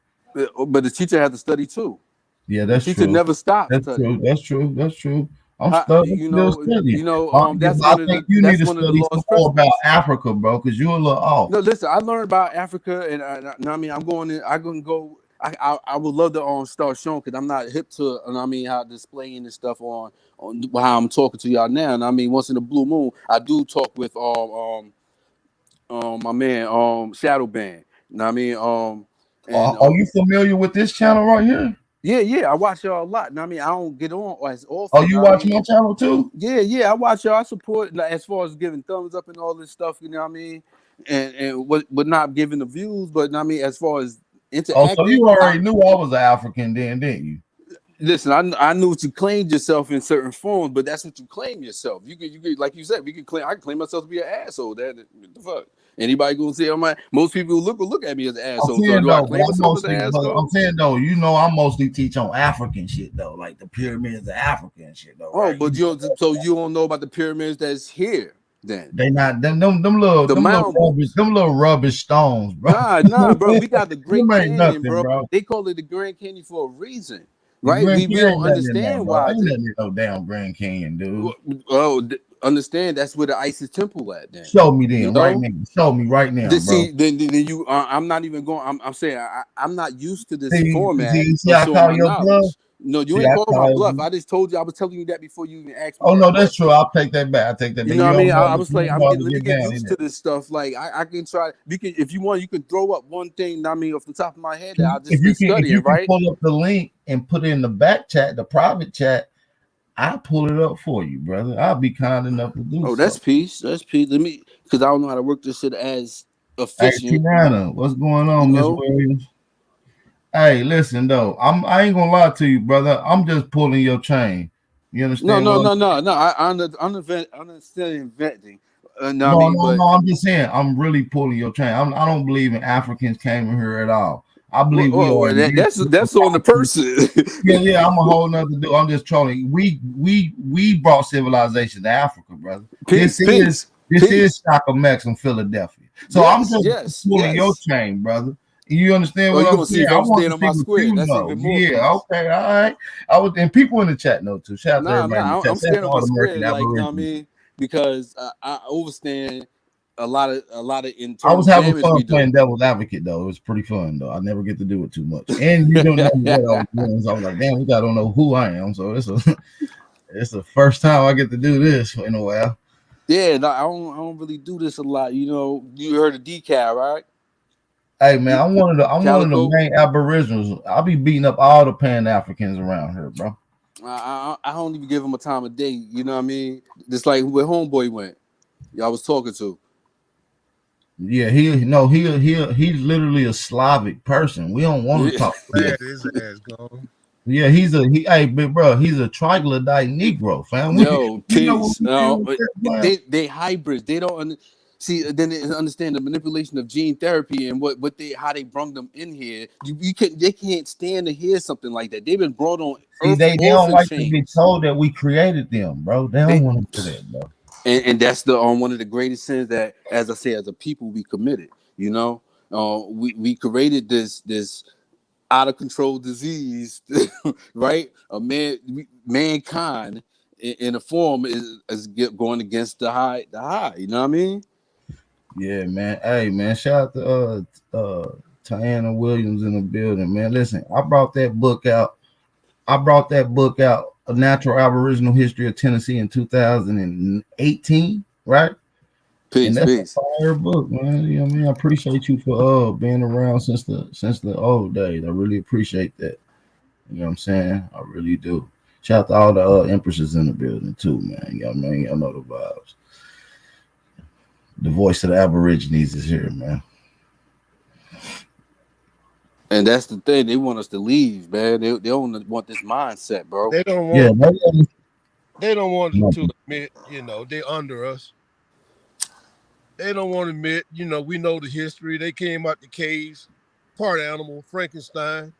But the teacher had to study too. Yeah, The that's teacher true. never stopped That's studying. true. That's true. That's true. I'm How, still you know, studying. Yeah, that's but I one of think you need to the study some lost more about principles. Africa, bro, because you're a little off. No, listen, I learned about Africa, and I mean, I'm going in. I'm gonna go. I would love to start showing because I'm not hip to, and I mean, how displaying this stuff on how I'm talking to y'all now. And I mean, once in a blue moon, I do talk with my man Shadow Band. You know what I mean? And Are you familiar with this channel right here? yeah, I watch y'all a lot. And I mean, I don't get on as Oh, often. you I watch my mean, channel too? yeah, I watch y'all. I support, like, as far as giving thumbs up and all this stuff. You know what I mean? And what, but not giving the views. But I mean, as far as Oh, so interacting, you already knew I was African then, didn't you? listen. I knew what you claimed yourself in certain forms, but that's what you claim yourself. You could, like you said, we can claim. I can claim myself to be an asshole. That what the fuck. Anybody gonna say most people will look at me as an I'm asshole. So saying do I though, but claim myself as an I'm asshole? saying though, you know, I mostly teach on African shit though, like the pyramids of African shit though, Oh, right? but you don't know about the pyramids that's here then. They not The mound them little rubbish stones, bro. Nah, bro. We got the Great Them ain't Canyon, nothing, bro. bro. They call it the Grand Canyon for a reason, The right? Grand We Canyon don't ain't nothing in there, understand bro. why. Ain't nothing in no damn Grand Canyon, dude. Understand that's where the Isis temple at. Then Show me you then, right know. now. Show me right now, bro. Then you. I'm not even going. I'm saying I'm not used to this format See, of I showing call my your bluff. knowledge. No, you See, ain't I called my call bluff. you. I just told you. I was telling you that before you even asked me Oh that no, that's question. true. I'll take that back. I take that You back. know You what I mean? don't know, I was like, you know how to let me get get down in used to it. this stuff. Like, I can try. We can, if you want, you can throw up one thing. I mean, off the top of my head that I just been If studying, you can right? pull up the link and put it in the back chat, the private chat, I'll pull it up for you, brother. I'll be kind enough to do Oh, so. that's peace. That's peace. Let me, because I don't know how to work this shit as Hey, efficient. Tirana, what's going You on, Miss know? Williams? Hey, listen though, I ain't gonna lie to you, brother. I'm just pulling your chain. You No, understand no, what I'm no, saying? no, no. I understand inventing. No, I No, mean, no, but no. I'm just saying, I'm really pulling your chain. I don't believe in Africans came in here at all. I believe we are. that's on the person. Yeah. I'm a whole nother dude. I'm just trolling. We brought civilization to Africa, brother. Peace, peace, This is peace. Shaka Max from Philadelphia. So I'm Yes, just yes, pulling your yes. chain, brother. You understand Oh, what you I'm gonna see saying? if I I'm want staying to on see my what square? you That's know. even more Yeah, peace. okay, all right. And people in the chat know too. Shout out to Nah, everybody in the nah. chat. I'm Shout out staying to on my all the American square, like, you know what I Aborigines. mean? Because I overstand a lot of I was internal having damage fun we do. playing devil's advocate though. It was pretty fun though. I never get to do it too much. And you don't know what I was doing. So I was like, damn, I don't know who I am. So it's the first time I get to do this in a while. Yeah, no, I don't really do this a lot. You know, you heard of decal, right? Hey man, I'm one of the Calico. main Aboriginals. I'll be beating up all the Pan Africans around here, bro. I don't even give him a time of day. You know what I mean? Just like where Homeboy went. Y'all was talking to. Yeah, he's literally a Slavic person. We don't want to talk. Glad his ass gone. Yeah, hey, big bro, he's a troglodyte Negro, fam. Yo, You know what peace. we deal with that, They hybrids. They don't see. Then they understand the manipulation of gene therapy and how they brung them in here. They can't stand to hear something like that. They've been brought on See, Earth they don't orphan like to be chains. told that we created them, bro. They don't want to do that, bro. And that's the one of the greatest sins that, as I say, as a people we committed. You know, we created this out of control disease, right? Mankind in a form is going against the high. You know what I mean? Yeah, man. Hey, man. Shout out to Tiana Williams in the building, man. Listen, I brought that book out, A Natural Aboriginal History of Tennessee in 2018, right? And that's a fire book, man. You know what I mean? I appreciate you for being around since the old days. I really appreciate that. You know what I'm saying? I really do. Shout out to all the empresses in the building too, man. You know what I mean? Y'all know the vibes. The voice of the Aborigines is here, man. And that's the thing. They want us to leave, man. They don't want this mindset, bro. They don't want. They don't want to admit, they're under us. They don't want to admit, we know the history. They came out the caves, part animal, Frankenstein.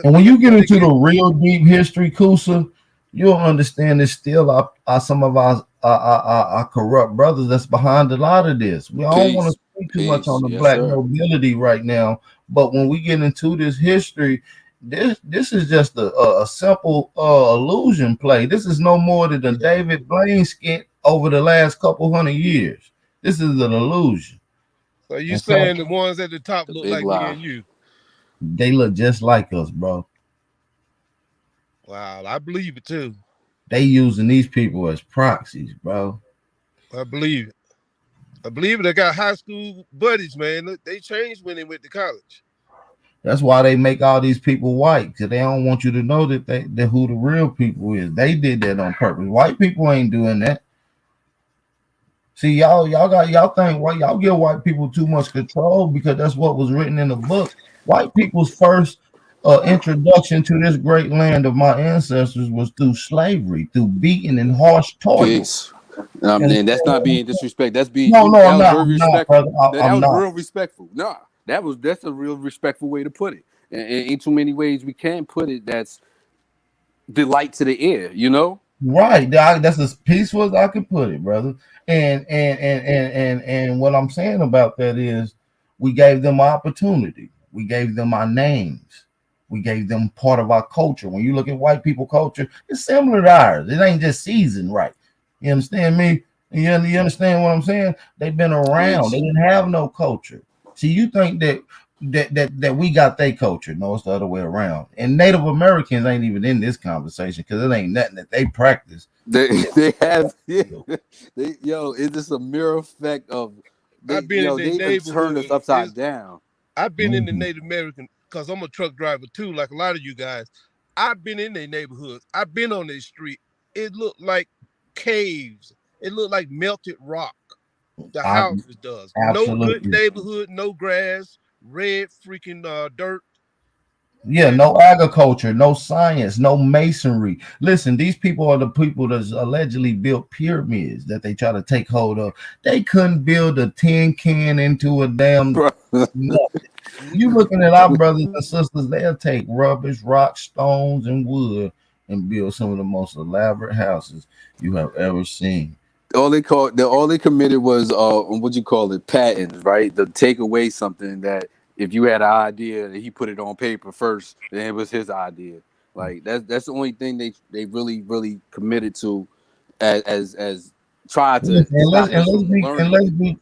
And when you get into the real deep history, Kusa, you'll understand there's still some of our corrupt brothers that's behind a lot of this. We don't want to speak too much on the black nobility right now, but when we get into this history, this is just a simple illusion play. This is no more than a David Blaine skit over the last couple hundred years. This is an illusion. So you saying the ones at the top look like me and you? They look just like us, bro. Wow, I believe it too. They using these people as proxies, bro. I believe it. I believe it. They got high school buddies, man. Look, they changed when they went to college. That's why they make all these people white, because they don't want you to know that who the real people is. They did that on purpose. White people ain't doing that. See, y'all think y'all give white people too much control because that's what was written in the book. White people's first introduction to this great land of my ancestors was through slavery, through beating and harsh toil. And that's not being disrespectful. That's being that was real respectful. Nah, that's a real respectful way to put it. And ain't too many ways we can put it that's delight to the ear, you know? Right. That's as peaceful as I can put it, brother. And what I'm saying about that is we gave them opportunity. We gave them our names. We gave them part of our culture. When you look at white people culture, it's similar to ours. It ain't just seasoned right. You understand me? You understand what I'm saying? They've been around. They didn't have no culture. See, you think that we got their culture. No, it's the other way around. And Native Americans ain't even in this conversation because it ain't nothing that they practice. They have, it's just a mirror effect of I've been in the neighborhood. Turned us upside down. I've been in the Native American because I'm a truck driver too, like a lot of you guys. I've been in their neighborhoods. I've been on their street. It looked like caves. It looked like melted rock. The houses does. Absolutely. No good neighborhood, no grass, red freaking dirt. Yeah, no agriculture, no science, no masonry. Listen, these people are the people that allegedly built pyramids that they try to take hold of. They couldn't build a tin can into a damn nothing. You looking at our brothers and sisters, they'll take rubbish, rocks, stones, and wood and build some of the most elaborate houses you have ever seen. All they committed was what you call it, patents, right? To take away something that if you had an idea that he put it on paper first, then it was his idea. Like that's the only thing they really committed to as try to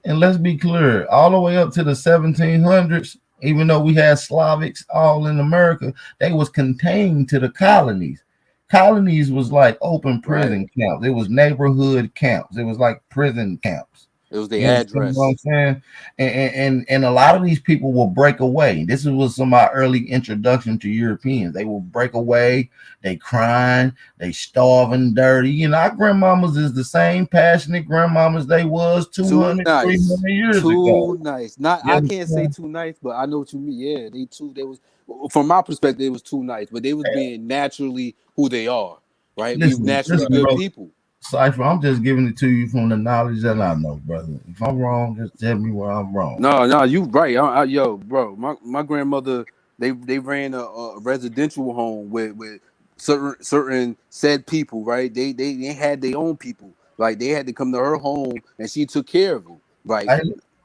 let's be clear, all the way up to the 1700s, even though we had Slavics all in America, they was contained to the colonies. Colonies was like open prison camps. It was neighborhood camps. It was like prison camps. It was the You understand what I'm address. saying? And a lot of these people will break away. This was some of my early introduction to Europeans. They will break away. They crying. They starving, dirty. You know, our grandmamas is the same passionate grandmamas they was Too 200, nice. 300 years ago. Too nice. Not You I can't say understand? too nice, but I know what you mean. Yeah, they was from my perspective, it was too nice, but they was being naturally who they are, right? We naturally Listen, good bro. people. Cypher, I'm just giving it to you from the knowledge that I know, brother. If I'm wrong, just tell me where I'm wrong. No, you right. Yo, bro, my grandmother, they ran a residential home with certain said people, right? They had their own people. Like they had to come to her home and she took care of them. Like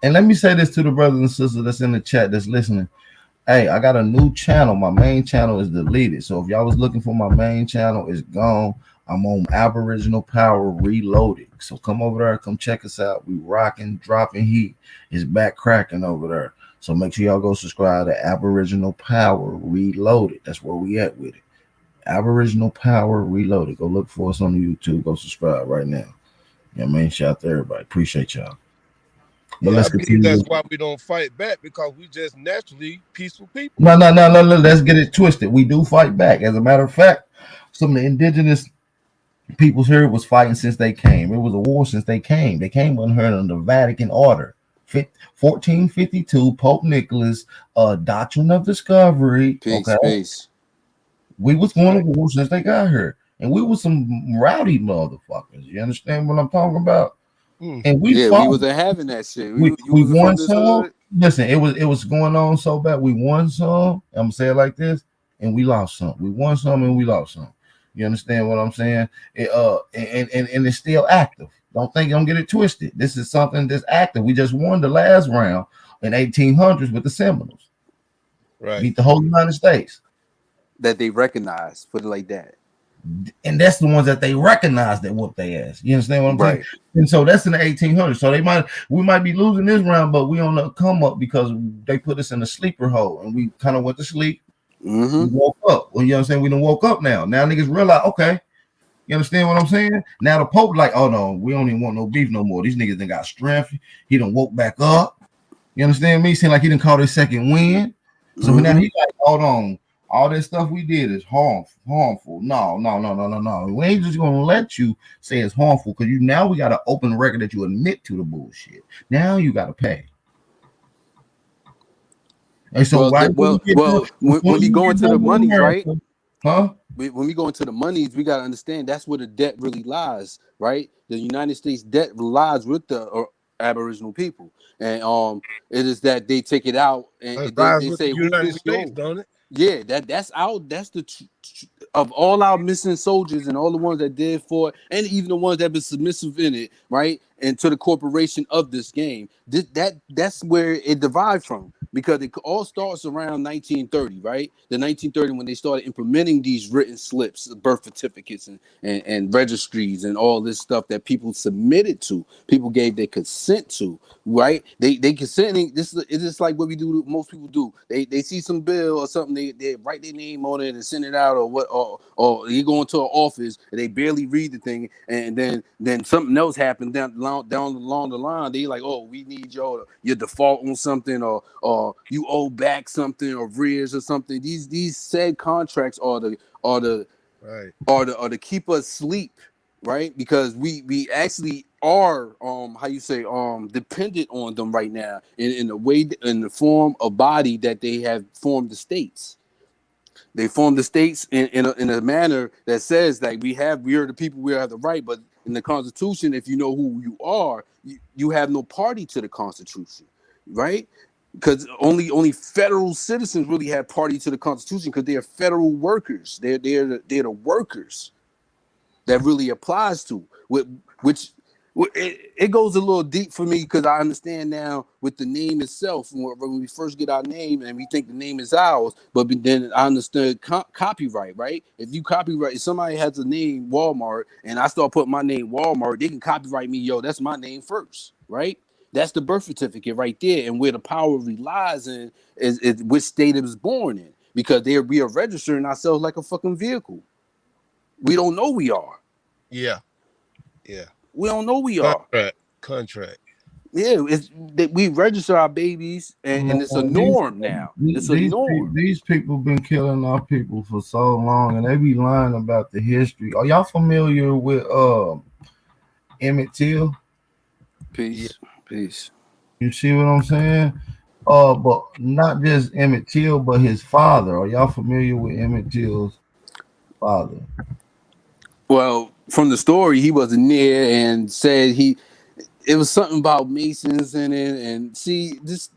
And let me say this to the brothers and sisters that's in the chat that's listening. Hey, I got a new channel. My main channel is deleted. So if y'all was looking for my main channel, it's gone. I'm on Aboriginal Power Reloaded. So come over there, come check us out. We rocking, dropping heat. It's back cracking over there. So make sure y'all go subscribe to Aboriginal Power Reloaded. That's where we at with it. Aboriginal Power Reloaded. Go look for us on YouTube. Go subscribe right now. Yeah, man. Shout out to everybody. Appreciate y'all. But Yeah, I let's believe continue. that's why we don't fight back, because we just naturally peaceful people. No. Let's get it twisted. We do fight back. As a matter of fact, some of the indigenous peoples here was fighting since they came. It was a war since they came. They came under the Vatican order. 1452, Pope Nicholas, Doctrine of Discovery. Okay, peace. we was going to war since they got here, and we was some rowdy motherfuckers. You understand what I'm talking about? And we Yeah, we fought. wasn't having that shit. You We wasn't from won this some. hood. Listen, it was going on so bad. We won some. I'm gonna say it like this, and we lost some. We won some and we lost some. You understand what I'm saying? And it's still active. Don't get it twisted. This is something that's active. We just won the last round in 1800s with the Seminoles. Right. Beat the whole United States. That they recognize, put it like that. And that's the ones that they recognize that whoop their ass. You understand what I'm saying? Right. And so that's in the 1800s. So we might be losing this round, but we on the come up because they put us in a sleeper hole and we kind of went to sleep. We woke up. Well, you know what I'm saying? We done woke up now. Now niggas realize, okay, you understand what I'm saying? Now the Pope like, oh no, we don't even want no beef no more. These niggas done got strength. He done woke back up. You understand me? Seem like he done caught his second win. So now he like, hold on. All this stuff we did is harmful. No. We ain't just gonna let you say it's harmful because now we got an open record that you admit to the bullshit. Now you gotta pay. And so when we go into the monies, right? Huh? When we go into the monies, we gotta understand that's where the debt really lies, right? The United States debt lies with the Aboriginal people, and it is that they take it out and they say, "Who United do we States, owe?" don't it? Yeah, that's of all our missing soldiers and all the ones that did for it, and even the ones that been submissive in it, right? And to the corporation of this game. That's where it derived from, because it all starts around 1930, right? The 1930 when they started implementing these written slips, birth certificates, and registries and all this stuff that people submitted to, people gave their consent to, right? They consenting. This is it's just like what we do. Most people do. They see some bill or something. They write their name on it and send it out, or what? Or you go into an office and they barely read the thing, and then something else happened down along the line. They like, oh, we need your default on something, or you owe back something, or arrears or something. These said contracts are to keep us asleep, right? Because we actually are dependent on them right now in the form of body that they have formed the states. They form the states in a manner that says that we are the people, we have the right, but in the Constitution, if you know who you are, you have no party to the Constitution, right? Because only federal citizens really have party to the Constitution because they are federal workers. They're the workers that really applies to, which it goes a little deep for me because I understand now with the name itself. When we first get our name and we think the name is ours, but then I understand copyright, right? If you copyright, if somebody has a name Walmart and I start putting my name Walmart, they can copyright me. Yo, that's my name first, right? That's the birth certificate right there, and where the power relies in is which state it was born in, because we are registering ourselves like a fucking vehicle. We don't know we are. Yeah. We don't know we are. Contract. Yeah, it's that we register our babies, and it's a norm now. It's a norm. These people been killing our people for so long, and they be lying about the history. Are y'all familiar with Emmett Till? Yeah. Peace, peace. You see what I'm saying? But not just Emmett Till, but his father. Are y'all familiar with Emmett Till's father? Well, from the story, he wasn't there and said he. It was something about Masons in it, and see this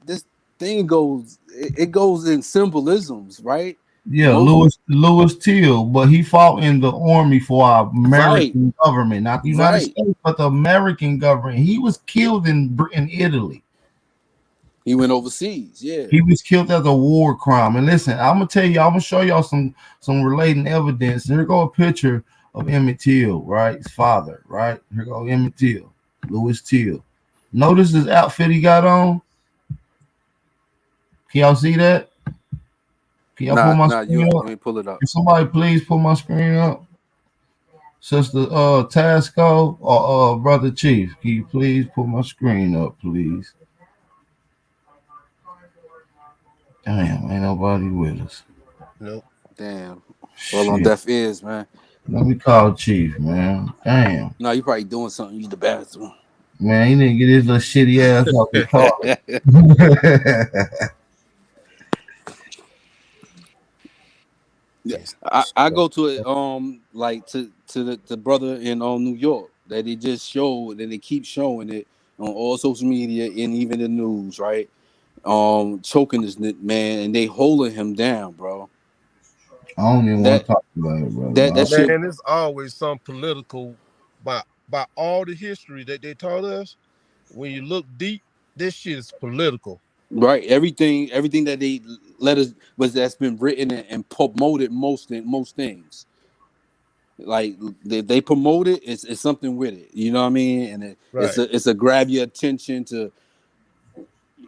thing goes. It goes in symbolisms, right? Yeah, Most Lewis Till, but he fought in the army for our right, American government, not the United right. States, but the American government. He was killed in Italy. He went overseas. Yeah. He was killed as a war crime. And listen, I'm gonna tell you, I'm gonna show y'all some relating evidence. Here go a picture of Emmett Till, right? His father, right? Here go Emmett Till, Lewis Till. Notice his outfit he got on. Can y'all see that? Can y'all pull Nah, my nah. You screen up? you ain't pull it up. Can somebody please pull my screen up? Sister Tasco or Brother Chief, can you please put my screen up, please? Damn, ain't nobody with us. Nope. Damn. Well, on Shit. deaf ears, man. Let me call Chief, man. Damn. No, you probably doing something. Use the bathroom. Man, he didn't get his little shitty ass off the car. Yeah, Yes. I go to it like to the brother in New York that they just showed and they keep showing it on all social media and even the news, right? Choking this man and they holding him down, bro. I don't even want That to talk about it, brother. that shit, Man, it's always some political by all the history that they taught us. When you look deep, this shit is political. right? Everything that they let us was that's been written and promoted most things. Like they promote it, it's something with it. You know what I mean? And Right. it's a grab your attention to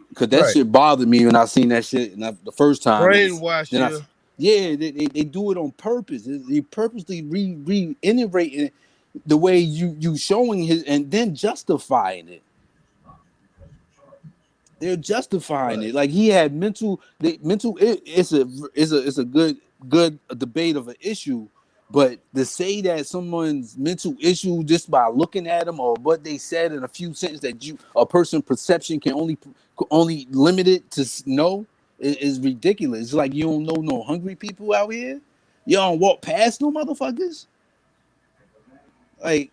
because that Right. shit bothered me when I seen that shit and the first time, and Brainwash then you. yeah, they do it on purpose. They purposely reiterating the way you showing his and then justifying it. They're justifying Right. it like he had mental. It's a good debate of an issue, but to say that someone's mental issue just by looking at them or what they said in a few sentences that you a person perception can only limit it to know is ridiculous. It's like you don't know no hungry people out here. You don't walk past no motherfuckers. Like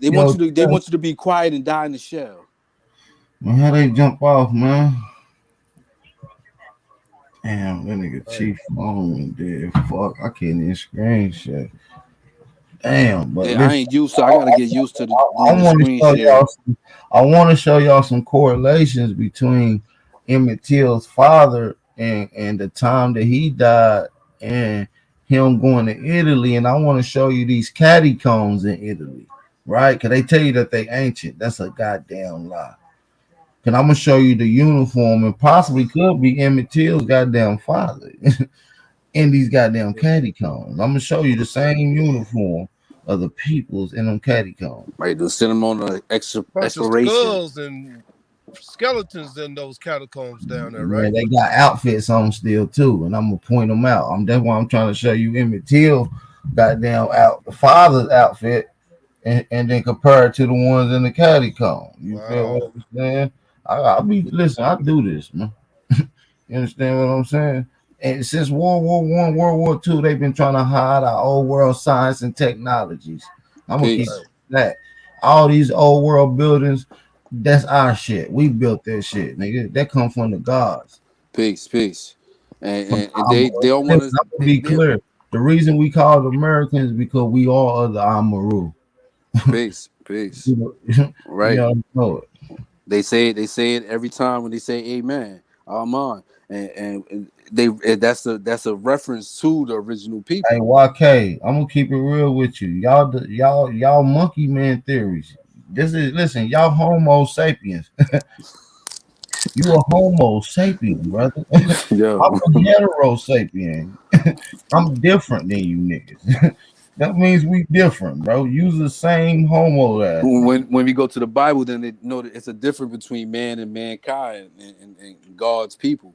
Yo, they want you to be quiet and die in the shell. man, how they jump off, man? Damn, that nigga Right. Chief phone went dead. Fuck, I can't even screenshot. Damn, but I listen, ain't used to. I gotta get used to I doing the want to screen show sharing. y'all. I want to show y'all some correlations between Emmett Till's father and the time that he died and him going to Italy. And I want to show you these catacombs in Italy, right? Because they tell you that they ancient. That's a goddamn lie. And I'm gonna show you the uniform and possibly could be Emmett Till's goddamn father in these goddamn catacombs. I'm gonna show you the same uniform of the peoples in them catacombs. Right, to send them on an Bunch of exploration. skulls and skeletons in those catacombs down there, Man, right? they got outfits on still too, and I'm gonna point them out. That's why I'm trying to show you Emmett Till goddamn out the father's outfit and then compare it to the ones in the catacomb. You feel what Wow. I'm saying? I be listen, I do this, man. You understand what I'm saying? And since World War One, World War Two, they've been trying to hide our old world science and technologies. I'm gonna keep Peace, that. All these old world buildings, that's our shit. We built that shit, nigga. That come from the gods. peace. From And Am- they don't want Listen, to. I'm gonna be clear. The reason we call it Americans is because we all are the Amaru. Peace. You Right. know it. They say it every time when they say Amen, Amen, and they that's a reference to the original Hey, people. YK, I'm gonna keep it real with you. Y'all monkey man theories. This is listen, y'all Homo sapiens. You a Homo sapien, brother. I'm Yo, a hetero sapien. I'm different than you niggas. That means we different, bro. Use the same homo that. When we go to the Bible, then they know that it's a difference between man and mankind and God's people.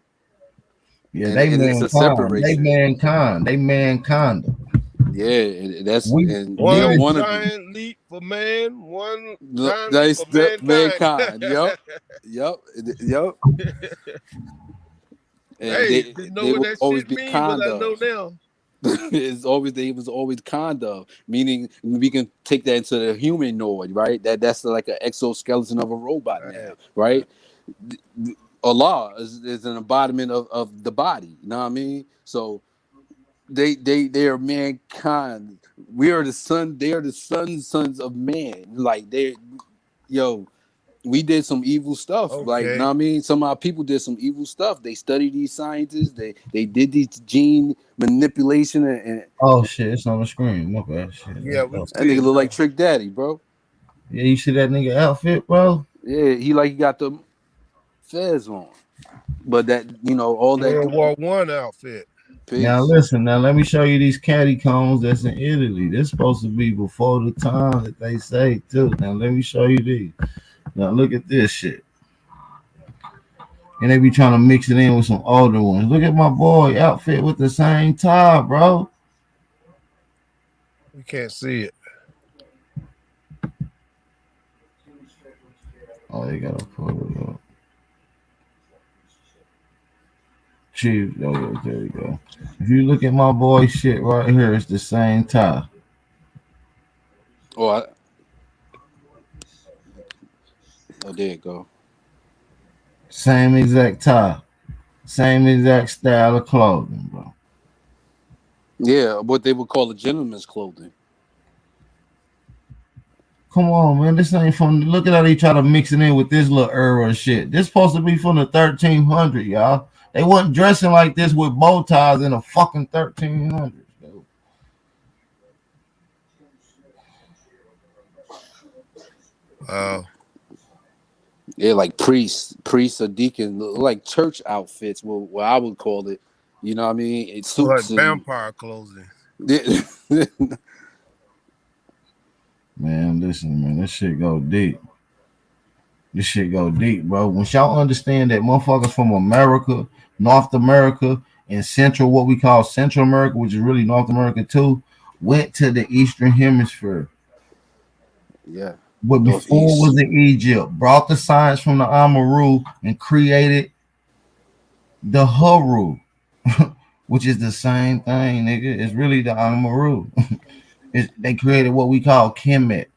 Yeah, And they it's a mankind. They separation. mankind. They mankind. Yeah, that's We and they don't One want listen. to be. giant leap for man, one giant leap That's for the mankind. mankind. Yep. And Hey, they didn't know they what will that always shit be mean, but kind I know of. now. They was always kind of, meaning we can take that into the humanoid, right? That's like an exoskeleton of a robot now, Right. right? Allah is an embodiment of the body. You know what I mean? So they are mankind. We are the son. They are the sons of man. Like yo, we did some evil stuff. Like, you know Okay. what I mean? Some of our people did some evil stuff. They studied these scientists. They did these gene manipulation and Oh shit, it's on the screen. My bad. Shit. Yeah, we Oh. can that see nigga it look now. like Trick Daddy, bro. Yeah, you see that nigga outfit, bro? Yeah, he got the fez on. But that, all that World War One outfit. Now peace. listen, now let me show you these caddy cones that's in Italy. This supposed to be before the time that they say too. Now let me show you these. Now look at this shit. And they be trying to mix it in with some older ones. Look at my boy outfit with the same tie, bro. We can't see it. Oh, they gotta put it up. Chief, oh, yeah, there we go. If you look at my boy shit right here, it's the same tie. Oh, there you go. Same exact tie. Same exact style of clothing, bro. Yeah, what they would call a gentleman's clothing. Come on, man. This ain't from. Look at how they try to mix it in with this little era shit. This supposed to be from the 1300, y'all. They wasn't dressing like this with bow ties in the fucking 1300s. Wow. Yeah, like priests or deacon, like church outfits. What I would call it. You know what I mean? It's Or like suits and vampire clothing. Man, listen, man. This shit go deep. This shit go deep, bro. Once y'all understand that motherfuckers from America, North America, and Central, what we call Central America, which is really North America too, went to the Eastern Hemisphere. yeah, But before was northeast. in Egypt, brought the science from the Amaru and created the Haru, which is the same thing, nigga. It's really the Amaru. They created what we call Kemet.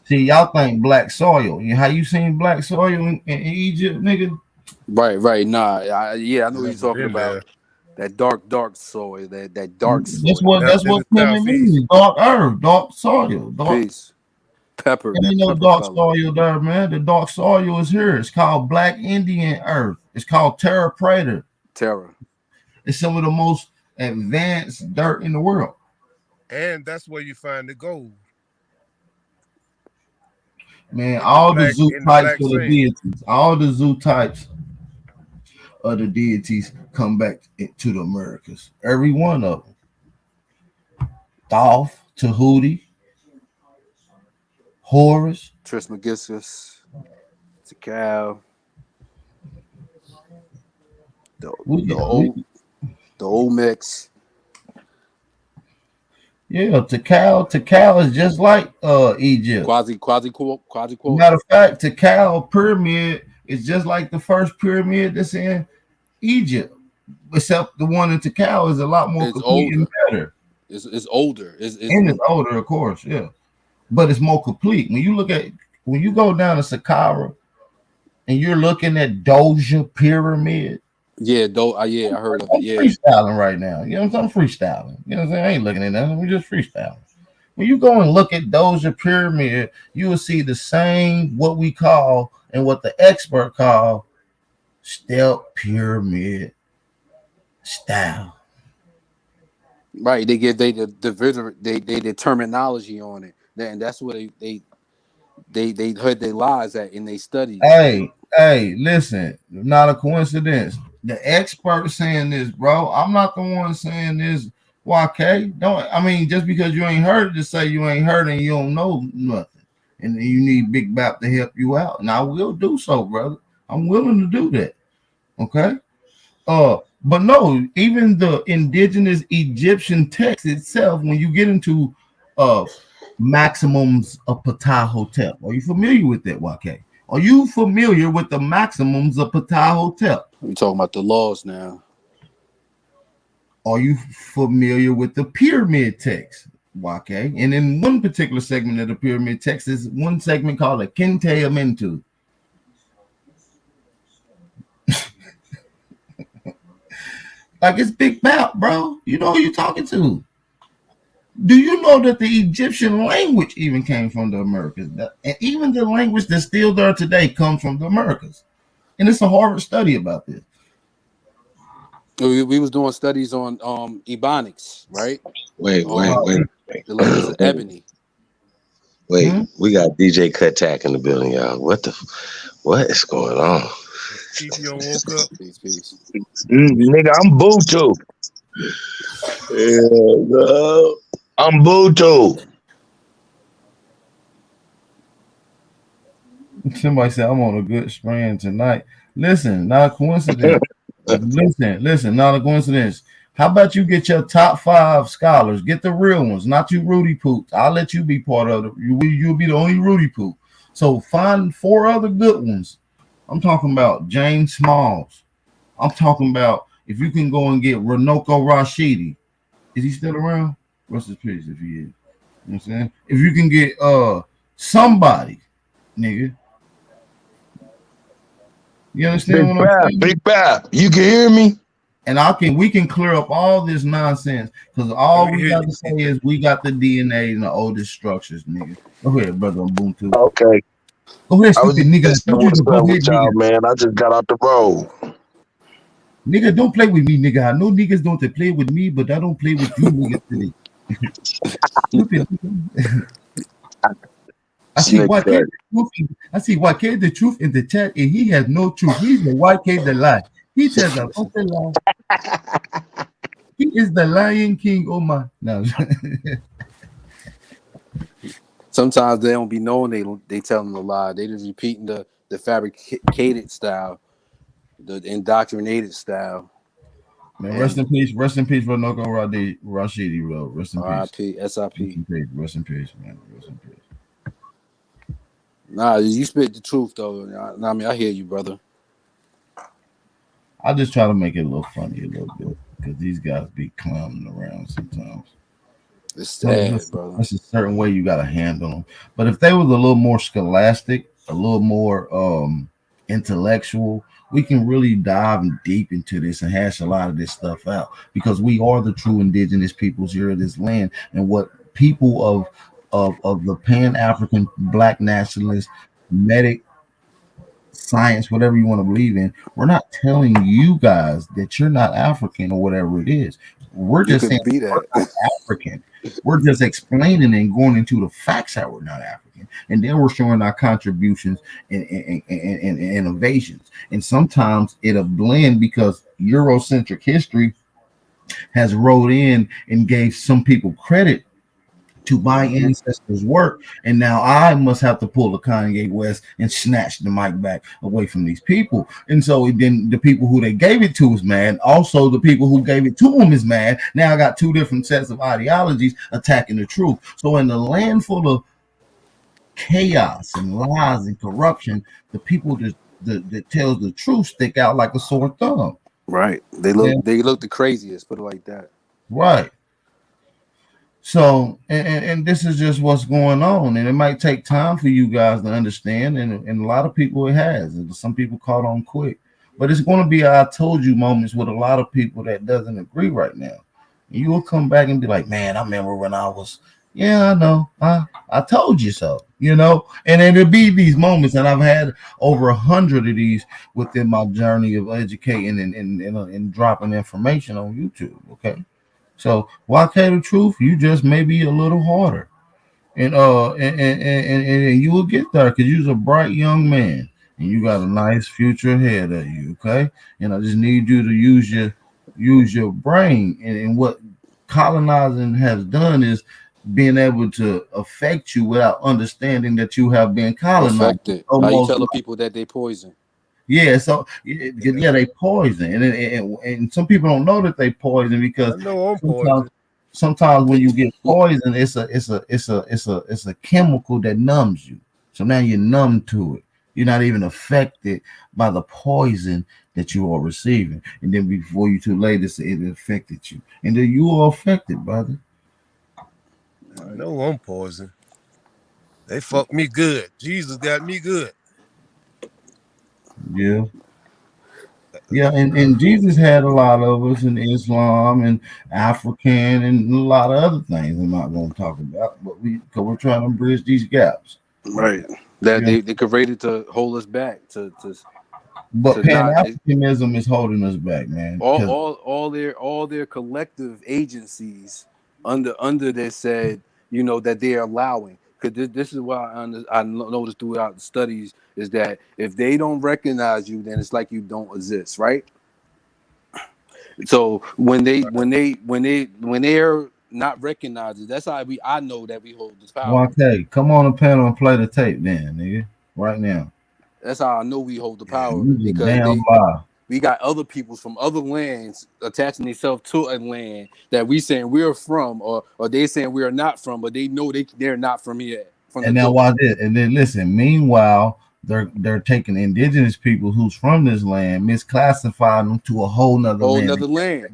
See, y'all think black soil. How you seen black soil in Egypt, nigga? Right. Nah, I know what you're Never talking been about. there. That dark soil, that dark That's soil. what Never that's been what to Kemet Southeast. means. Dark earth, dark soil, dark. Peace. Pepper, There ain't that no pepper dark color. soil there, man. The dark soil is here. It's called Black Indian Earth. It's called Terra Preta. Terror. It's some of the most advanced dirt in the world. And that's where you find the gold Man, all the zoo in the types black of the sand. deities, all the zoo types of the deities come back to the Americas. Every one of them. Thoth, Tahuti, Horus. Trismegistus. It's a cow. The the We, old the old mix. yeah, Tikal is just like Egypt. Quasi Matter quota. of fact, Tikal pyramid is just like the first pyramid that's in Egypt, except the one in Tikal is a lot more It's complete and older. better. It's older. It's And it's older, of course, yeah. But it's more complete. When you go down to Saqqara and you're looking at Doja Pyramid, yeah, though yeah, I heard of it. I'm Yeah. freestyling right now. You know what I'm saying? I'm freestyling. You know what I'm saying? I ain't looking at nothing. We're just freestyling. When you go and look at Doja Pyramid, you will see the same what we call and what the expert call step pyramid style. Right. They give the terminology on it. And that's where they heard their lies at in their studies. Hey, listen, not a coincidence. The expert saying this, bro. I'm not the one saying this. Well, okay, don't I mean just because you ain't heard it, just say you ain't heard and you don't know nothing, and you need Big Bap to help you out, and I will do so, brother. I'm willing to do that. Okay. But no, even the indigenous Egyptian text itself, when you get into uh maximums of Ptah Hotel, are you familiar with that, YK? Are you familiar with the maximums of Ptah Hotel? We talking about the laws now. Are you familiar with the pyramid text? YK. And in one particular segment of the pyramid text is one segment called a Kente Amentu. Like it's Big Mouth, bro. You know who you're talking to. Do you know that the Egyptian language even came from the Americas? And even the language that's still there today comes from the Americas. And it's a Harvard study about this. We was doing studies on Ebonics, right? Wait. The language of ebony. Wait, we got DJ Cut Tack in the building, y'all. What is going on? TPO woke up. Peace. Nigga, I'm Bluetooth. Yeah, no. I'm Bluetooth. Somebody said I'm on a good strand tonight. Listen, not a coincidence. listen, not a coincidence. How about you get your top 5 scholars? Get the real ones, not you Rudy Poops. I'll let you be part of it. You'll be the only Rudy Poop. So find 4 other good ones. I'm talking about James Smalls. I'm talking about if you can go and get Runoko Rashidi. Is he still around? Rest his peace if he is. You know what I'm saying? If you can get somebody, nigga. You understand what I'm saying? Big Bap, you can hear me? And we can clear up all this nonsense because all we got to say is we got the DNA and the oldest structures, nigga. Go ahead, brother Ubuntu. Okay. Go ahead, stupid nigga. What's up with y'all, man? I just got out the road. Nigga, don't play with me, nigga. I know niggas don't play with me, but I don't play with you, nigga, today. Stupid nigga. I see YK the truth in the chat, and he has no truth. He's the YK the lie. He tells a fucking lie. He is the Lion King. Oh my! No. Sometimes they don't be knowing they telling a lie. They just repeating the fabricated style, the indoctrinated style. Man, rest in peace, Runoko Rashidi, bro. Rest in peace. R.I.P. S.I.P. Rest in peace, man. Rest in peace. Nah, you spit the truth though. I mean, I hear you, brother. I just try to make it a little funny a little bit because these guys be clowning around sometimes. It's sad, brother. That's a certain way you got to handle them. But if they was a little more scholastic, a little more intellectual, we can really dive deep into this and hash a lot of this stuff out because we are the true indigenous peoples here of this land, and what people of the Pan-African Black nationalist medic science, whatever you want to believe in, we're not telling you guys that you're not African or whatever it is. We're just saying we're not African. We're just explaining and going into the facts that we're not African, and then we're showing our contributions and innovations. And sometimes it'll blend because Eurocentric history has rolled in and gave some people credit to my ancestors' work, and now I must have to pull the Kanye West and snatch the mic back away from these people. And so then the people who they gave it to is mad. Also, the people who gave it to them is mad. Now I got 2 different sets of ideologies attacking the truth. So in the land full of chaos and lies and corruption, the people that tells the truth stick out like a sore thumb. Right. They look the craziest. Put it like that. Right. So, and this is just what's going on, and it might take time for you guys to understand, and a lot of people it has. Some people caught on quick, but it's going to be I told you moments with a lot of people that doesn't agree right now. You will come back and be like, man, I remember when I was, I know, I told you so, and it'll be these moments, and I've had over 100 of these within my journey of educating and dropping information on YouTube. Okay. So YK the truth, you just may be a little harder, and you will get there because you're a bright young man and you got a nice future ahead of you. Okay, and I just need you to use your brain and what colonizing has done is being able to affect you without understanding that you have been colonized. Affected. How you Almost tell the like, people that they poison? yeah, so yeah, they poison, and some people don't know that they poison because I know I'm sometimes, poison. sometimes when you get poisoned, it's a chemical that numbs you. So now you're numb to it. You're not even affected by the poison that you are receiving, and then before you too late, it affected you, and then you are affected, brother. I know I'm poison. They fucked me good. Jesus got me good. Yeah. Yeah, and Jesus had a lot of us in Islam and African and a lot of other things I'm not going to talk about, but because we're trying to bridge these gaps. Right. That Yeah, they created to hold us back, but to Pan not Africanism is holding us back, man. Because all their collective agencies under they said, that they're allowing, because this is why I noticed throughout the studies is that if they don't recognize you, then it's like you don't exist, right? So when they're not recognized, that's how I know that we hold this power. YK, come on the panel and play the tape, then, nigga, right now. That's how I know we hold the power, You a because damn lie. we got other peoples from other lands attaching themselves to a land that we saying we're from, or they saying we are not from, but they know they're not from here from the And now dope. why this? And then listen. Meanwhile, they're taking indigenous people who's from this land, misclassifying them to a whole nother Whole land. nother land,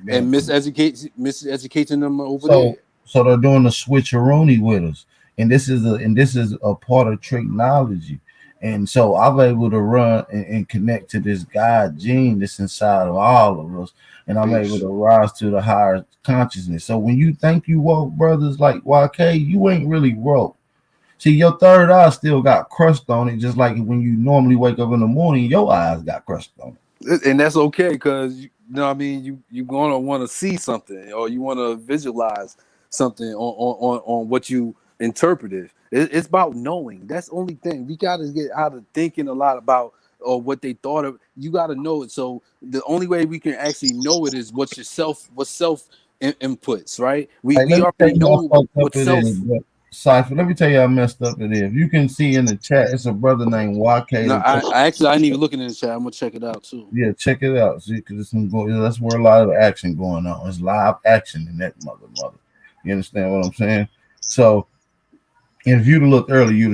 and land. miseducating them over So there. so they're doing the switcheroonie with us, and this is a part of technology. And so I'm able to run and connect to this God gene that's inside of all of us, and I'm able Peace. to rise to the higher consciousness. So when you think you woke, brothers like YK, you ain't really woke. See, your third eye still got crust on it, just like when you normally wake up in the morning, your eyes got crust on it. And that's okay, because you know what I mean, you gonna want to see something, or you want to visualize something on what you interpreted. It's about knowing. That's the only thing. We got to get out of thinking a lot about or what they thought of. You got to know it. So the only way we can actually know it is what self inputs, right? we Hey, let we me tell already you how know fucked up what it is. self. But Cypher, let me tell you how messed up it is. You can see in the chat, it's a brother named YK. No, I ain't even looking in the chat. I'm gonna check it out too. Yeah, check it out. See, because that's where a lot of action going on. It's live action in that mother. You understand what I'm saying? So, and if you'd have looked early, you'd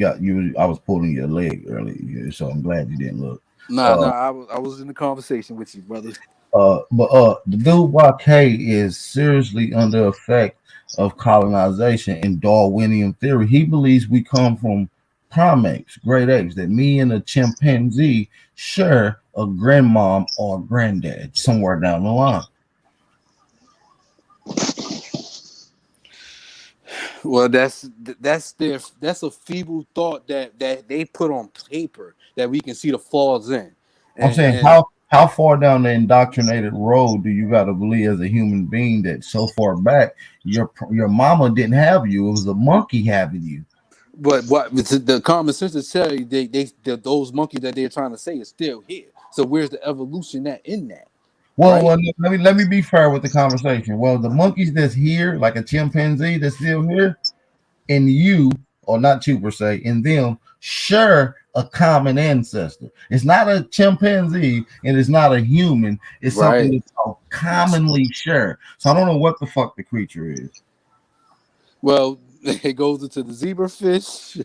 have knew I was pulling your leg early. So I'm glad you didn't look. Nah, I was in the conversation with you, brother. But the dude YK is seriously under effect of colonization and Darwinian theory. He believes we come from primates, great apes, that me and a chimpanzee share a grandmom or a granddad somewhere down the line. Well, that's a feeble thought that they put on paper that we can see the flaws in, I'm saying and how far down the indoctrinated road do you got to believe as a human being that so far back your mama didn't have you, it was a monkey having you. but what the common sense is tell you those monkeys that they're trying to say is still here. So where's the evolution in that, Well, right? let me be fair with the conversation. Well, the monkeys that's here, like a chimpanzee that's still here, and you, or not you per se, and them share a common ancestor. It's not a chimpanzee and it's not a human. It's something Right. that's called commonly share. So I don't know what the fuck the creature is. Well, it goes into the zebrafish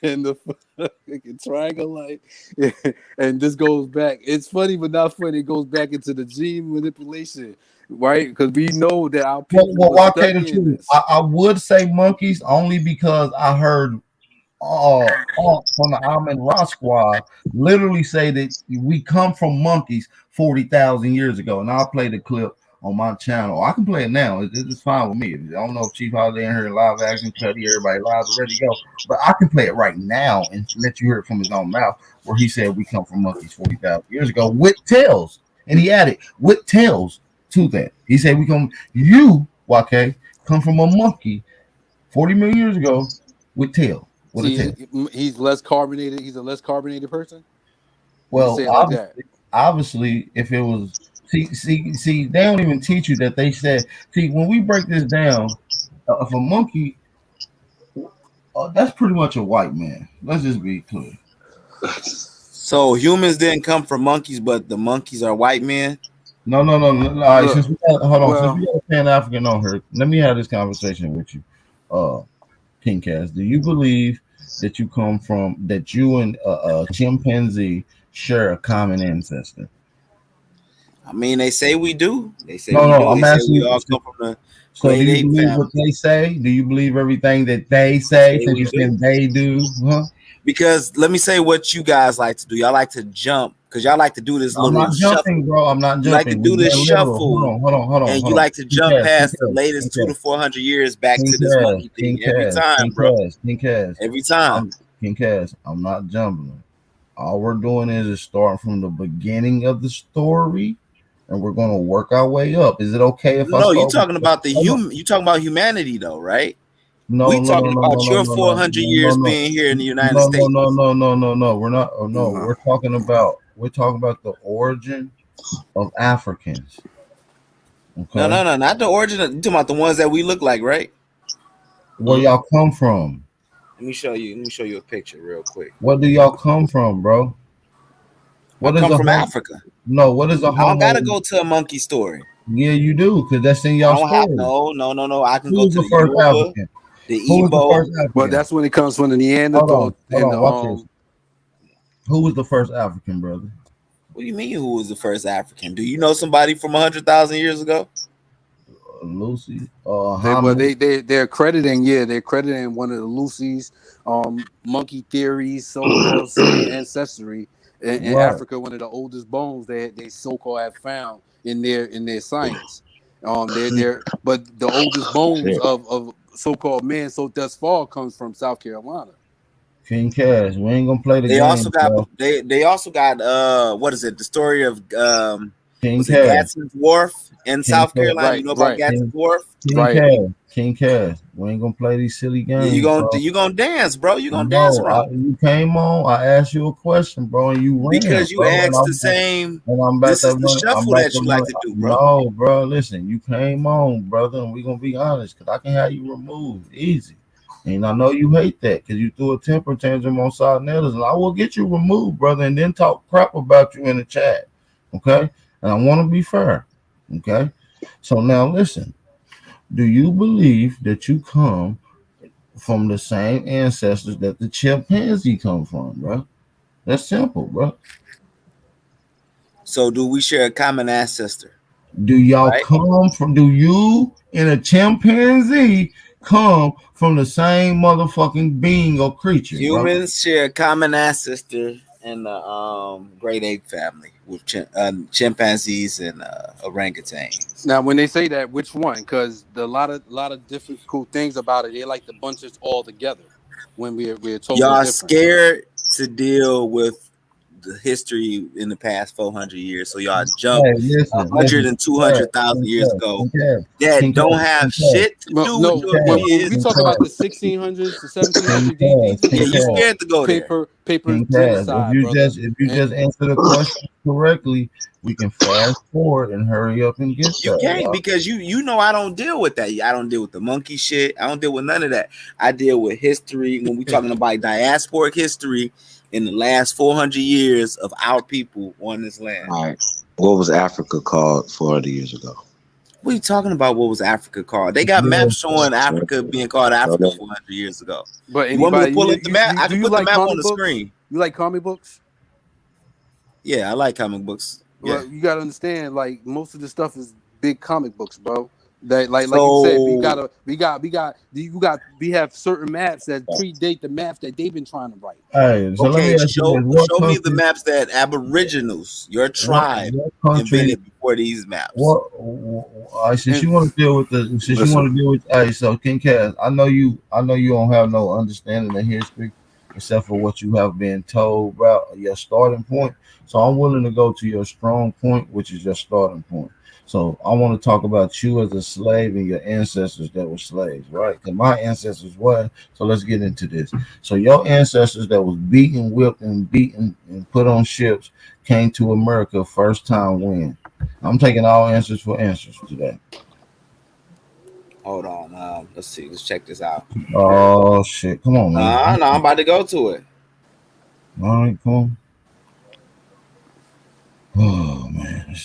and the fucking triangle light, and this goes back. It's funny, but not funny. It goes back into the gene manipulation, right? Because we know that our people Well, were I'll tell you the studying truth. this. I would say monkeys only because I heard from the Amin Ra squad literally say that we come from monkeys 40,000 years ago. And I'll play the clip on my channel. I can play it now. It's fine with me. I don't know if Chief Holiday in here live action, Cuddy, everybody live ready to go. But I can play it right now and let you hear it from his own mouth where he said we come from monkeys 40,000 years ago with tails. And he added with tails to that. He said you, YK, come from a monkey 40 million years ago with tail. With a tail. See, he's less carbonated. He's a less carbonated person. You can Well, say it like that. obviously, if it was, See, they don't even teach you that they said. See, when we break this down, if a monkey, that's pretty much a white man. Let's just be clear. So humans didn't come from monkeys, but the monkeys are white men. No. All right, Look, since we got, hold on, since well, we got a Pan African on here, let me have this conversation with you, King Cass. Do you believe that you and a chimpanzee share a common ancestor? I mean, they say we do. They say No, we do. I'm They say asking we you. all come from the So, do great you ape believe family. what they say? Do you believe everything that they They say? say Since we you do. said they do, huh? Because let me say what you guys like to do. Y'all like to jump because y'all like to do this I'm little not jumping, shuffle. bro. I'm not You like to jumping. do We this being literal. shuffle, and you Hold on. like to jump King past the Cass, latest 200 to 400 years back King to this Cass, monkey thing every time, bro. King Cass. Every time. King Cass, I'm not jumping. All we're doing is starting from the beginning of the story, and we're gonna work our way up. Is it okay if I No, you start with? talking about the Hold on. human. You talking about humanity, though, right? No, We no, no, talking no, no, about no, your no, no, 400 no, years no, being here in the United no, States. no. We're not. Oh, no, we're talking about the origin of Africans. No, Okay, not the origin. You talking about the ones that we look like, right? where y'all come from? Let me show you. Let me show you a picture real quick. Where do y'all come from, bro? I What is come a from home? Africa. No, what is a I don't homo? gotta go to a monkey story. Yeah, you do, because that's in I y'all don't have story. no. I can Who go was to the the first Yoruba, African? the Who was the Igbo. first well, African? that's when it comes from the Hold on, Neanderthal and the watch this. Who was the first African, brother? What do you mean? Who was the first African? Do you know somebody from 100,000 years ago? Lucy. They're crediting one of the Lucy's monkey theories, so-called saying ancestry in Right. Africa, one of the oldest bones that they so-called have found in their science. But the oldest bones of so-called man so thus far comes from South Carolina. King Cash, we ain't gonna play the They also game, got bro. they also got what is it? The story of King was it Cash, Gadsden's Wharf in King South Cash, Carolina? You Right, know about right, Gadsden's Wharf? right. King Cash. We ain't gonna play these silly Yeah, games, bro. you gonna dance, bro. You gonna dance No, wrong you came on. I asked you a question, bro, and you ran, because you bro. asked the same. And I'm about This to is the run. I'm shuffle about that to you like run. to do, bro. No, bro. Listen, you came on, brother, and we gonna be honest, cause I can have you removed easy. And I know you hate that because you threw a temper tantrum on Sarnellas, and I will get you removed, brother, and then talk crap about you in the chat. Okay? And I want to be fair. Okay? So now listen. Do you believe that you come from the same ancestors that the chimpanzee come from, bro? That's simple, bro. So do we share a common ancestor? Do y'all Right? come from? Do you and a chimpanzee come from the same motherfucking being or creature, bro? Humans share a common ancestor in the great ape family with chimpanzees and orangutans. Now, when they say that, which one? Because the lot of difficult things about it, they like to bunch us all together when we're totally Y'all different. scared to deal with the history in the past 400 years, so y'all jump Hey, listen, 100 and King Cash, 200,000 King years Cash, ago King Cash, that King Cash, don't have King Cash, shit to Well, do with no, your when we kids. King talk about Cash, the 1600s to King 1700s, Cash, these are Yeah, King you Cash. scared to go there. paper King Cass, genocide, brother. if you And just answer the question correctly, we can fast forward and hurry up and get You there, can't y'all. because you know I don't deal with that. I don't deal with the monkey shit. I don't deal with none of that. I deal with history when we talking about diasporic history in the last 400 years of our people on this land. All right. What was Africa called 400 years ago? What are you talking about? What was Africa called? They got Yeah. maps showing Africa being called No, Africa no. 400 years ago. but You want me to anybody, pull up the map? I do can you put the like map on comic the books? screen. You like comic books? Yeah, I like comic books. Yeah. Well, you gotta understand, like most of the stuff is big comic books, bro. That like you said, So we have certain maps that predate the maps that they've been trying to write. Hey, so let me okay, ask you this: show me the maps that Aboriginals, your tribe, what country, invented before these maps. what? Since And you want to deal with the, since you want Listen, to deal with, hey, so King Cass, I know you don't have no understanding of history except for what you have been told about your starting point. So I'm willing to go to your strong point, which is your starting point. So I want to talk about you as a slave and your ancestors that were slaves, right? Because my ancestors were. So let's get into this. So your ancestors that was beaten, whipped, and beaten and put on ships came to America first time when? I'm taking all answers for answers today. Hold on. Let's see. Let's check this out. Oh shit! Come on, man. No, I'm about to go to it. All right, come on. Oh man.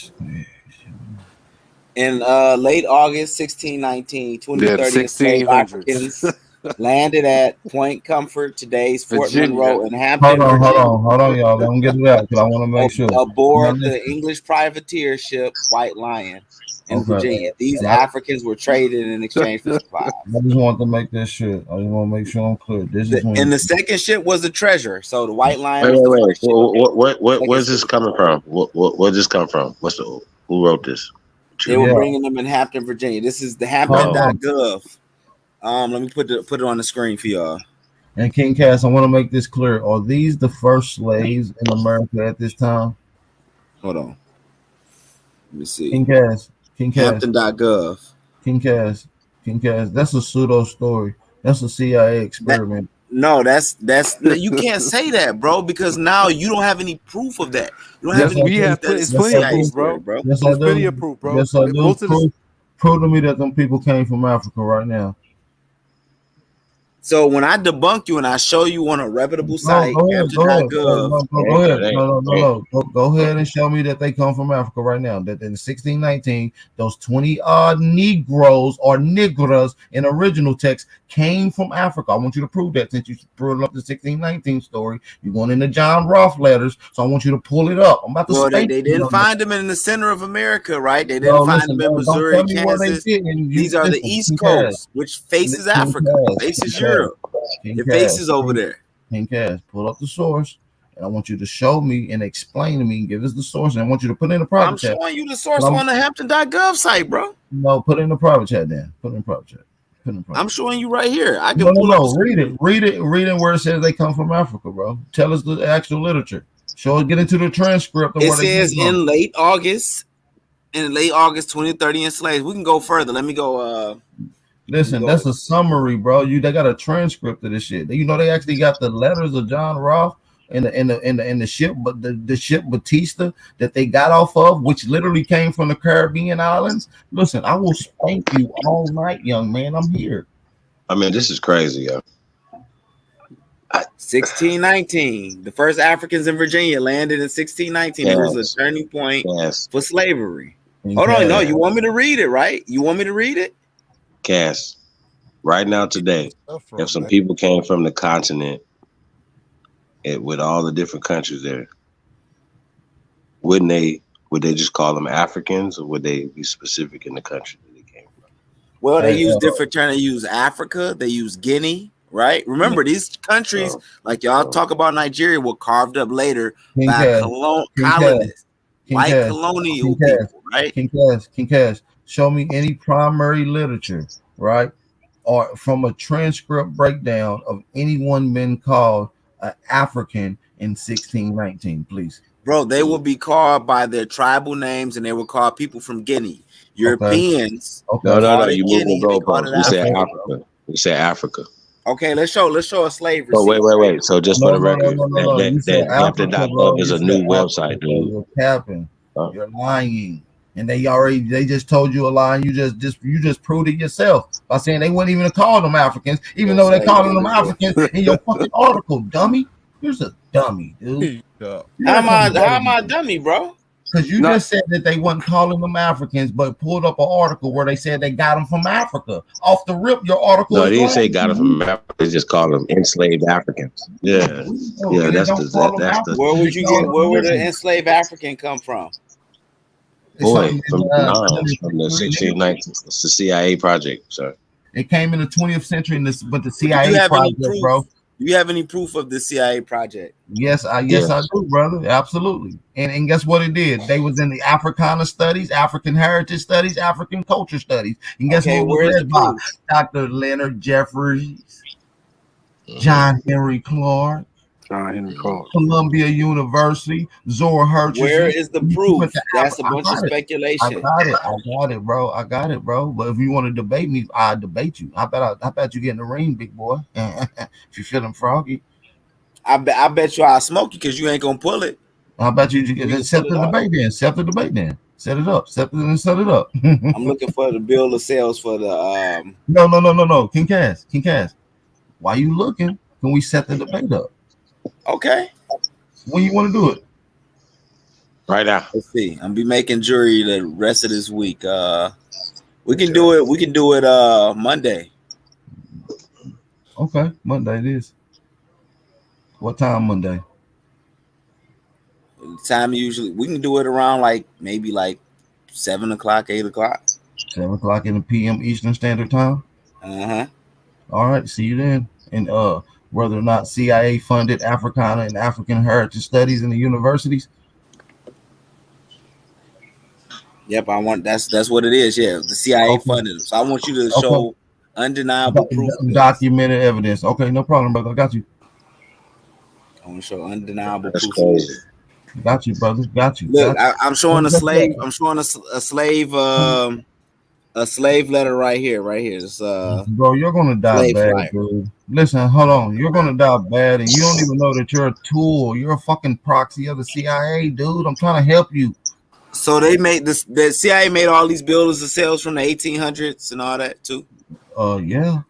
In late August 1619, Yeah, the 2030 enslaved 1600s. Africans landed at Point Comfort, today's Fort Virginia. Monroe in Hampton, Virginia. Hold on, y'all. Let me get it out because I want to make sure. Aboard the English privateer ship White Lion in Virginia. These Africans were traded in exchange for supplies. I just want to make this shit. I just want to make sure I'm clear. And the second ship was the Treasure. So the White Lion Wait, was the wait, first ship. where's this coming from? Where's this come from? Who wrote this? They were bringing them in Hampton, Virginia. This is the Hampton.gov. Let me put it on the screen for y'all. And King Cass, I want to make this clear. Are these the first slaves in America at this time? Hold on. Let me see. King Cass. Hampton.gov. King Cass. That's a pseudo story. That's a CIA experiment. That's you can't say that, bro, because now you don't have any proof of that. You don't have any proof that it's plenty of proof, bro. Yes, There's plenty of proof, bro. Yes, I do. Prove to me that them people came from Africa right now. So when I debunk you and I show you on a reputable site, go ahead. Go ahead. Go ahead and show me that they come from Africa right now. That in 1619, those 20 odd Negroes or Negras in original text came from Africa. I want you to prove that since you brought up the 1619 story. You're going into John Roth letters, so I want you to pull it up. I'm about to. Well, they didn't find them in the center of America, right? They didn't find them in Missouri, Kansas. These are the East Coast, which faces Africa, faces Europe. It faces over there. King Cass, pull up the source, and I want you to show me and explain to me and give us the source. And I want you to put in the private chat. I'm showing you the source on the Hampton.gov site, bro. No, put in the private chat then. Put in the private chat. I'm showing you right here. I can read it where it says they come from Africa, bro. Tell us the actual literature. Get into the transcript. It says in late August 2030 enslaved. We can go further. Let me go. Listen, that's a summary, bro. They got a transcript of this shit. You know, they actually got the letters of John Roth and the ship, but the ship Batista that they got off of, which literally came from the Caribbean islands. Listen, I will spank you all night, young man. I'm here. I mean, this is crazy, yo. 1619. The first Africans in Virginia landed in 1619. It was a turning point for slavery. Hold on, no, you want me to read it, right? You want me to read it? Cass, right now today, if some people came from the continent with all the different countries there, would they just call them Africans, or would they be specific in the country that they came from? Well, they use different terms. They use Africa, they use Guinea, right? Remember, these countries, like y'all talk about Nigeria, were carved up later by colonists, white colonial people, right? King Cass, show me any primary literature, right, or from a transcript breakdown of anyone been called an African in 1619, please. Bro, they will be called by their tribal names, and they will call people from Guinea. Europeans. Okay. No. You moved the goalpost. We said Africa. We said Africa. Okay, let's show a slavery. Oh, wait. So just for the record, that Hampton.gov is a new website, dude. You're capping. You're lying. And they just told you a lie, and you just proved it yourself by saying they wouldn't even call them Africans, even though they calling them Africans in your fucking article, dummy. You're a dummy, dude. How am I a dummy, bro? Because you just said that they wasn't calling them Africans, but pulled up an article where they said they got them from Africa. Off the rip, your article. No, they didn't say got them from Africa. They just called them enslaved Africans. Yeah, that's the. Where would you get? Where would the enslaved African come from? Boy, from the 1619, it's the CIA project, sir. It came in the 20th century, but the CIA project, bro. Do you have any proof of the CIA project? Yes, I do, brother. Absolutely. And guess what it did? They was in the Africana studies, African heritage studies, African culture studies. And guess what was led by? Dr. Leonard Jeffries, John Henry Clark, Columbia University, Zora Hurst. Where is the proof? That's a bunch of speculation. I got it, bro. But if you want to debate me, I'll debate you. I bet you get in the ring, big boy. If you're feeling froggy. I bet you I'll smoke you because you ain't gonna pull it. I bet you get accept the debate then. Set it up. Set it up. I'm looking for the bill of sales for the No. King Cass. While you looking, can we set the debate up? Okay. When you want to do it? Right now. Let's see. I'm be making jury the rest of this week. We can do it. We can do it Monday. Okay, Monday it is. What time Monday? Time usually we can do it around maybe 7 o'clock, 8 o'clock. 7 o'clock in the PM Eastern Standard Time. All right, see you then. And whether or not CIA funded Africana and African heritage studies in the universities. Yep, I want that's what it is. Yeah, the CIA funded them. So I want you to show undeniable proof. Documented evidence. Okay, no problem, brother. I got you. I want to show undeniable That's proof. crazy. Got you, brother. Got you. Look, got you. I'm showing a slave. I'm showing a slave. A slave letter right here. It's, bro, you're gonna die bad, flyer. dude. Listen, hold on. You're gonna die bad, and you don't even know that you're a tool. You're a fucking proxy of the CIA, dude. I'm trying to help you. So they made this. The CIA made all these bills of sales from the 1800s and all that too. Yeah.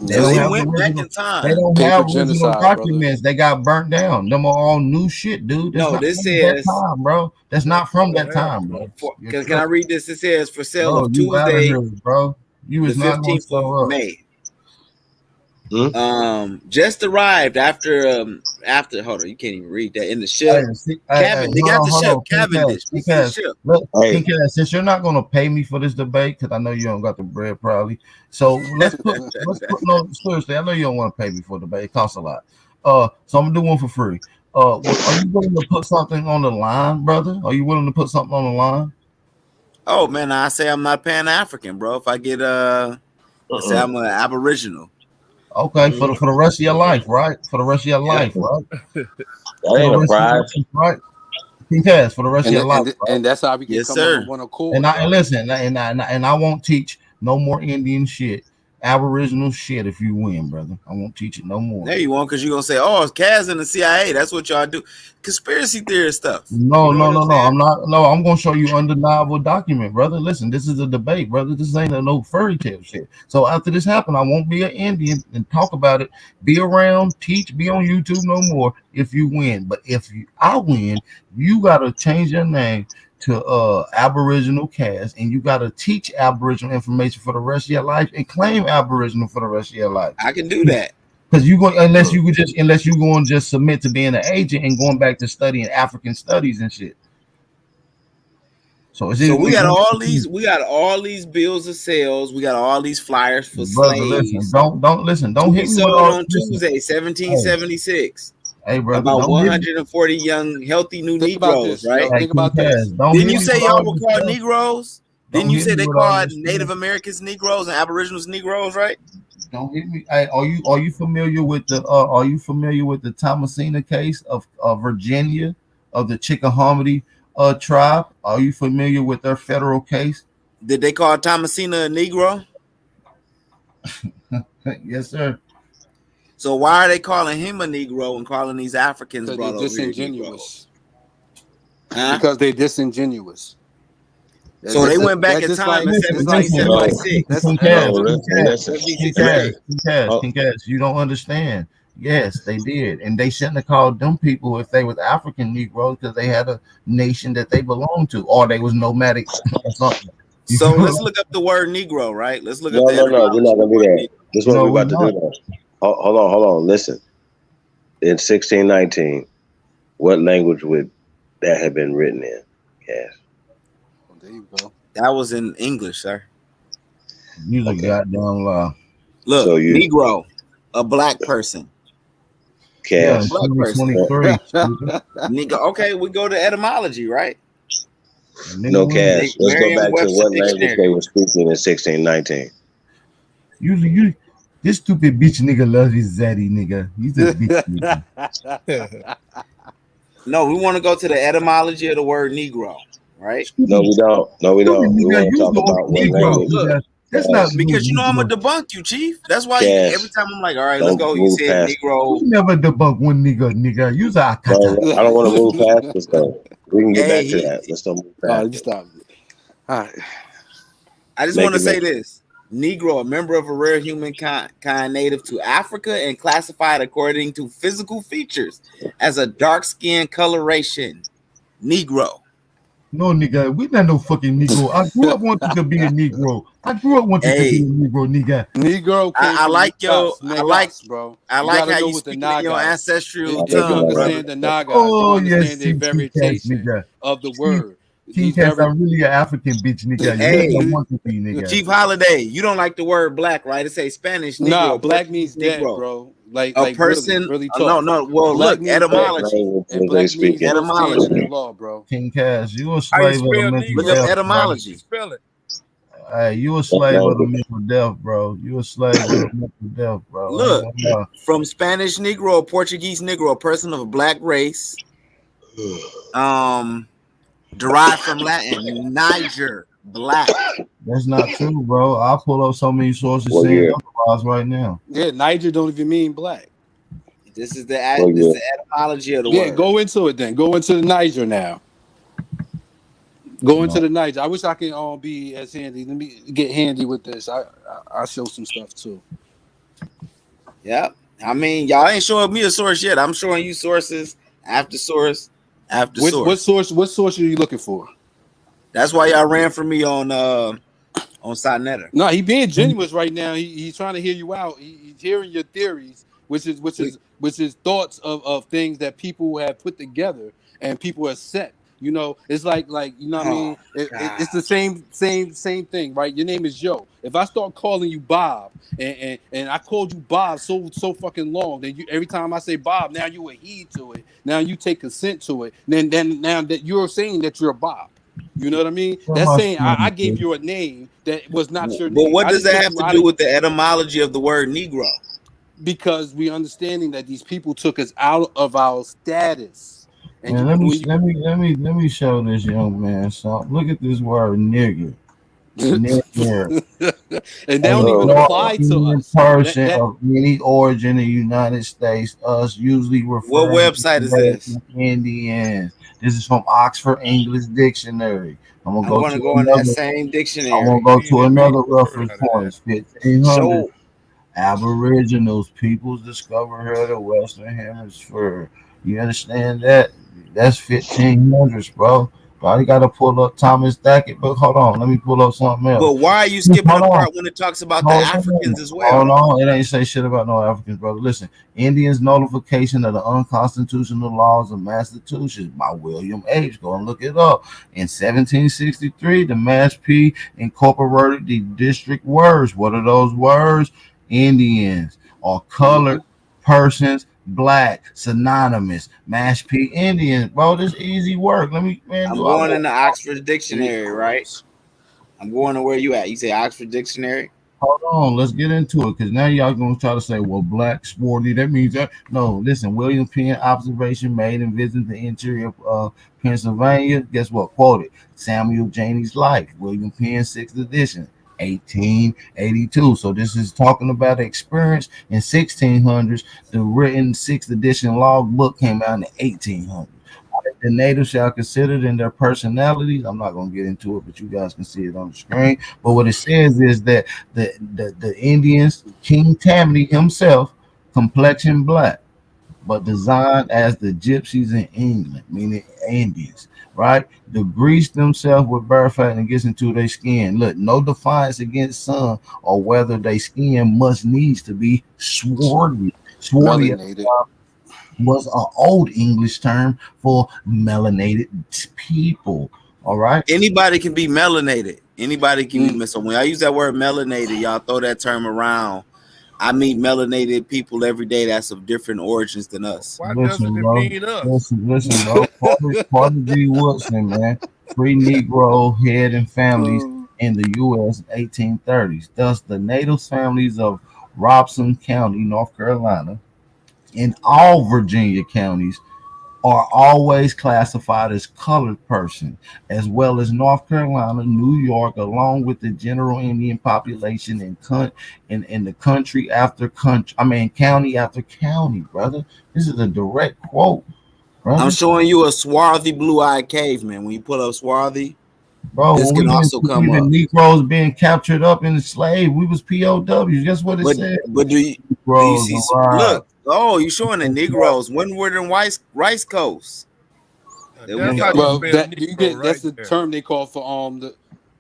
They went back in time. They don't have original documents. Brother. They got burnt down. Them are all new shit, dude. That's no, this says that time, bro. That's not from that time, bro. Can I read this? It says for sale bro, of Tuesday, here, bro. You was the 15th of May. Hmm? Just arrived after hold on, you can't even read that in the ship. Cabin, they got the ship Cavendish. Because since you're not gonna pay me for this debate, because I know you don't got the bread probably. So let's put no seriously. I know you don't want to pay me for the debate. It costs a lot. So I'm gonna do one for free. Are you willing to put something on the line, brother? Are you willing to put something on the line? Oh man, I say I'm not Pan-African, bro. If I get say I'm an Aboriginal. Okay, for the rest of your life, right? For the rest of your life, right? That ain't a prize, right? Yes, for the rest of your life, and that's how we get on one accord. And listen, and I won't teach no more Indian shit, Aboriginal shit. If you win, brother, I won't teach it no more. There you won't, because you're gonna say, "Oh, it's Kaz in the CIA." That's what y'all do, conspiracy theory stuff. No, I'm not. No, I'm gonna show you undeniable document, brother. Listen, this is a debate, brother. This ain't no fairy tale shit. So after this happened, I won't be an Indian and talk about it. Be around, teach, be on YouTube no more if you win. But if I win, you gotta change your name to Aboriginal Kaz, and you got to teach Aboriginal information for the rest of your life and claim Aboriginal for the rest of your life. I can do that. Because you go unless you going to just submit to being an agent and going back to studying African studies and shit. So we got all these bills of sales. We got all these flyers for slaves. Listen, don't hit me sold on Tuesday, 1776. Hey, brother, about 140 young, healthy new Negroes, right? Think about this. Didn't you say y'all were called Negroes? Didn't you say they called Native Americans Negroes and Aboriginals Negroes, right? Don't hit me. Hey, are you familiar with the Thomasina case of Virginia of the Chickahominy tribe? Are you familiar with their federal case? Did they call Thomasina a Negro? Yes, sir. So why are they calling him a Negro and calling these Africans brought over disingenuous? Huh? Because they're disingenuous. So they went back in time in 1776. You don't understand. Yes, they did. And they shouldn't have called them people if they was African Negroes, because they had a nation that they belonged to, or they was nomadic or something. So let's look up the word Negro, right? Let's look up the we're not gonna do that. This is what we're about to do now. Hold on. Listen. In 1619, what language would that have been written in? Yes. Well, there you go. That was in English, sir. You the goddamn lie. Look, so Negro, a black person. Cass. Yeah, black person. Nigga, okay, we go to etymology, right? No, Cass. Let's go back to what language they were speaking in 1619. You this stupid bitch nigga loves his zaddy nigga. He's a bitch nigga. No, we want to go to the etymology of the word Negro, right? No, we don't. We want to talk about what language. Look, that's not because you know I'm gonna debunk you, Chief. That's why every time I'm like, all right, let's go. You said Negro. You never debunk one nigga. You's a I don't want to move past this though. We can get back to that. Let's don't move Oh, past you it. stop. All right. I just Make want to it say make this. Negro, a member of a rare humankind native to Africa and classified according to physical features as a dark-skinned coloration. Negro. No, nigga, we not no fucking Negro. I grew up wanting to be a Negro. I grew up wanting to be a Hey, Negro, nigga. Negro came I from like your Negas, bro. I You like got to how know you what the speaking in your Nagas. ancestral If you tongue, brother. understand the Nagas, you Oh, yes, understand the King Cash, variation nigga. of the word. King These Cash, very I'm really an African bitch, nigga. You Hey, don't want to be, nigga. Chief Holiday, you don't like the word black, right? It say Spanish nah, Negro, black Portuguese means dead, Negro. bro. A Like really, person, really no, talk. no. Well, Black look, means That dead, etymology. language and they black means speaking. no standing Etymology. in law, bro. King Cash, you a How you slave of the spell mental Look up Negro? death, bro. How you etymology. spell it? Hey, you a That slave of the language. mental death, bro. You a slave of the mental death, bro. I ain't Look, gonna lie. from Spanish Negro or Portuguese Negro, a person of a black race, derived from Latin, Niger, black. That's not true, bro. I'll pull up so many sources Well, saying yeah. otherwise right now. Yeah, Niger don't even mean black. This is Well, this yeah. the etymology of the Yeah, word. go into it then. Go into the Niger now. Go into No. the Niger. I wish I can be as handy. Let me get handy with this. I'll show some stuff too. Yeah. I mean, y'all ain't showing me a source yet. I'm showing you sources after source after What source. source? What source are you looking for? That's why y'all ran for me on Sonetta. No, he being genuine right now. He's trying to hear you out. He's hearing your theories, which is thoughts of things that people have put together and people have set. You know, it's like you know what I Oh mean. It's God. the same thing, right? Your name is Joe. If I start calling you Bob and I called you Bob so fucking long, then you every time I say Bob, now you heed to it. Now you take consent to it. Then now that you're saying that you're Bob. You know what I mean? Where That's my saying I screen, gave dude? you a name that was not your But name. what I does just that took have you to out do of with the etymology of the word Negro? because we understanding that these people took us out of our status. And Man, you let me when you let me let me let me show this young man something. Look at this word nigger. Nigger. and they A don't even Oh, apply to dark-skinned us. person That of any origin in the United States, us usually What referring to website is this? American Indians. This is from Oxford English Dictionary. I'm gonna I'm go gonna to go in that another. same I'm gonna dictionary. go He ain't to never read another the word reference out of point. that. It's 1500. Show Aboriginals, peoples discovered here the Western Hemisphere. You understand that? That's 1500s, bro. Probably got to pull up Thomas Dackett, but hold on, let me pull up something else. but why are you skipping Hold the on. part when it talks about the Hold Africans on, as hold well? on. It ain't say shit about no Africans, brother. Listen, Indians' nullification of the unconstitutional laws of Massachusetts by William H. Go and look it up. In 1763, the Mass P incorporated the district words. What are those words? Indians or mm-hmm. colored persons, black, synonymous. Mass P Indians, bro. This easy work. Let me, man, I'm do I going in work? the Oxford Dictionary, right? Negroes. I'm going to where you at. You say Oxford Dictionary? Hold on, let's get into it because now y'all gonna try to say, well, black sporty. That means that no. Listen, William Penn observation made and visited the interior of Pennsylvania. Guess what? Quoted Samuel Janey's life, William Penn, sixth edition, 1882. So this is talking about experience in 1600s. The written sixth edition log book came out in the 1800s. The natives shall consider in their personalities. I'm not going to get into it, but you guys can see it on the screen. But what it says is that the Indians, King Tammany himself, complexion black, but designed as the gypsies in England, meaning Indians, right? The Greeks themselves were barefoot and gets into their skin. Look, no defiance against sun or whether their skin must needs to be swarthy. Swarthy Melanated. was an old English term for melanated people. All right. Anybody can be melanated. Anybody can Mm. be. So when I use that word melanated, y'all throw that term around. I meet melanated people every day that's of different origins than us. Why doesn't Listen, it bro. mean us? Listen, bro. Carter G. Woodson, man. Free Negro head and families in the U.S. 1830s. Thus, the native families of Robson County, North Carolina, and all Virginia counties are always classified as colored person, as well as North Carolina, New York, along with the general Indian population in the country after country. I mean, county after county, brother. This is a direct quote. brother. I'm showing you a swarthy blue-eyed caveman. When you pull up swarthy, bro, this when can we also didn't come see the up. Negroes being captured up and enslaved, we was POWs. Guess what it said? But do you Negroes see? arrived. Look, oh, you're showing the Negroes. When were the rice coast? There we That's how go. you Well, spell that you Negro get right that's the there. term they call for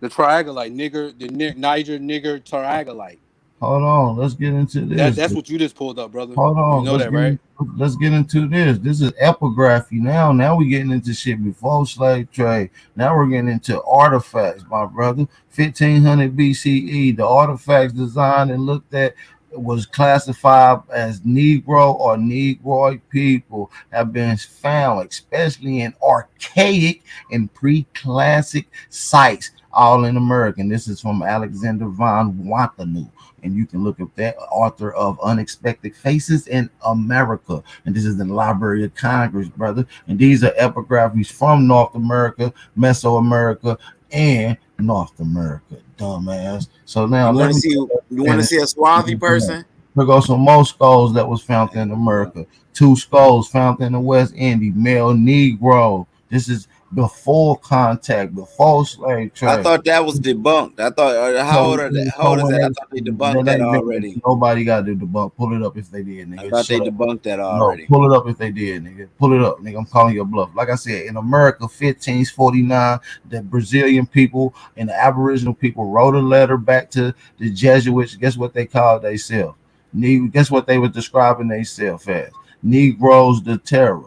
the triagonalite Niger nigger triagonalite. Hold on, let's get into this. That's what you just pulled up, brother. Hold You on, know that, right? let's get into this. This is epigraphy now. Now we getting into shit before slave trade. Now we're getting into artifacts, my brother. 1500 BCE, the artifacts designed and looked at was classified as Negro or Negroid people have been found, especially in archaic and pre-classic sites, all in America. And this is from Alexander von Wathenau. And you can look up that author of Unexpected Faces in America. And this is the Library of Congress, brother. And these are epigraphies from North America, Mesoamerica, and North America. Dumbass. So now You want to see a swarthy person? There goes some more skulls that was found in America. 2 skulls found in the West Indies, male Negro. This is before contact, before slave trade. I thought that was debunked. I thought how old is that? I thought they debunked that already. Nobody got to debunk. Pull it up if they did, nigga. I thought they debunked that already. No, pull it up if they did, nigga. Pull it up, nigga. I'm calling your bluff. Like I said, in America, 1549, the Brazilian people and the Aboriginal people wrote a letter back to the Jesuits. Guess what they called themselves? Guess what they were describing themselves as? Negroes the terror.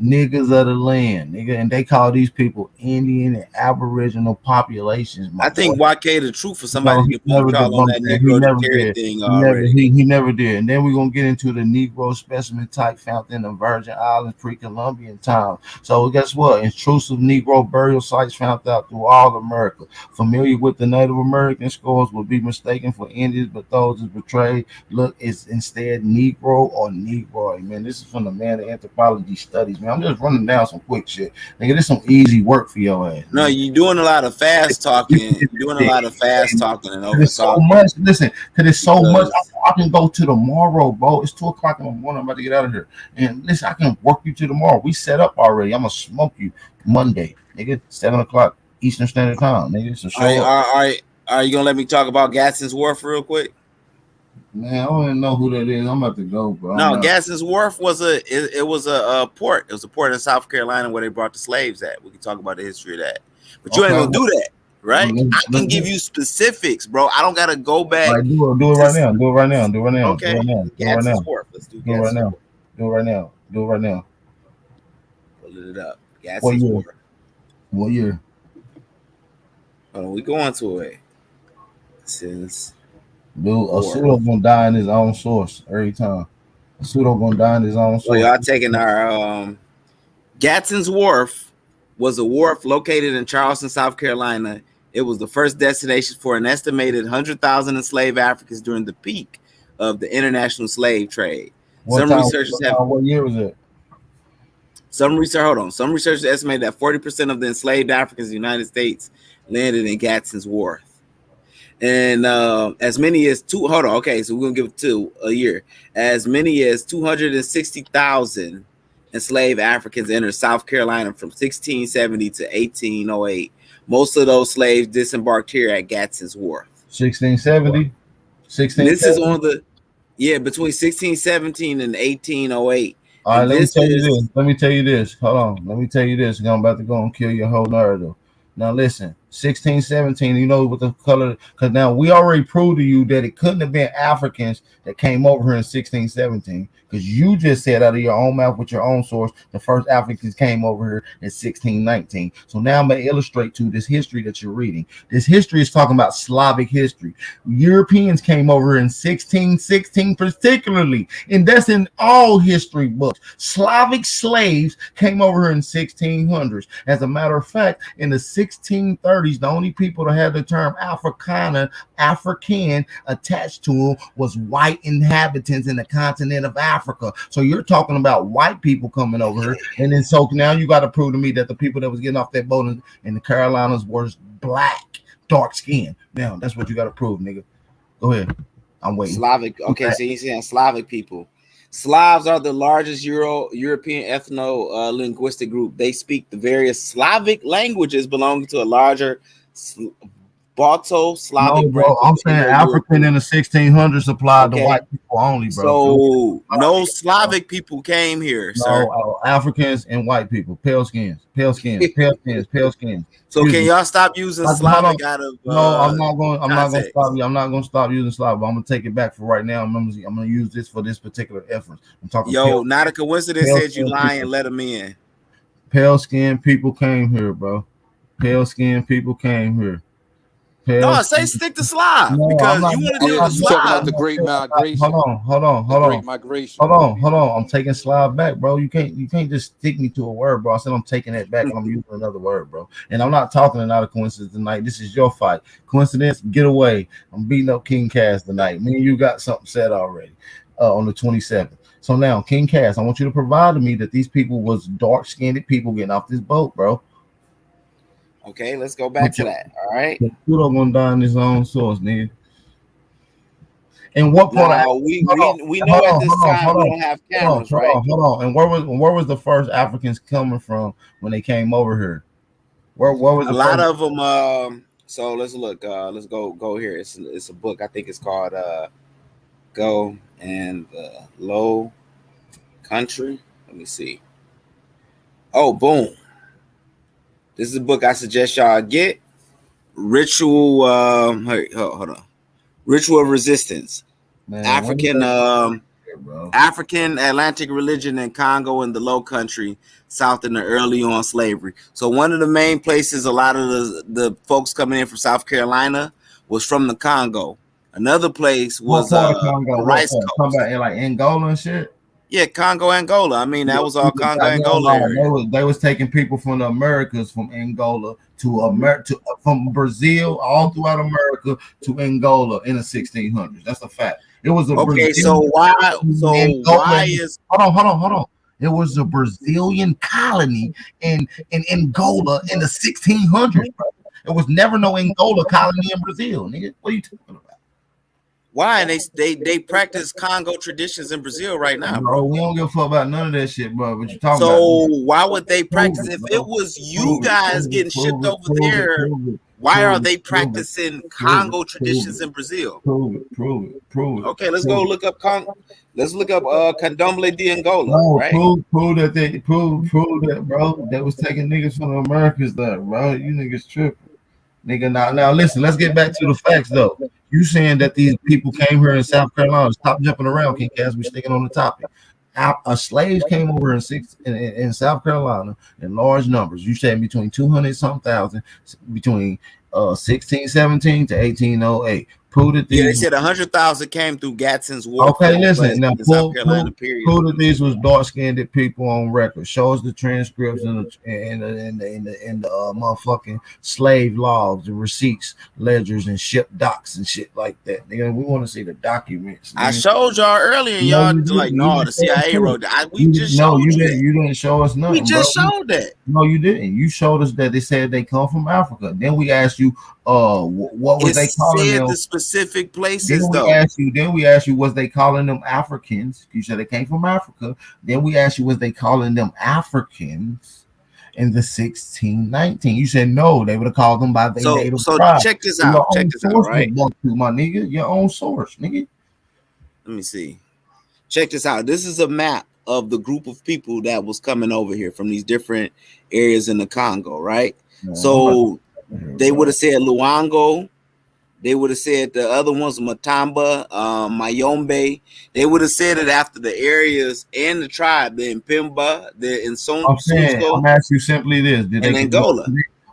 Niggas of the land, nigga, and they call these people Indian and Aboriginal populations. I think YK the truth for somebody to get never call on that Negro terror thing already. He never did. And then we're gonna get into the Negro specimen type found in the Virgin Islands pre-Columbian time. So guess what? Intrusive Negro burial sites found out through all America. Familiar with the Native American scores will be mistaken for Indians, but those is betrayed. Look, it's instead Negro or Negroid. Man, this is from the Man of Anthropology Studies, man. I'm just running down some quick shit. Nigga, this some easy work for your ass. No, you're doing a lot of fast talking. You're doing a lot of fast talking and over so much. Listen, because it's so much. I can go to tomorrow, bro. It's 2:00 in the morning. I'm about to get out of here. And listen, I can work you to tomorrow. We set up already. I'm gonna smoke you Monday, nigga. 7:00 Eastern Standard Time, nigga. So show up. All right. Are you gonna let me talk about Gadsden's Wharf real quick? Man, I don't even know who that is. I'm about to go, bro. No, Gadsden's Wharf was a port. It was a port in South Carolina where they brought the slaves at. We can talk about the history of that. But you ain't gonna do that, right? I can give you specifics, bro. I don't gotta go back. Right, do it right now. Do it right now. Do it right now. Okay. Do it right now. Gadsden's Wharf. Let's do it right now. Do it right now. Do it right now. Pull it up. Gadsden's Wharf. What year? Oh, we going to it. Since dude, a pseudo gonna die in his own source every time. A pseudo gonna die in his own source. So y'all taking our Gadsden's Wharf was a wharf located in Charleston, South Carolina. It was the first destination for an estimated 100,000 enslaved Africans during the peak of the international slave trade. What year was it? Some researchers estimate that 40% of the enslaved Africans in the United States landed in Gadsden's Wharf. And as many as so we're gonna give it 2 a year. As many as 260,000 enslaved Africans entered South Carolina from 1670 to 1808. Most of those slaves disembarked here at Gadsden's Wharf. 1670. This is on the between 1617 and 1808. All right, let me tell you this. Hold on. Let me tell you this. I'm about to go and kill your whole narrative. Now listen, 1617, you know what the color, because now we already proved to you that it couldn't have been Africans that came over here in 1617, because you just said out of your own mouth with your own source, the first Africans came over here in 1619. So now I'm going to illustrate to this history that you're reading. This history is talking about Slavic history. Europeans came over in 1616 particularly, and that's in all history books. Slavic slaves came over here in 1600s. As a matter of fact, in the 1630s, the only people that had the term African attached to them was white inhabitants in the continent of Africa. So you're talking about white people coming over here, and then so now you got to prove to me that the people that was getting off that boat in the Carolinas was black, dark skin. Now that's what you got to prove, nigga. Go ahead, I'm waiting. Slavic. Okay, so you're saying Slavic people. Slavs are the largest European ethno-linguistic group. They speak the various Slavic languages belonging to a larger Balto-Slavic No, branch bro. of I'm saying African in Indo-European. the 1600s applied to Okay. white people only, bro. So no Slavic people came here, sir. No, Africans and white people, pale skins, pale skins, pale skins, pale skins. So Excuse can me. y'all stop using Hold on. Slavic out of No, I'm not going. I'm not going to context? stop you. I'm not going to stop using Slavic. But I'm going to take it back for right now. I'm going to use this for this particular effort. I'm talking. Yo, not a coincidence. pale Said you skin lying. people. Let them in. Pale skinned people came here, bro. Pale skinned people came here. No, say stick to Slav because you want to deal with You talking about Slav. the Great Migration? Hold on. Great Migration. Hold on. I'm taking Slav back, bro. You can't just stick me to a word, bro. I said I'm taking it back and I'm using another word, bro. And I'm not talking out of coincidence tonight. This is your fight. Coincidence, get away. I'm beating up King Cass tonight. Me and you got something said already on the 27th. So now, King Cass, I want you to provide to me that these people was dark-skinned people getting off this boat, bro. Okay, let's go back to that. All right. Pluto gonna die in his own source, nigga. And what part? Now, we know at this time we don't have cameras, right? Hold on. And where was the first Africans coming from when they came over here? Where was a lot of them? So let's look. Let's go here. It's a book. I think it's called "Go and the Low Country." Let me see. Oh, boom. This is a book I suggest y'all get. Ritual. Hold on. Ritual of Resistance. Man, African Atlantic religion in Congo and the Low Country, South in the early on slavery. So one of the main places a lot of the folks coming in from South Carolina was from the Congo. Another place was the Rice Coast. Talking about like Angola and shit. Yeah, Congo, Angola. I mean, that was all Congo, Angola area. They was taking people from the Americas, from Angola to from Brazil, all throughout America to Angola in the 1600s. That's a fact. It was a okay. So why is hold on. It was a Brazilian colony in Angola in the 1600s, bro. It was never no Angola colony in Brazil, nigga. What are you talking about? Why? And they practice Congo traditions in Brazil right now, bro. We don't give a fuck about none of that shit, bro. What you talking about? So why would they practice if it was you guys getting shipped over there? Why are they practicing Congo traditions in Brazil? Prove it. Okay, let's go look up Let's look up Candomblé de Angola. No, right? prove that, bro. That was taking niggas from the Americas there, bro. You niggas tripping. Nigga, now listen, let's get back to the facts though. You saying that these people came here in South Carolina. Stop jumping around, King Cass. We sticking on the topic. Slaves came over in South Carolina in large numbers. You said between 200-some thousand, between 1617 to 1808. Prove that they said 100,000 came through Gadsden's war. Okay, listen. Now, prove that these was dark-skinned people on record. Show us the transcripts and the motherfucking slave logs, the receipts, ledgers, and ship docs and shit like that. Nigga, we want to see the documents. Nigga. I showed y'all earlier. Y'all like, no, the CIA wrote that. We just showed you. You didn't show us nothing. We just showed that. No, you didn't. You showed us that they said they come from Africa. Then we asked you, what was they calling them? The specific places, Then we asked you, was they calling them Africans? You said they came from Africa. Then we asked you, was they calling them Africans in the 1619? You said no, they would have called them by their native tribe. Check this out. Right? My nigga, your own source, nigga. Let me see. Check this out. This is a map of the group of people that was coming over here from these different areas in the Congo, right? Yeah, so they would have said Luango. They would have said the other ones, Matamba, Mayombe. They would have said it after the areas and the tribe, the Mpimba, the Nsongo. I'm asking you simply this: Angola?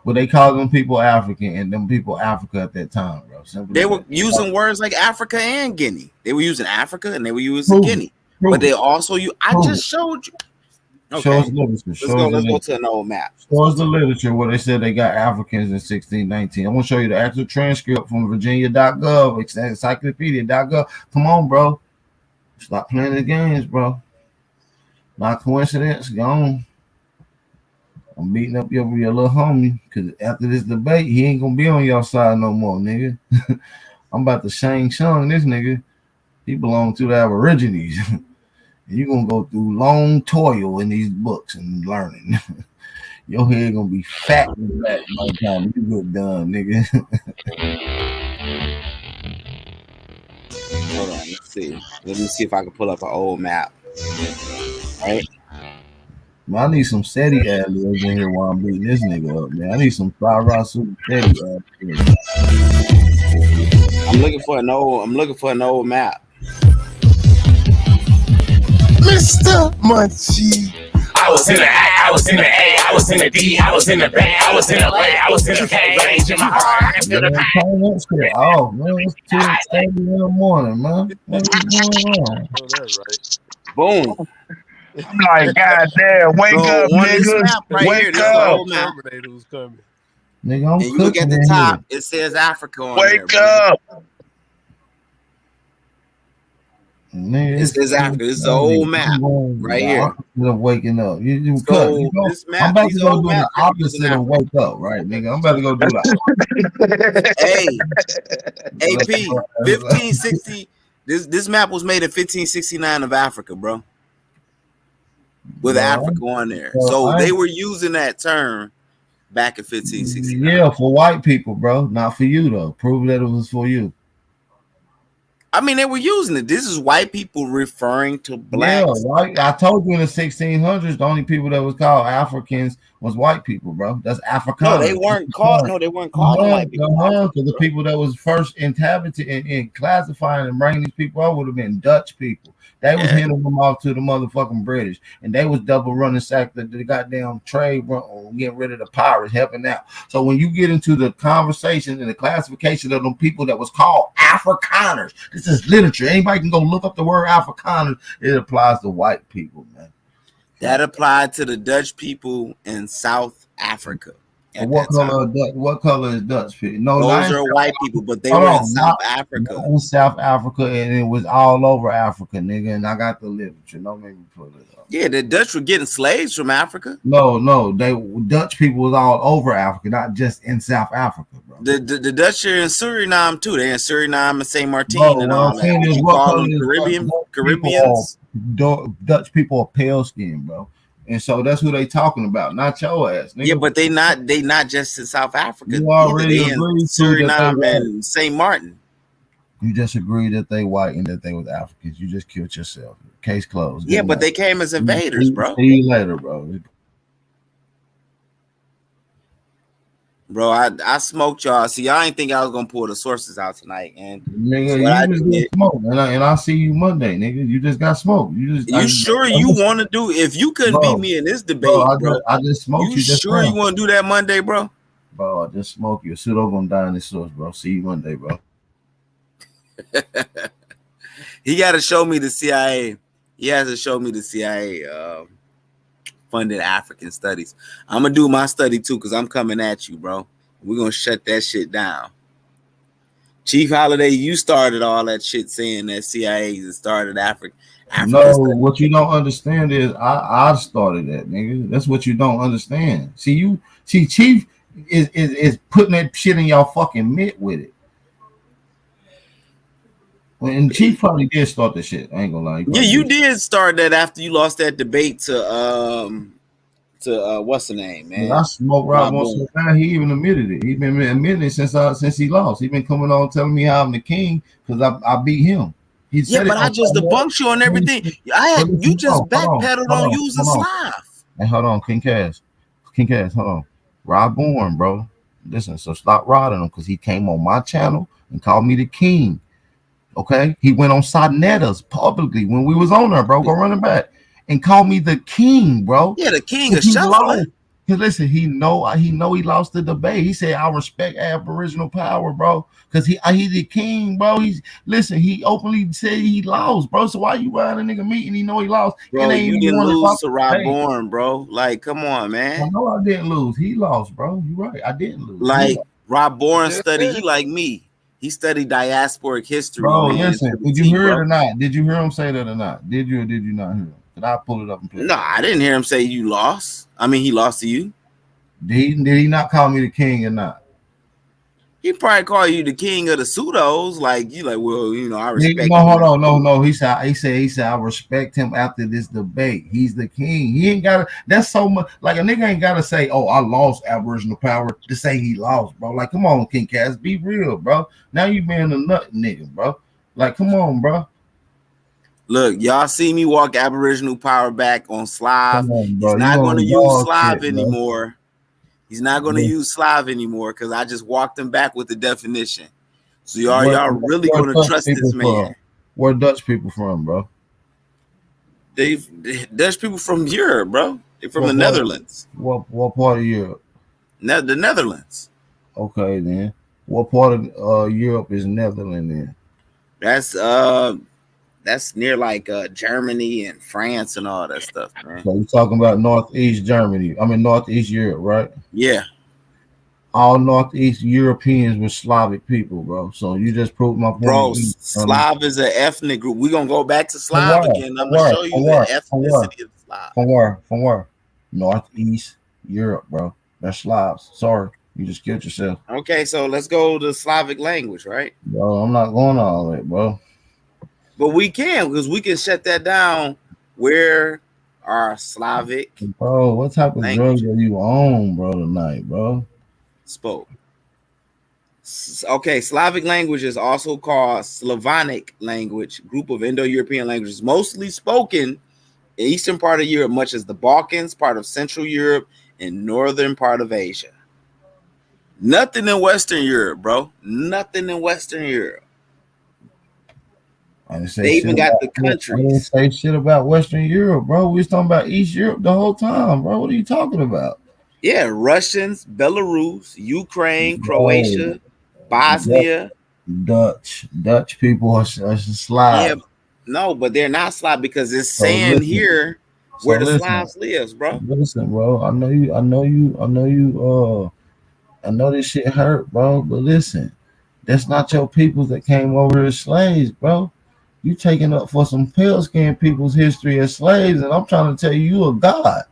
Well, they call them people African and them people Africa at that time, bro. They were using words like Africa and Guinea. They were using Africa and they were using Guinea. But they also I just showed you. Okay. Show us literature. Let's go to an old map. Show us the literature where they said they got Africans in 1619. I'm gonna show you the actual transcript from Virginia.gov, encyclopedia.gov. Come on, bro. Stop playing the games, bro. Not coincidence. Go on. I'm beating up your little homie because after this debate, he ain't gonna be on your side no more, nigga. I'm about to Shang Chung this nigga. He belonged to the Aborigines. You're gonna go through long toil in these books and learning. Your head gonna be fat and back by the time you get done, nigga. Hold on, let's see. Let me see if I can pull up an old map. Right? Man, I need some SETI ad libs in here while I'm beating this nigga up, man. I need some Fire Super SETI ad libs. I'm looking for an old map. Mr. Munchie. I was in the A, I was in the A, I was in the D, I was in the B, I was in the lay, I was in the page in my heart. I can feel the pain. Turn that shit off, man. It's 2:30 in the morning, man. What is going on? Oh, that's right. Boom. I'm like, God damn, wake So up, on this niggas. map right here, Wake this is the up. old map. Terminator was coming. Nigga, I'm And you look cooking at the in top, here. it says Africa on there. Wake Bro. up. Nigga, It says Africa. This is the old map right here. Opposite of waking up. You So cut. You know, this I'm map, about these to go old do the maps are using opposite of Africa. wake up, right, nigga? I'm about to go do the Hey, AP, 1560. This map was made in 1569 of Africa, bro. With Bro, Africa on there. bro, So I they ain't- were using that term back in 1569. Yeah, for white people, bro. Not for you though. Prove that it was for you. I mean, they were using it. This is white people referring to Yeah, blacks. white. I told you in the 1600s, the only people that was called Africans was white people, bro. That's Afrikaners. No, they weren't called. No, they weren't calling white people. Because the people that was first inhabited and classifying and bringing these people out would have been Dutch people. They was handing them off to the motherfucking British, and they was double running sack the goddamn trade run, getting rid of the pirates, helping out. So when you get into the conversation and the classification of them people that was called Afrikaners, this is literature. Anybody can go look up the word Afrikaners. It applies to white people, man. That applied to the Dutch people in South Africa. What color is Dutch people? No, those are white people, but they were in South Africa. In South Africa, and it was all over Africa, nigga. And I got the literature. Don't make me pull it up. Yeah, the Dutch were getting slaves from Africa. No, Dutch people was all over Africa, not just in South Africa, bro. The Dutch are in Suriname too. They're in Suriname and Saint Martin and what all I'm that. saying is, You what call color them is Caribbeans? Dutch people are pale skin, bro. And so that's who they talking about, not your ass, nigga. Yeah, but they not just in South Africa. You already in agreed Suriname and Saint Martin. You just agreed that they white and that they was Africans. You just killed yourself. Case closed. Yeah, but they came as invaders, bro. See you later, bro. Bro, I smoked y'all. See, I didn't think I was gonna pull the sources out tonight, and nigga, you just get smoked, and I see you Monday, nigga. You just got smoked. You sure you want to do? If you couldn't beat me in this debate, bro, I just smoked you. Sure you want to do that Monday, bro? Bro, I just smoked you. Pseudo gonna die in this source, bro. See you Monday, bro. He got to show me the CIA. He has to show me the CIA funded African studies. I'm gonna do my study too, because I'm coming at you, bro. We're gonna shut that shit down. Chief Holiday, you started all that shit saying that CIA started African no, studies. what you don't understand is I started that, nigga. That's what you don't understand. See, Chief is putting that shit in y'all fucking mitt with it. And Chief probably did start the shit. I ain't gonna lie. Yeah, you did start that after you lost that debate to what's the name, man? I smoked Rob once in a while. He even admitted it. He been admitting it since he lost. He been coming on telling me how I'm the king because I beat him. He said but I just debunked you on everything. You just backpedaled on using Slav. Hey, hold on, King Cass, hold on. Rob Bourne, bro. Listen, so stop rodding him because he came on my channel and called me the king. Okay, he went on Sonetta's publicly when we was on there, bro. Go running back and call me the king, bro. Yeah, the king of shuffling. Cause listen, he he lost the debate. He said, "I respect Aboriginal power, bro." Cause he's the king, bro. He openly said he lost, bro. So why you riding a nigga meeting? He know he lost. Bro, you didn't lose to Rob Bourne, bro. Like, come on, man. I know I didn't lose. He lost, bro. You right. I didn't lose. Like Rob Bourne studied. He like me. He studied diasporic history. Bro, man. Listen, did you hear it or not? Did you hear him say that or not? Did you or did you not hear him? Did I pull it up and play? No, I didn't hear him say you lost. I mean, he lost to you. Did he not call me the king or not? He probably call you the king of the pseudos. Like you, like, well, you know, I respect. No, hold on, no. He said, I respect him after this debate. He's the king. He ain't got to. That's so much. Like a nigga ain't got to say, oh, I lost Aboriginal power to say he lost, bro. Like, come on, King Cass, be real, bro. Now you being a nut nigga, bro. Like, come on, bro. Look, y'all see me walk Aboriginal power back on Slav. Come on, bro. He's not going to use Slav shit, anymore. He's not going to use Slav anymore because I just walked him back with the definition. So y'all really going to trust this man? Where Dutch people from, bro? Dutch people from Europe, bro. They're from the Netherlands. What part of Europe? The Netherlands. Okay, then. What part of Europe is Netherlands in? That's near like Germany and France and all that stuff, man. So you're talking about Northeast Germany. I mean Northeast Europe, right? Yeah. All Northeast Europeans were Slavic people, bro. So you just proved my point. Bro, Slav is an ethnic group. We're gonna go back to Slav again. I'm gonna show you the ethnicity of Slav. From where? Northeast Europe, bro. That's Slavs. Sorry. You just killed yourself. Okay, so let's go to Slavic language, right? Bro, I'm not going all that, bro. But we can, because we can shut that down. Where are Slavic? Bro, what type of drugs are you on, bro, tonight, bro? Spoke. Okay, Slavic language is also called Slavonic language, group of Indo-European languages, mostly spoken in eastern part of Europe, much as the Balkans, part of Central Europe, and northern part of Asia. Nothing in Western Europe, bro. Nothing in Western Europe. They even got the countries. I didn't say shit about Western Europe, bro. We was talking about East Europe the whole time, bro. What are you talking about? Yeah, Russians, Belarus, Ukraine, Croatia, Bosnia. Dutch people are Slav. Yeah, no, but they're not Slav because it's saying here where the Slavs lives, bro. Listen, bro. I know this shit hurt, bro. But listen, that's not your peoples that came over as slaves, bro. You taking up for some pale skinned people's history as slaves, and I'm trying to tell you a god.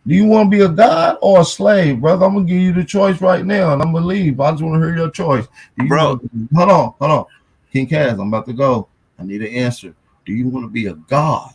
Do you want to be a god or a slave, brother? I'm gonna give you the choice right now, and I'm gonna leave. I just want to hear your choice. Bro, hold on. King Kaz, I'm about to go. I need an answer. Do you want to be a god,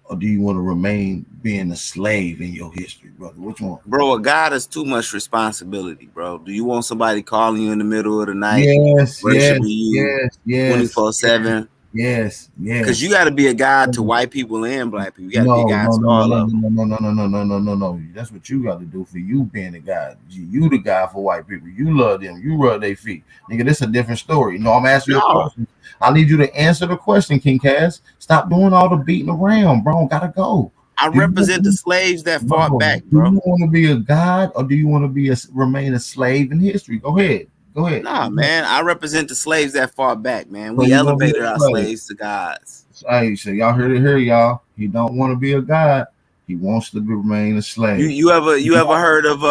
or do you want to remain being a slave in your history, brother? Which one? Bro, a god is too much responsibility, bro. Do you want somebody calling you in the middle of the night? Yes, 24/7. Yes. Because you got to be a god to white people and black people. You got to be gods to all of them. No. That's what you got to do for you being a god. You the guy for white people. You love them. You rub their feet. Nigga, this a different story. No, I'm asking you a question. I need you to answer the question, King Cass. Stop doing all the beating around, bro. Gotta go. I represent the slaves that fought back, bro. Do you want to be a god or do you want to remain a slave in history? Go ahead. Nah, man. I represent the slaves that fought back, man. We elevated our slaves to gods. Hey, so y'all heard it here, y'all. He don't want to be a god. He wants to remain a slave. You ever heard of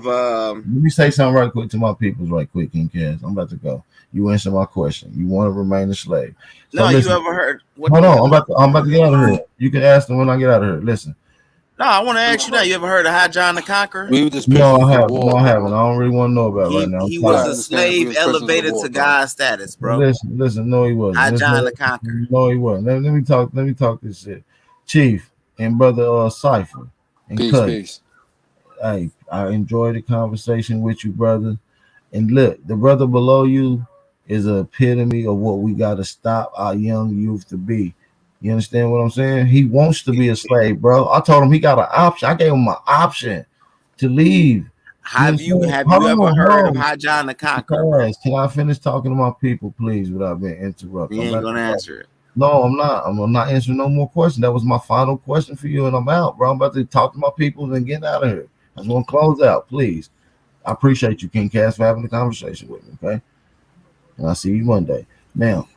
Let me say something right quick to my peoples right quick, King Cass. I'm about to go. You answer my question. You want to remain a slave. So no, listen, you ever heard hold on, I'm about to get out of here. You can ask them when I get out of here. Listen. No, I want to ask you now. You ever heard of High John the Conqueror? No, I haven't. I don't really want to know about it right now. He was a slave elevated to God status, bro. Listen. No, he wasn't. High John the Conqueror. No, he wasn't. Let me talk this shit. Chief and brother Cypher. And peace. Hey, I enjoyed the conversation with you, brother. And look, the brother below you is an epitome of what we got to stop our young youth to be. You understand what I'm saying? He wants to be a slave, bro. I told him he got an option. I gave him an option to leave. Have you ever heard of High John the Conqueror? Can I finish talking to my people, please, without being interrupted? You ain't gonna answer it. No, I'm not. I'm not answering no more questions. That was my final question for you, and I'm out, bro. I'm about to talk to my people and get out of here. I just want to close out, please. I appreciate you, King Cass, for having the conversation with me, okay? And I'll see you Monday. Now,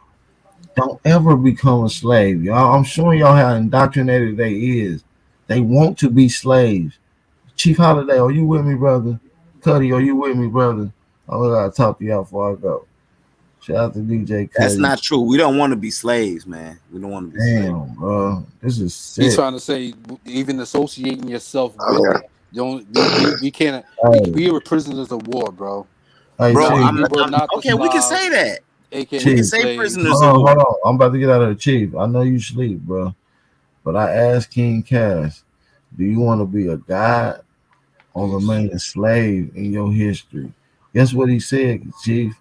don't ever become a slave, y'all. I'm showing y'all how indoctrinated they is. They want to be slaves. Chief Holiday, are you with me, brother? Cuddy, are you with me, brother? I gotta talk to y'all before I go. Shout out to DJ Cuddy. That's not true. We don't want to be slaves, man. We don't want to be slaves. Bro. This is sick. He's trying to say even associating yourself with it. We can't. We were prisoners of war, bro. Hey, Bro, Chief, We were not the okay. We can say Slavs, that. aka We can the Chief, say slaves. prisoners hold of on, war. hold on. I'm about to get out of the Chief. I know you sleep, bro. But I asked King Cass, do you want to be a god or Yes. remain a slave in your history? Guess what he said, Chief?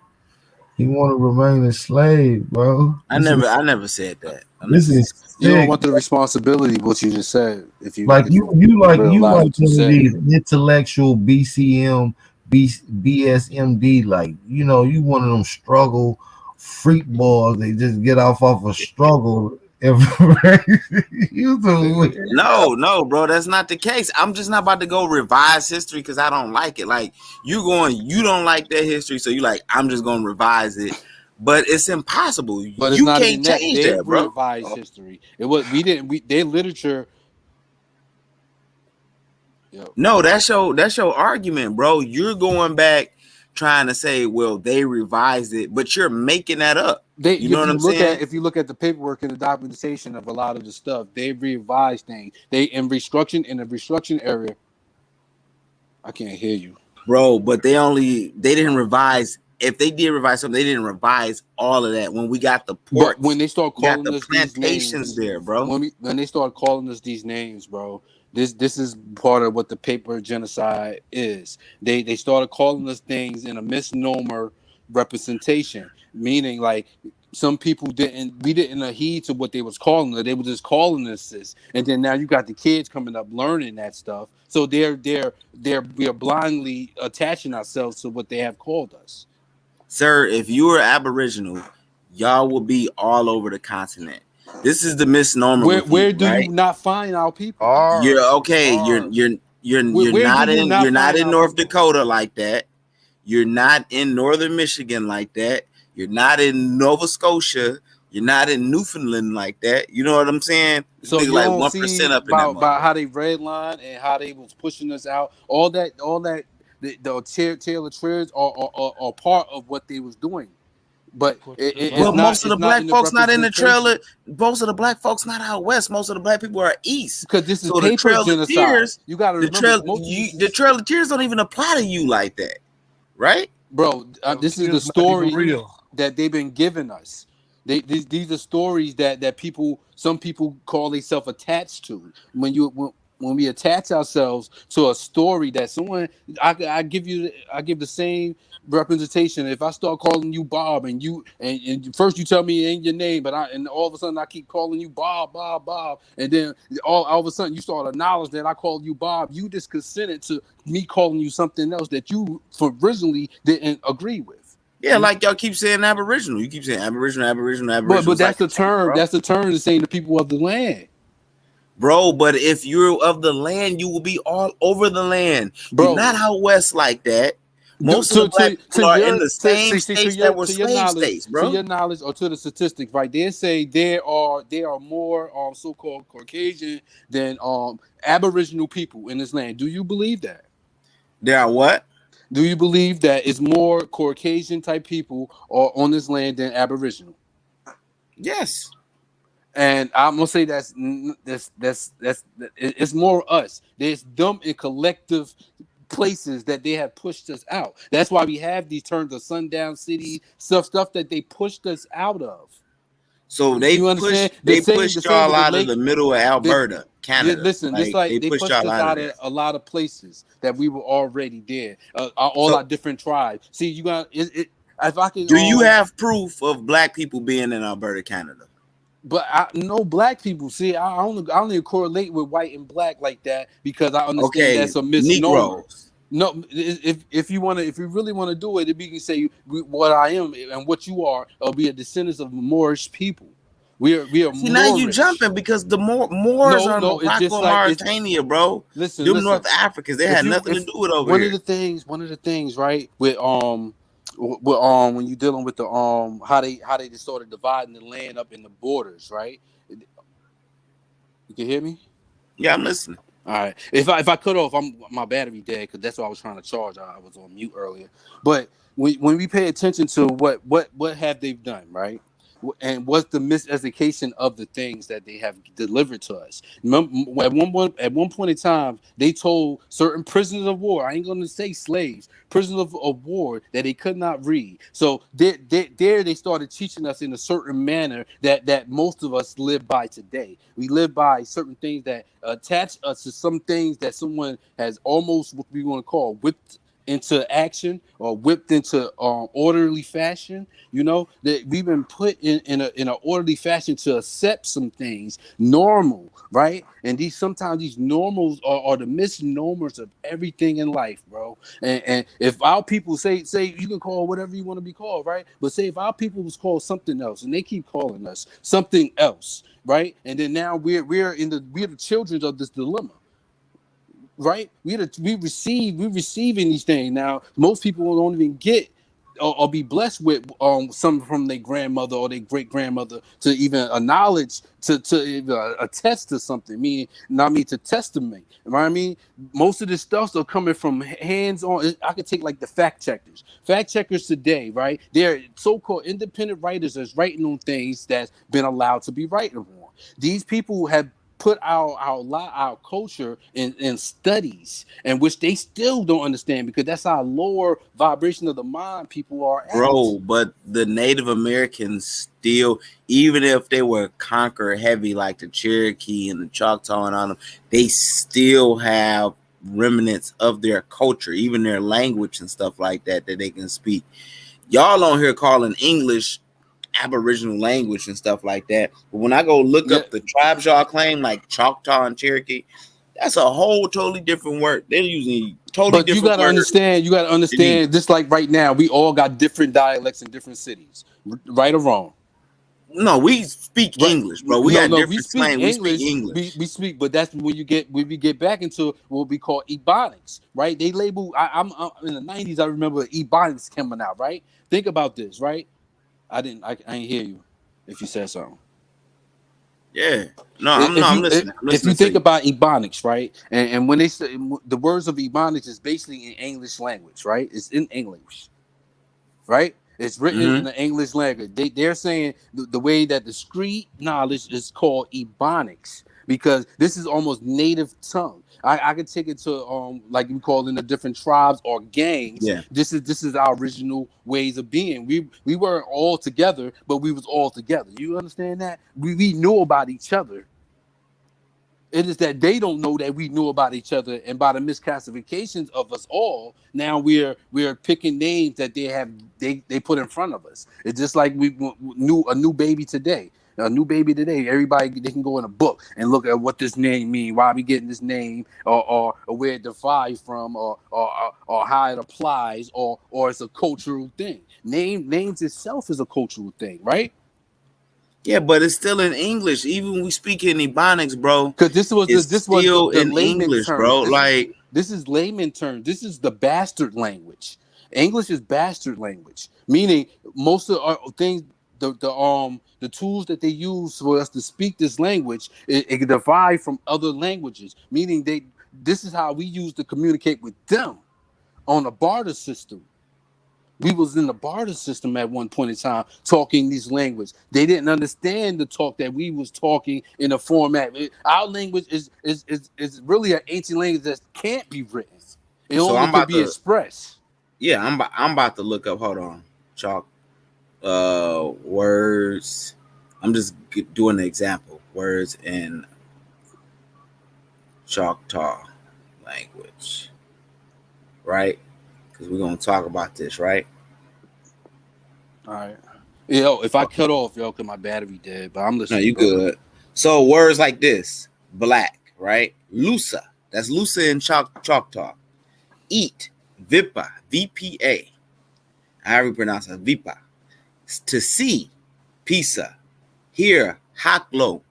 He want to remain a slave, bro. I never said that. I never This said is You don't sick. want the responsibility of what you just said. If you Like you realize like what you one of said. these intellectual BCM, BSMD. Like you one of them struggle freak boys. They just get off a struggle. You so weird. no, bro. That's not the case. I'm just not about to go revise history because I don't like it. Like you don't like that history, so you like I'm just gonna revise it. But it's impossible. But it's You not can't even that. change They that, bro. revised history. It was we didn't we their literature. Yo, No, that's your argument, bro. You're going back trying to say, well, they revised it, but you're making that up. they You know what I'm saying? if you look at the paperwork and the documentation of a lot of the stuff, they revised things. They in the restruction area. I can't hear you. Bro, but they didn't revise. If they did revise something, they didn't revise all of that. When we got the But when ports, they start we got calling the us these plantations names, there, bro. when they start calling us these names, bro, this is part of what the paper genocide is. They started calling us things in a misnomer representation, meaning like some people we didn't heed to what they was calling it. They were just calling us this, and then now you got the kids coming up learning that stuff. So we are blindly attaching ourselves to what they have called us. Sir, if you were Aboriginal, y'all will be all over the continent. This is the misnomer with Where you, do you right? not find our people? You're R okay. R. You're Where do not you in not you're not find in our North people? Dakota like that. You're not in northern Michigan like that. You're not in Nova Scotia. You're not in Newfoundland like that. You know what I'm saying? So Nigga you like don't 1% see up in that about how motherfucker. they redline and how they was pushing us out. All that the Taylor Trades are part of what they was doing, but But most of the it's not black in the folks not in the representation trailer. Most of the black folks not out west. Most of the black people are east. because this is So the paper trail of genocide. tears, You got to remember most of this the is trail of tears don't even apply to you like that, right? bro. This is the Tears not even story real. that they've been giving us. These are stories that some people call themselves attached to. When we attach ourselves to a story that someone I give the same representation. If I start calling you Bob and first you tell me it ain't your name, but all of a sudden I keep calling you Bob, and then all of a sudden you start to acknowledge that I called you Bob, you just consented to me calling you something else that you originally didn't agree with. Yeah, like y'all keep saying Aboriginal. You keep saying Aboriginal. But It's like that's a the ticket, term. bro. That's the term to saying the people of the land, Bro, but if you're of the land, you will be all over the land. You're bro. not out west like that. Most of the black people are in the same states that were slave states, To bro. your knowledge or to the statistics, right? They say there are more so-called Caucasian than Aboriginal people in this land. Do you believe that? There are what? Do you believe that it's more Caucasian type people or on this land than Aboriginal? Yes. And I'm gonna say it's more us. There's them in collective places that they have pushed us out. That's why we have these terms of sundown city stuff that they pushed us out of. So You understand? The they same pushed with y'all the out of lake. the middle of Alberta, Canada, Listen, this right? like They they pushed pushed y'all us out of out there. of a lot of places that we were already there. All So our different tribes. See, you got it. If I can, do you have proof of black people being in Alberta, Canada? but I know black people. See, I only correlate with white and black like that because I understand Okay, that's a misnomer. Negroes. No, if you really want to do it, if you can say what I am and what you are, we are descendants of Moorish people. We are See, now you Moorish. jumping because the Moors No, are in no, it's Morocco just and like it's. Mauritania, bro. Them Listen. North Africans, they had nothing to If do with over one of here. the things, right, with when you're dealing with the how they just started dividing the land up in the borders, right? You can hear me? Yeah, I'm listening. All right. If I cut off, my battery dead because that's what I was trying to charge. I was on mute earlier. But when we pay attention to what have they done, right? and what's the miseducation of the things that they have delivered to us. At one point in time, they told certain prisoners of war, I ain't going to say slaves, prisoners of war, that they could not read. So there they started teaching us in a certain manner that most of us live by today. We live by certain things that attach us to some things that someone has almost, what we want to call, whipped into action or whipped into orderly fashion. You know, that we've been put in an orderly fashion to accept some things normal, right? And sometimes these normals are the misnomers of everything in life, bro. And if our people say you can call whatever you want to be called, right? But say if our people was called something else and they keep calling us something else, right? And then now we're the children of this dilemma. Right, we receiving these things now. Most people don't even get or be blessed with some from their grandmother or their great grandmother to even acknowledge to even, attest to something. To testament. Right? I mean, most of this stuff are coming from hands on. I could take like the fact checkers today, right? They're so-called independent writers that's writing on things that's been allowed to be writing on. These people have put our culture in studies, and which they still don't understand because that's our lower vibration of the mind people are at. Bro, but the Native Americans still, even if they were conquer heavy like the Cherokee and the Choctaw and all them, they still have remnants of their culture, even their language and stuff like that they can speak. Y'all on here calling English Aboriginal language and stuff like that. But when I go look up the tribes y'all claim, like Choctaw and Cherokee, that's a whole totally different word. They're using totally different words. You gotta understand, just like right now, we all got different dialects in different cities, right or wrong. No, we speak English, bro. We got different slang. We speak English. We speak, but that's when we get back into what we call ebonics, right? They label. I'm in the 90s. I remember ebonics coming out, right? Think about this, right? I didn't hear you if you said something. Yeah. No, I'm listening. If you think about ebonics, right? And when they say the words of ebonics is basically in English language, right? It's in English, right? It's written in the English language. They're saying the way that the street knowledge is called ebonics because this is almost native tongue. I could take it to like we call it in the different tribes or gangs. Yeah. This is our original ways of being. We weren't all together, but we was all together. You understand that? We knew about each other. It is that they don't know that we knew about each other, and by the misclassifications of us all, now we're picking names that they put in front of us. It's just like we knew a new baby today. Everybody they can go in a book and look at what this name means, why we getting this name, or where it derived from, or how it applies, or it's a cultural thing. Names itself is a cultural thing, right? Yeah, but it's still in English. Even when we speak in Ebonics, bro. Because this was the in layman English, term, bro. This is layman term. This is the bastard language. English is bastard language, meaning most of our things, the tools that they use for us to speak this language, it derived from other languages. Meaning this is how we use to communicate with them on a barter system. We was in the barter system at one point in time talking these language. They didn't understand the talk that we was talking in a format. Our language is really an ancient language that can't be written. It only can be expressed. Yeah, I'm about to look up. Hold on, chalk. Words. I'm just doing an example. Words in Choctaw language, right? Because we're gonna talk about this, right? All right. Yo, if I cut off, yo, cause my battery dead, but I'm listening. No, you good. So words like this: black, right? Lusa. That's Lusa in Choctaw. Eat, Vipa, VPA. However you pronounce it, Vipa. To see, Pisa. Hear, Haklo.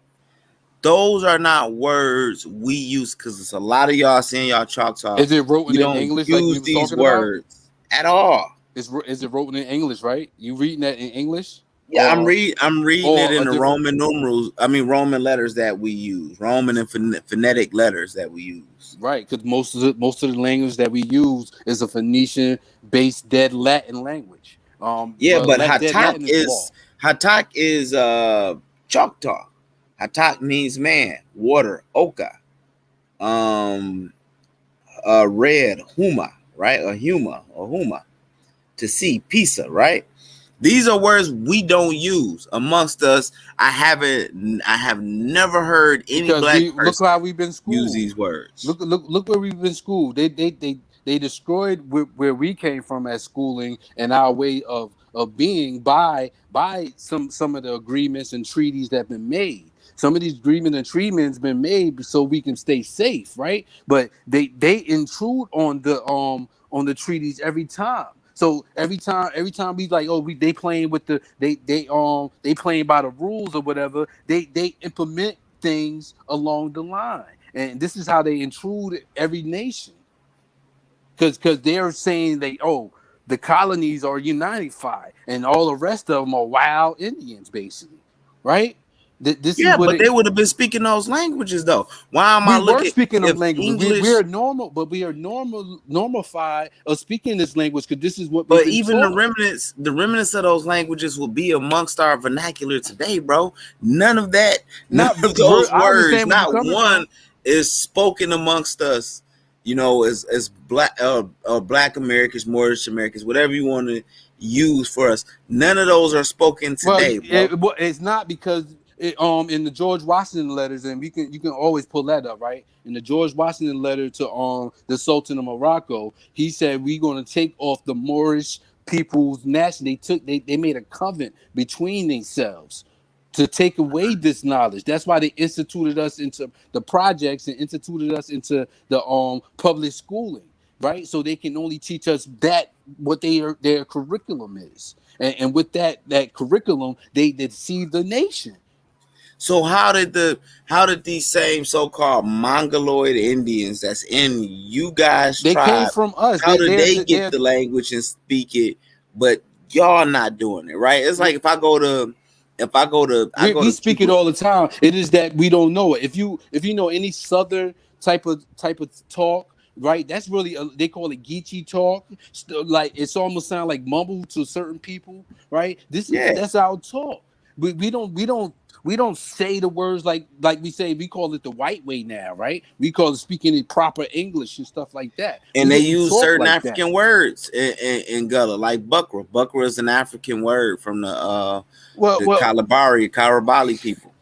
Those are not words we use because it's a lot of y'all saying y'all Choctaw. Is it written in English? Use like these words at all. Is it written in English, right? You reading that in English? Yeah, I'm reading it in the Roman numerals. I mean, Roman letters that we use, Roman and phonetic letters that we use. Right, because most of the language that we use is a Phoenician-based dead Latin language. Yeah, but Hatak is Hatak is Choctaw. Hatak means man, water, Oka. Red, Huma, right? Or Huma. To see, Pisa, right? These are words we don't use amongst us. I have never heard any because black we look how person we've been use schooled. these words. Look where we've been schooled. They destroyed where we came from as schooling and our way of being by some of the agreements and treaties that have been made. Some of these agreements and treatments been made so we can stay safe, right? But they intrude on the treaties every time. So every time we like, oh, they playing with they playing by the rules or whatever. They implement things along the line, and this is how they intrude every nation. Because they're saying the colonies are unified, and all the rest of them are wild Indians, basically, right? This is Yeah, what but they would have been speaking those languages though. Why am I we were looking speaking of if language. We English? are normal, but we are normalified of speaking this language because this is what we've But been even the taught. remnants of those languages will be amongst our vernacular today, bro. None of those I words, understand where you're not coming one from. is spoken amongst us. You know, as black Americans, Moorish Americans, whatever you want to use for us. None of those are spoken Well, today, bro. it's not because in the George Washington letters, and you can always pull that up, right? In the George Washington letter to the Sultan of Morocco, he said we're going to take off the Moorish people's nation. They made a covenant between themselves to take away this knowledge. That's why they instituted us into the projects and instituted us into the public schooling, right? So they can only teach us that what their curriculum is, and with that curriculum, they deceive the nation. So how did these same so-called Mongoloid Indians that's in you guys They came tribe, from us. how did they get They're the language and speak it, but y'all not doing it, right? It's like if I go we to speak it all the time. It is that we don't know it. If you know any southern type of talk, right? That's really they call it Geechee talk. Like it's almost sound like mumble to certain people, right? yeah. That's our talk. We don't say the words like we say. We call it the white way now, right? We call it speaking in proper English and stuff like that. And We they didn't use talk certain like that. African words in Gullah, like Bukra. Bukra is an African word from the Well, Karabali people.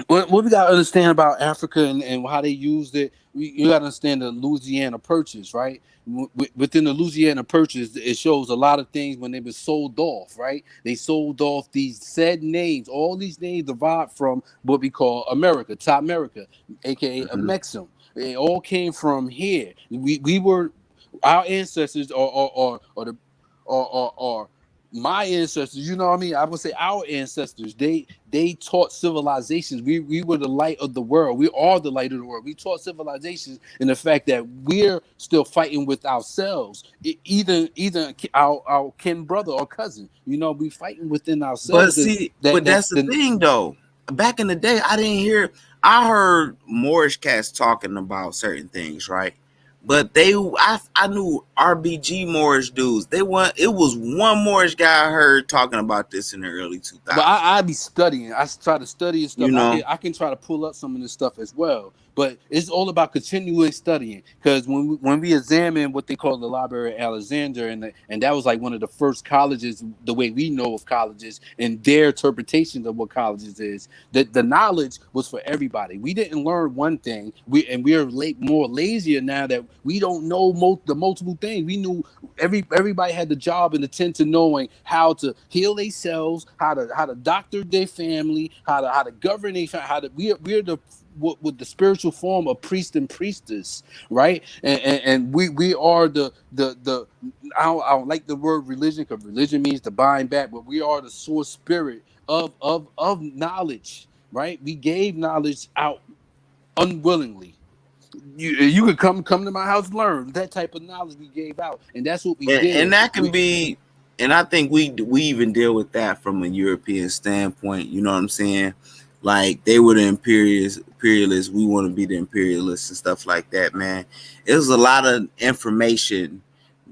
what we got to understand about Africa and how they used it, you got to understand the Louisiana Purchase, right? Within the Louisiana Purchase, it shows a lot of things when they were sold off, right? They sold off these said names. All these names derived from what we call America, Top America, aka a Mexim. It all came from here. We were our ancestors or the or my ancestors, you know what I mean? I would say our ancestors, they taught civilizations. We were the light of the world. We are the light of the world. We taught civilizations in the fact that we're still fighting with ourselves. Either our kin brother or cousin. You know, we fighting within But ourselves. see, but that's the thing though. Back in the day, I heard Moorish cats talking about certain things, right? But I knew RBG Moorish dudes. It was one Moorish guy I heard talking about this in the early 2000s. But I be studying. I try to study and You stuff. know, I can try to pull up some of this stuff as well. But it's all about continuing studying because when we examine what they call the Library of Alexander and that was like one of the first colleges, the way we know of colleges and their interpretation of what colleges is, that the knowledge was for everybody. We didn't learn one thing. We are more lazier now that we don't know the multiple things. We knew everybody had the job and the tend to knowing how to heal themselves, how to doctor their family, how to govern their family, we're the with the spiritual form of priest and priestess, right? And we are the I don't like the word religion because religion means to bind back, but we are the source spirit of knowledge, right? We gave knowledge out unwillingly. You could come to my house and learn that type of knowledge we gave out, and that's what we and did. that can be, and I think we even deal with that from a European standpoint. You know what I'm saying? Like they were the imperialists. We want to be the imperialists and stuff like that, man. It was a lot of information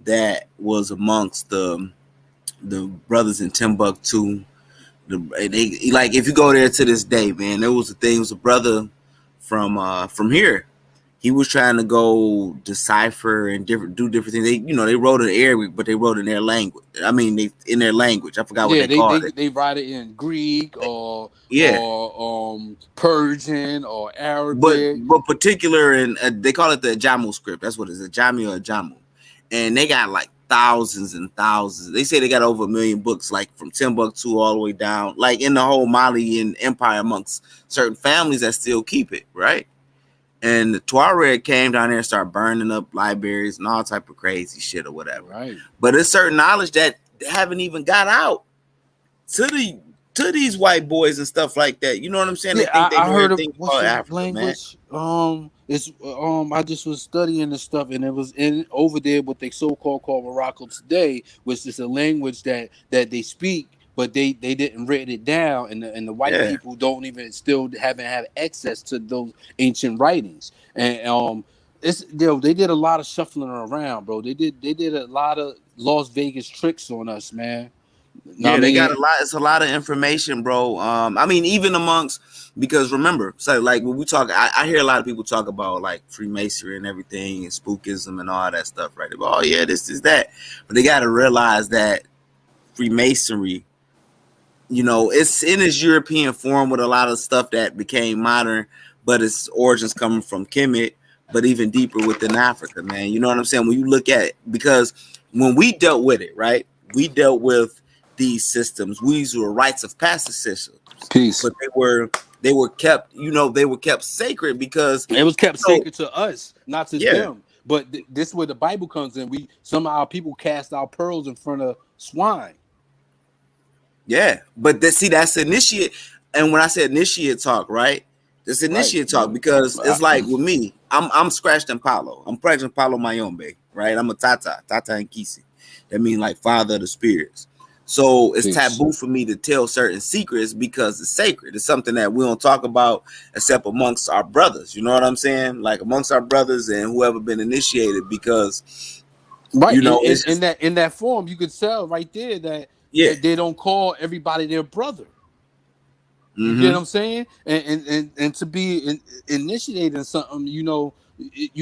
that was amongst the brothers in Timbuktu They like if you go there to this day, man, there was a thing. It was a brother from here. He was trying to go decipher and do different things. They wrote in Arabic, but they wrote in their language. I mean, in their language. I forgot what Yeah, they called it. they write it in Greek or Yeah, Persian or but Arabic. particular and they call it the Jamu script. That's what it is, a Jami or a Jamu, and they got like thousands and thousands. They say they got over 1 million books, like from Timbuktu all the way down, like in the whole Malian empire, amongst certain families that still keep it, right? And the Tuareg came down there and started burning up libraries and all type of crazy shit or whatever. Right. But it's certain knowledge that haven't even got out to these white boys and stuff like that. You know what I'm saying? Yeah, They think they know heard of everything what's about the Africa, language? man. It's I just was studying the stuff, and it was in over there what they so-called call Morocco today, which is a language that they speak, but they didn't write it down, and the white people don't even haven't had access to those ancient writings, and it's they did a lot of shuffling around, bro. They did a lot of Las Vegas tricks on us, man. Yeah, they got a lot. It's a lot of information, bro. I mean, even amongst, because remember, so like when we talk, I hear a lot of people talk about like Freemasonry and everything and spookism and all that stuff, right? Oh yeah, this is that, but they got to realize that Freemasonry, it's in its European form with a lot of stuff that became modern, but its origins coming from Kemet, but even deeper within Africa, man. You know what I'm saying? When you look at it, because when we dealt with it, right, we dealt with these systems. These were rites of passage systems. Peace. But they were kept, they were kept sacred because it was kept sacred to us, not to yeah. them. But this is where the Bible comes in. Some of our people cast out pearls in front of swine. Yeah, but that's initiate. And when I said initiate talk, right? This initiate talk because it's like with me, I'm scratched and Paulo. I'm practicing Paulo Mayombe, right? I'm a Tata and Kisi. That means like father of the spirits. So it's taboo for me to tell certain secrets because it's sacred. It's something that we don't talk about except amongst our brothers. You know what I'm saying? Like amongst our brothers and whoever been initiated, because right, in that form, you could tell right there that they don't call everybody their brother. You get what I'm saying? And to be initiated in something, you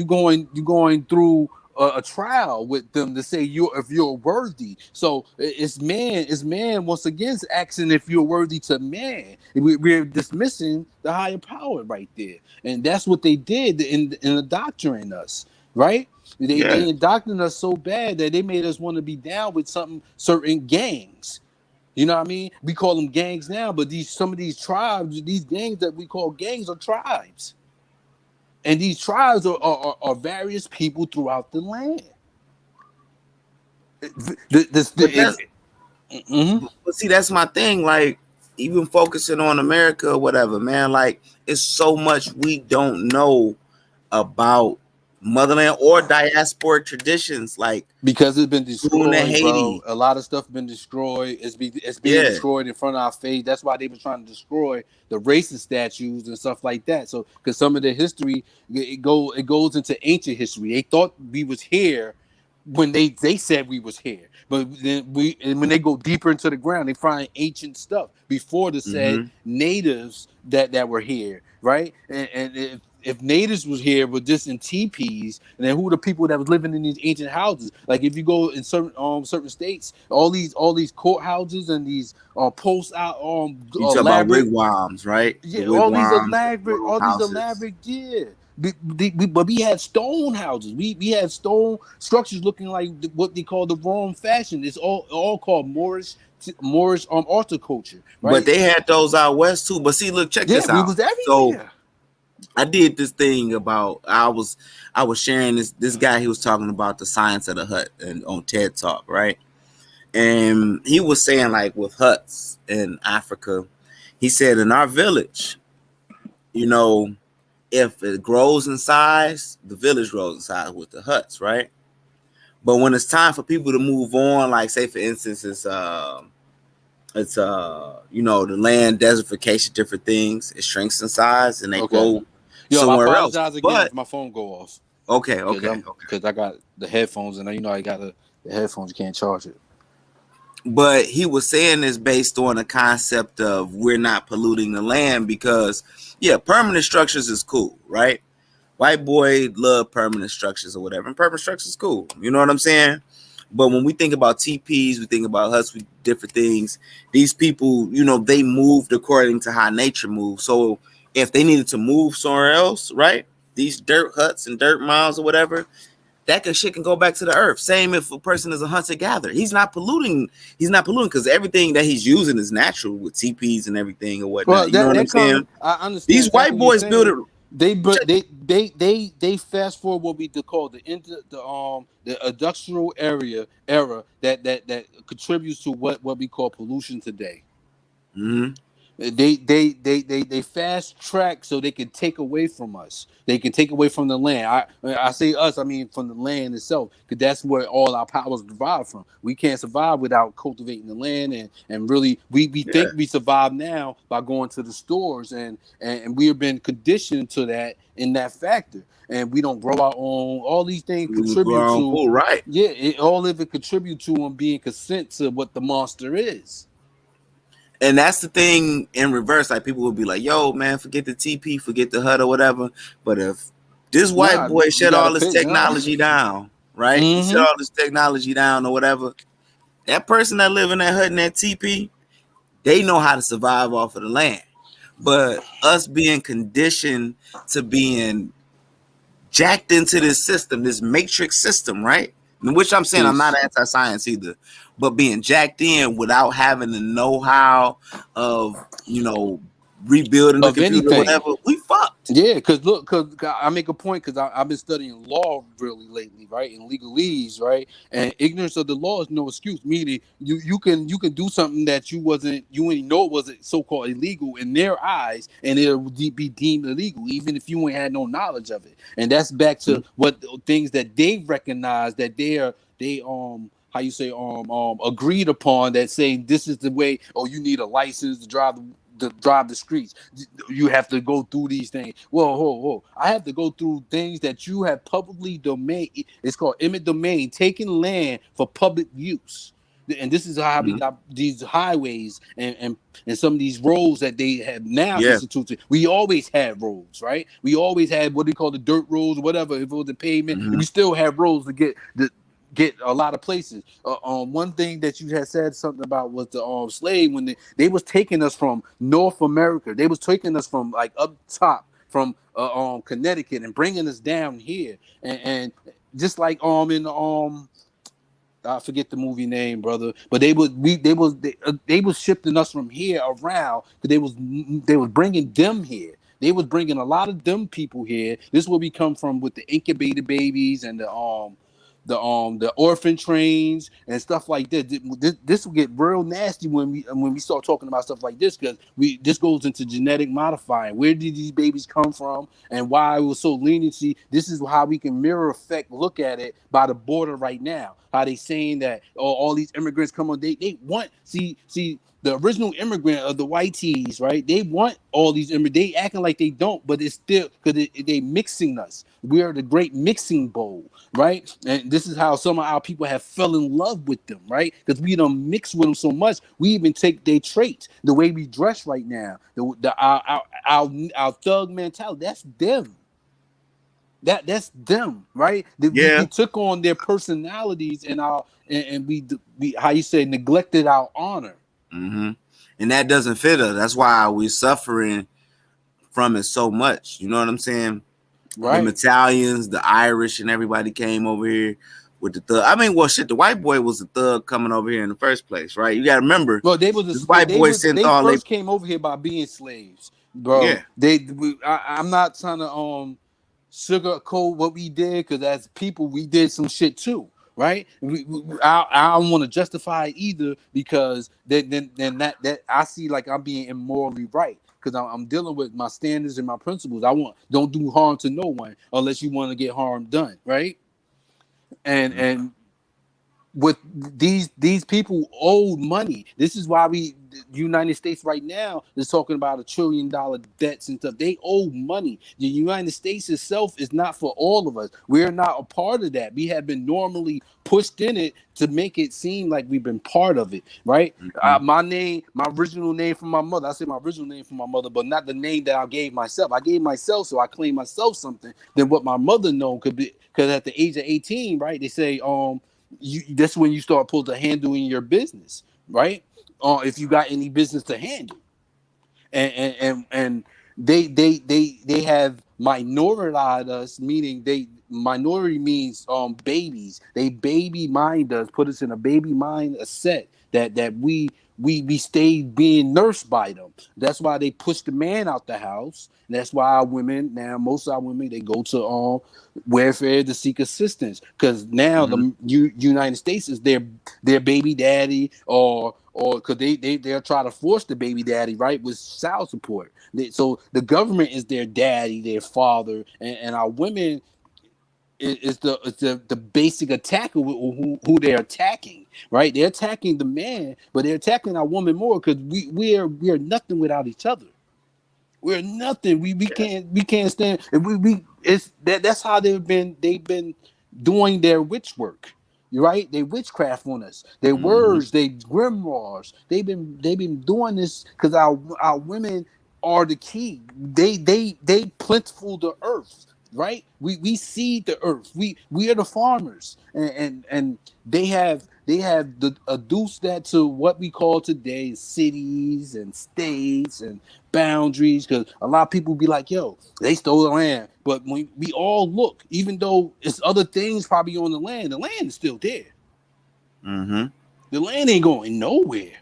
going through a trial with them to say if you're worthy. So it's man once again asking if you're worthy to man. We're dismissing the higher power right there, and that's what they did in indoctrinating us. Right? They indoctrinated us so bad that they made us want to be down with certain gangs. You know what I mean? We call them gangs now, but some of these tribes, these gangs that we call gangs, are tribes. And these tribes are various people throughout the land. But see, that's my thing. Like, even focusing on America or whatever, man, like, it's so much we don't know about motherland or diasporic traditions, like, because it's been destroyed, bro. A lot of stuff been destroyed. It's being destroyed in front of our face. That's why they were trying to destroy the racist statues and stuff like that. So, because some of the history it goes into ancient history. They thought we was here when they said we was here, but then when they go deeper into the ground, they find ancient stuff before the said natives that were here, right? And if natives was here but just in teepees, and then who are the people that was living in these ancient houses? Like if you go in certain states, all these courthouses and these posts out you talk about wigwams, right? Yeah, all these elaborate, yeah. But we had stone houses. We had stone structures looking like what they call the Rome fashion. It's all called Moorish horticulture, right? But they had those out west too. But see, look, check this out. We was everywhere. So I did this thing about I was sharing this guy. He was talking about the science of the hut and on TED Talk, right? And he was saying like with huts in Africa, he said in our village, if it grows in size, the village grows in size with the huts, right? But when it's time for people to move on, like say for instance, it's the land desertification, different things, it shrinks in size and they grow somewhere else. I apologize again if my phone go off. Okay. Because I got the headphones and I got the headphones, you can't charge it. But he was saying this based on a concept of we're not polluting the land because, yeah, permanent structures is cool, right? White boy love permanent structures or whatever, and permanent structures is cool. You know what I'm saying? But when we think about TPs, we think about huts, we different things. These people, you know, they moved according to how nature moves. So if they needed to move somewhere else, right? These dirt huts and dirt mounds or whatever, shit can go back to the earth. Same if a person is a hunter gatherer. He's not polluting because everything that he's using is natural with TPs and everything or whatnot. Well, You know what I'm that saying? comes. I understand These white exactly what you're boys build it. saying. They fast forward what we call the industrial era that contributes to what we call pollution today. Mm-hmm. They fast track so they can take away from us. They can take away from the land. I say us, I mean from the land itself, because that's where all our powers derive from. We can't survive without cultivating the land, and really we think we survive now by going to the stores, and we have been conditioned to that in that factor, and we don't grow our own. All these things We grow our contribute own to food, right? all of it contribute to them being consent to what the monster is. And that's the thing in reverse. Like people will be like, "Yo, man, forget the TP, forget the HUD or whatever." But if this white Nah, boy you shut gotta all this pick, huh? technology down, right? He shut Mm-hmm. all this technology down or whatever. That person that live in that HUD and that TP, they know how to survive off of the land. But us being conditioned to being jacked into this system, this matrix system, right? Which I'm saying I'm not Peace. anti-science either, but being jacked in without having the know-how of, you know, rebuilding the Of computer or anything. whatever, we fucked. Yeah, because look, because I make a point because I've been studying law really lately, right? In legalese, right? And ignorance of the law is no excuse. Meaning, you can do something that you ain't know it wasn't so called illegal in their eyes, and it'll be deemed illegal, even if you ain't had no knowledge of it. And that's back to what things that they recognize that they how you say agreed upon, that saying this is the way. Oh, you need a license to drive the streets. You have to go through these things. Whoa. I have to go through things that you have publicly domain. It's called eminent domain, taking land for public use. And this is how we got these highways and some of these roads that they have now Yeah. instituted. We always had roads, right? We always had what they call the dirt roads, whatever. If it was the pavement, we still have roads to get a lot of places. One thing that you had said something about was the slave, when they was taking us from North America. They was taking us from like up top from Connecticut and bringing us down here, and just like in I forget the movie name, brother, but they was shifting us from here around because they was bringing them here. They was bringing a lot of them people here. This is where we come from with the incubator babies and the orphan trains and stuff like that. This will get real nasty when we start talking about stuff like this, because this goes into genetic modifying. Where did these babies come from and why it was so leniency? This is how we can mirror effect look at it by the border right now. How they saying that all these immigrants come on, they want see the original immigrant of the white tees, right? They want all these immigrants. They acting like they don't, but it's still because they mixing us. We are the great mixing bowl, right? And this is how some of our people have fell in love with them, right? Because we don't mix with them so much. We even take their traits, the way we dress right now, our thug mentality. That's them. That's them, right? We took on their personalities and we how you say neglected our honor. Mm-hmm. And that doesn't fit us. That's why we're suffering from it so much. You know what I'm saying? Right. The Italians, the Irish, and everybody came over here with the thug. I mean, well, shit, the white boy was the thug coming over here in the first place, right? You got to remember. Well, they sent came over here by being slaves, bro. Yeah. I'm not trying to sugarcoat what we did, because as people we did some shit too, right? I don't want to justify it either, because then that I see like I'm being immorally right, because I'm dealing with my standards and my principles. Don't do harm to no one unless you want to get harm done, right? And with these people owe money. This is why the United States right now is talking about $1 trillion debts and stuff. They owe money. The United States itself is not for all of us. We're not a part of that. We have been normally pushed in it to make it seem like we've been part of it, right? My original name from my mother. I say my original name from my mother, but not the name that I gave myself. I gave myself, so I claim myself something than what my mother known could be. Because at the age of 18, right, they say that's when you start pulling the handle in your business, right? If you got any business to handle, and they have minoritized us, meaning minority means babies. They baby mind us, put us in a baby mind a set that we stay being nursed by them. That's why they push the man out the house. And that's why our women now, most of our women, they go to welfare to seek assistance, because now the United States is their baby daddy, or because they'll try to force the baby daddy, right, with child support. So the government is their daddy, their father, and our women is the basic attacker who they're attacking, right? They're attacking the man, but they're attacking our woman more because we are nothing without each other. We're nothing. We can't stand. That's how they've been doing their witch work. You're right. They witchcraft on us. Their words, they grimoires. They've been doing this because our women are the key. They plentiful the earth. Right. We seed the earth. We are the farmers, and they have adduced that to what we call today cities and states and boundaries, because a lot of people be like, yo, they stole the land. But when we all look, even though it's other things probably on the land is still there. The land ain't going nowhere.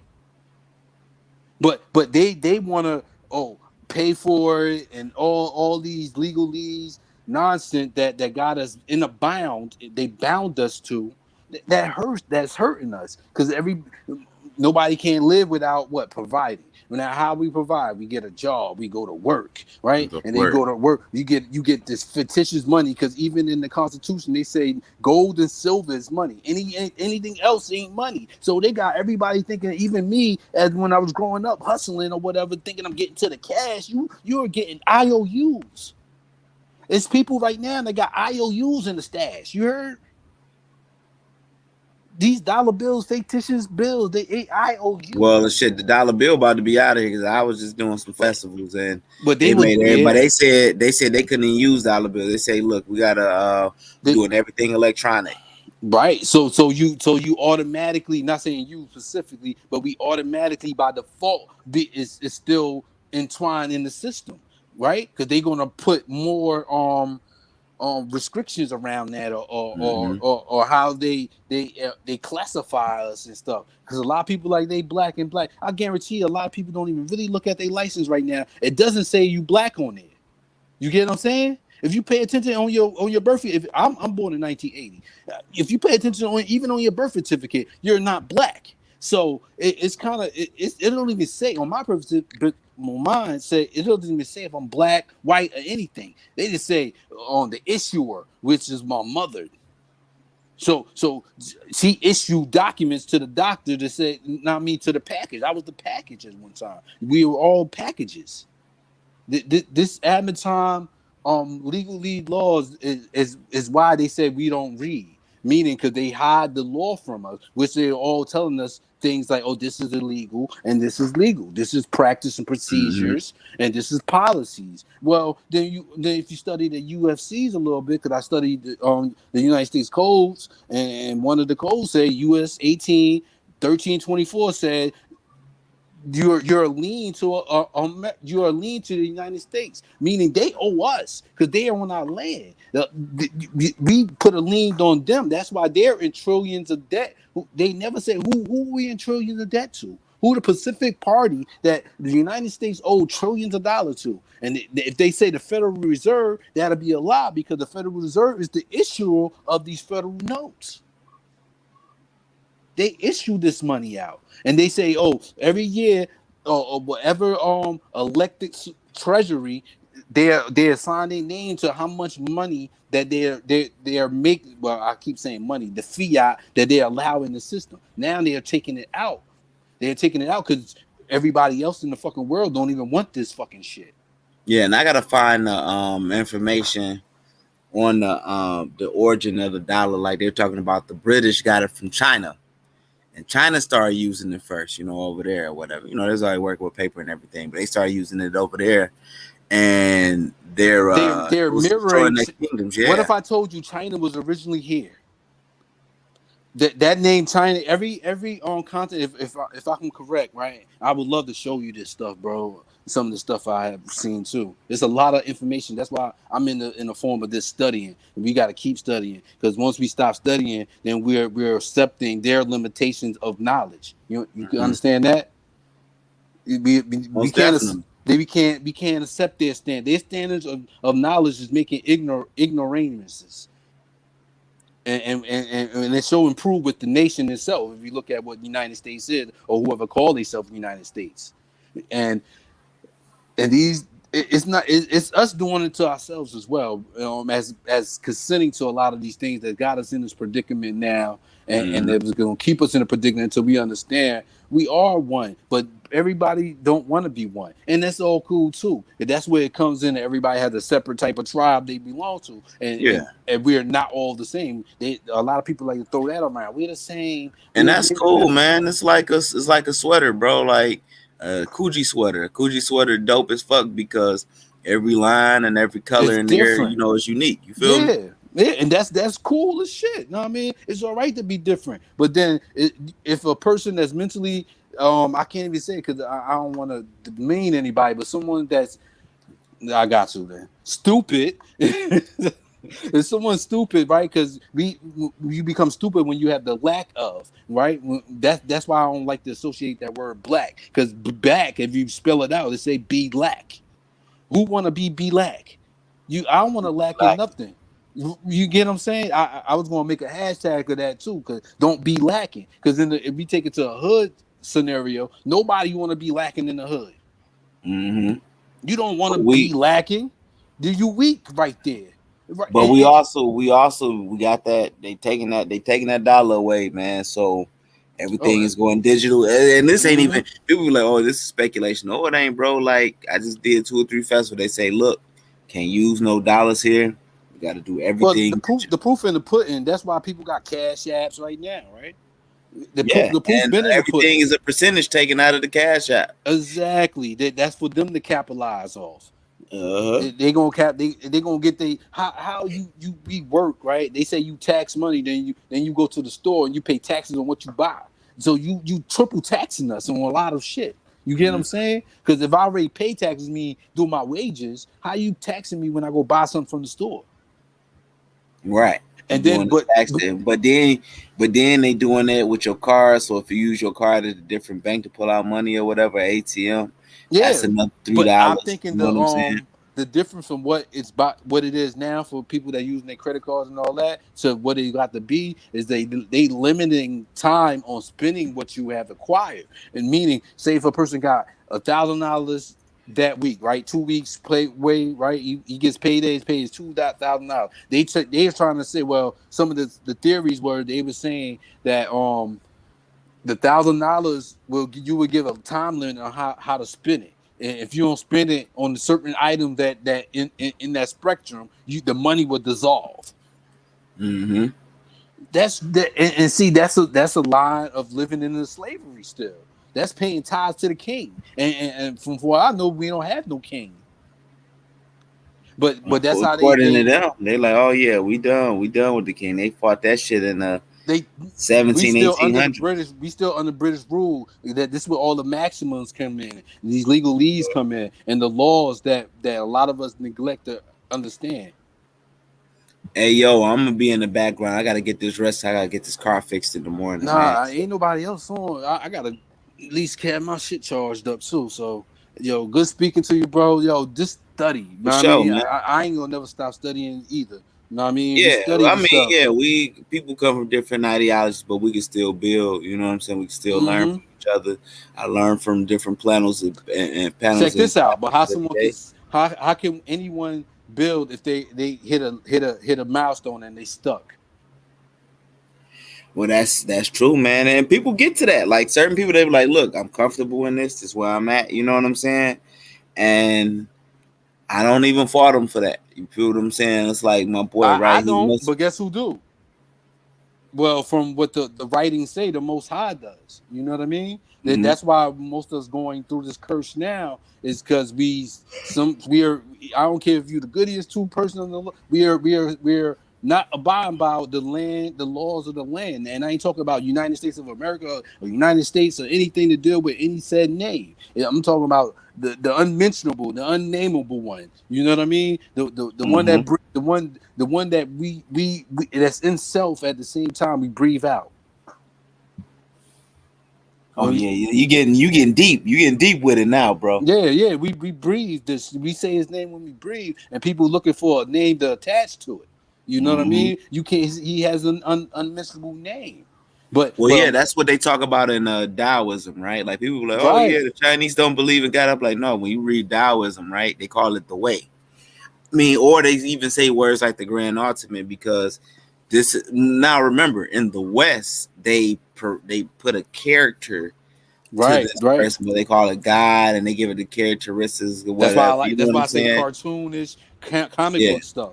But they want to pay for it, and all these legalese nonsense that got us in a bound. They bound us to that hurts. That's hurting us, because nobody can live without what providing. Now, how we provide? We get a job, we go to work, right? And then go to work. You get this fictitious money, because even in the Constitution they say gold and silver is money. Anything else ain't money. So they got everybody thinking, even me, as when I was growing up hustling or whatever, thinking I'm getting to the cash. You're getting IOUs. It's people right now that got IOUs in the stash. You heard? These dollar bills, fictitious bills, they IOU. Well, shit, the dollar bill about to be out of here, because I was just doing some festivals, and but they made everybody. They said they couldn't even use dollar bill. They say, look, we gotta doing everything electronic. Right. So you automatically, not saying you specifically, but we automatically by default is still entwined in the system, right? Because they're gonna put more restrictions around that, or how they classify us and stuff. Because a lot of people, like, they black and black. I guarantee a lot of people don't even really look at their license right now. It doesn't say you black on there. You get what I'm saying? If you pay attention on your birth, if I'm born in 1980, if you pay attention even on your birth certificate, you're not black. So it's kind of it don't even say on my birth certificate, but mine say it doesn't even say if I'm black, white, or anything. They just say on the issuer, which is my mother. So she issued documents to the doctor to say, not me, to the package. I was the package at one time. We were all packages. This admin time legal lead laws is why they say we don't read, meaning because they hide the law from us, which they're all telling us things like, oh, this is illegal and this is legal, this is practice and procedures, and this is policies. Well, then if you study the UFCs a little bit, because I studied the United States codes, and one of the codes say US 18-1324 said you're lean to you are lean to the United States, meaning they owe us because they are on our land. We put a lien on them. That's why they're in trillions of debt. They never say who we in trillions of debt to. Who the Pacific Party that the United States owed trillions of dollars to. And if they say the Federal Reserve, that'll be a lie, because the Federal Reserve is the issuer of these federal notes. They issue this money out, and they say, oh, every year, or whatever elected treasury, They assign their name to how much money that they're making. Well, I keep saying money, the fiat that they allow in the system. Now they're taking it out. They're taking it out because everybody else in the fucking world don't even want this fucking shit. Yeah, and I gotta find the information on the origin of the dollar. Like they're talking about, the British got it from China, and China started using it first, over there or whatever. There's already working with paper and everything, but they started using it over there, and they're mirroring their kingdoms. What Yeah. if I told you China was originally here? That name China, every continent. If I can correct, right, I would love to show you this stuff, bro. Some of the stuff I have seen too. There's a lot of information. That's why I'm in the form of this studying. We got to keep studying, because once we stop studying, then we're accepting their limitations of knowledge. You can understand that. We can't accept their stand. Their standards of knowledge is making ignoramuses. And they so improve with the nation itself. If you look at what the United States is, or whoever call themselves the United States, and it's us doing it to ourselves as well, as consenting to a lot of these things that got us in this predicament now, and it was going to keep us in a predicament until we understand we are one, but everybody don't want to be one, and that's all cool too. And that's where it comes in. Everybody has a separate type of tribe they belong to, and we're not all the same. A lot of people like to throw that around. We're the same, and that's cool, man. It's like a sweater, bro. Like a Coogee sweater. A Coogee sweater, dope as fuck, because every line and every color it's in different. there, is unique. You feel me? Yeah, and that's cool as shit. You know what I mean? It's all right to be different, but then if a person that's mentally, I can't even say, because I don't want to demean anybody, but someone that's, I got to, then, stupid. If someone's stupid, right? Because you become stupid when you have the lack of, right? That's why I don't like to associate that word black, because black, if you spell it out, it say be lack. Who want to be lack? I don't want to lack in nothing. You get what I'm saying? I was going to make a hashtag of that too, because don't be lacking. Because if we take it to a hood scenario, nobody want to be lacking in the hood. Mm-hmm. You don't want to be lacking. You weak right there. Right. But we got that they taking that dollar away, man. So everything is going digital, and this ain't even, people be like, oh, this is speculation. No, it ain't, bro. Like, I just did 2 or 3 festivals. They say, look, can't use no dollars here. You got to do everything. Well, the proof in the pudding. That's why people got cash apps right now, right? The proof and been in the pudding. Everything is a percentage taken out of the cash app. Exactly. That's for them to capitalize off. They gonna they gonna get how we work, right? They say you tax money, then you go to the store and you pay taxes on what you buy. So you triple taxing us on a lot of shit. You get what I'm saying? Because if I already pay taxes, me do my wages, how you taxing me when I go buy something from the store? Right. And then but then they doing that with your card. So if you use your card at a different bank to pull out money or whatever, ATM, that's another $3. But I'm thinking, you know what I'm saying? The difference from what it is now for people that using their credit cards and all that to what it got to be is they limiting time on spending what you have acquired. And meaning, say if a person got $1,000 that week, right? 2 weeks right? He gets paid. He's paid his $2,000. They're trying to say, well, some of the theories were, they were saying that the $1,000 you would give a time limit on how to spend it. And if you don't spend it on a certain item that in that spectrum, the money would dissolve. Mm-hmm. That's a line of living in the slavery still. That's paying tithes to the king. And from what I know, we don't have no king. But that's how according to them, they like, oh yeah, we done with the king. They fought that shit in 1800s. We still under British rule. That this is where all the maximums come in, these legalese come in, and the laws that a lot of us neglect to understand. Hey yo, I'm gonna be in the background. I gotta get this rest. I gotta get this car fixed in the morning. Nah, ain't nobody else on. I gotta at least have my shit charged up too. So yo, good speaking to you, bro. Yo, just study. I ain't gonna never stop studying either. You know what I mean? Yeah, we people come from different ideologies, but we can still build. You know what I'm saying? We can still learn from each other. I learn from different panels and panels. Check this out. But how someone How can anyone build if they hit a milestone and they stuck? Well, that's true, man. And people get to that. Like certain people, they be like, "Look, I'm comfortable in this. This is where I'm at." You know what I'm saying? And I don't even fault them for that. You feel what I'm saying? It's like my boy, I right? He don't, must. but guess who do? Well, from what the writings say, the Most High does. You know what I mean? Mm-hmm. That's why most of us going through this curse now is because we are. I don't care if you're the goodiest two person in the we are not abiding by the land, the laws of the land. And I ain't talking about United States of America or United States or anything to deal with any said name. I'm talking about the unmentionable, the unnameable one. You know what I mean? The one Mm-hmm. that the one that we that's in self at the same time we breathe out. Oh yeah, you getting deep. You getting deep with it now, bro. Yeah. We breathe this. We say his name when we breathe, and people looking for a name to attach to it. You know what I Mm-hmm. mean? You can't. He has an unmissable name. But Well, yeah, that's what they talk about in Taoism, right? Like people are like, oh yeah, right, the Chinese don't believe in God. I'm like, no, when you read Taoism, right, they call it the way. I mean, or they even say words like the grand ultimate because this. Now remember, in the West, they put a character to right, this right. person, but they call it God, and they give it the characteristics or That's why I whatever. like. You know That's what why I'm I say saying? cartoonish, comic Yeah, book stuff.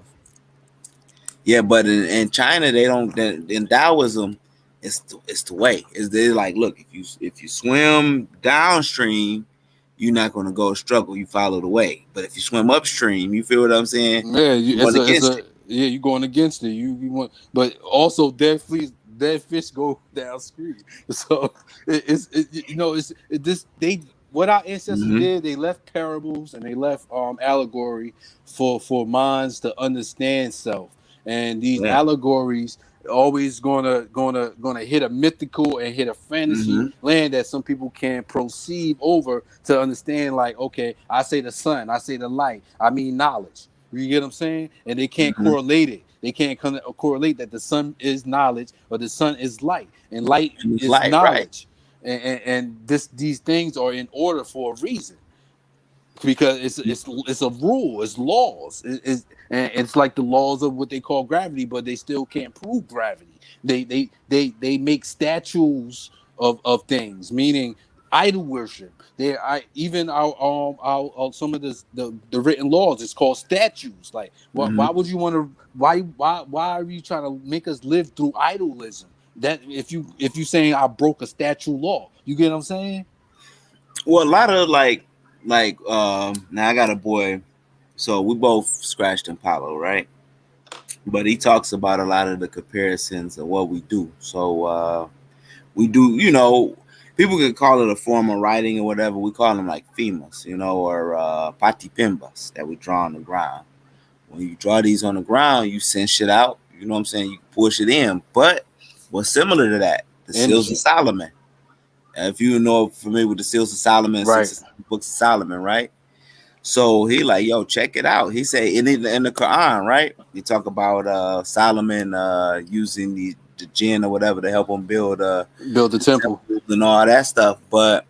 yeah. But in China, they don't. In Taoism, it's the way. Is they like, look, if you swim downstream, you're not going to go struggle. You follow the way. But if you swim upstream, you feel what I'm saying? Yeah, You're it's going a against it. yeah. You going against it. You want, but also dead fish go downstream. So this they what our ancestors Mm-hmm. did. They left parables and they left allegory for minds to understand self. And these Yeah. allegories always gonna hit a mythical and hit a fantasy Mm-hmm. land that some people can proceed over to understand. Like, okay, I say the sun, I say the light, I mean knowledge. You get what I'm saying? And they can't Mm-hmm. correlate it. They can't correlate that the sun is knowledge or the sun is light, and light And it's is light, right? knowledge. And these things are in order for a reason because it's a rule, it's laws, and it's like the laws of what they call gravity, but they still can't prove gravity. They make statues of things, meaning idol worship. Even our some of the written laws. It's called statues. Like, why Mm-hmm. would you want to? Why are you trying to make us live through idolism? That if you saying I broke a statue law, you get what I'm saying? Well, a lot of now I got a boy, so we both scratched Impalo, right? But he talks about a lot of the comparisons of what we do. So we do, people can call it a form of writing or whatever. We call them like FEMAs, or patipimbas that we draw on the ground. When you draw these on the ground, you send shit out. You know what I'm saying? You push it in. But what's similar to that? The Seals of Energy, Solomon. If you know familiar with the Seals of Solomon, right? 6 books of Solomon, right? So he like, yo, check it out. He said in the Quran, right? You talk about Solomon using the jinn or whatever to help him build Build the the temple. temples and all that stuff. But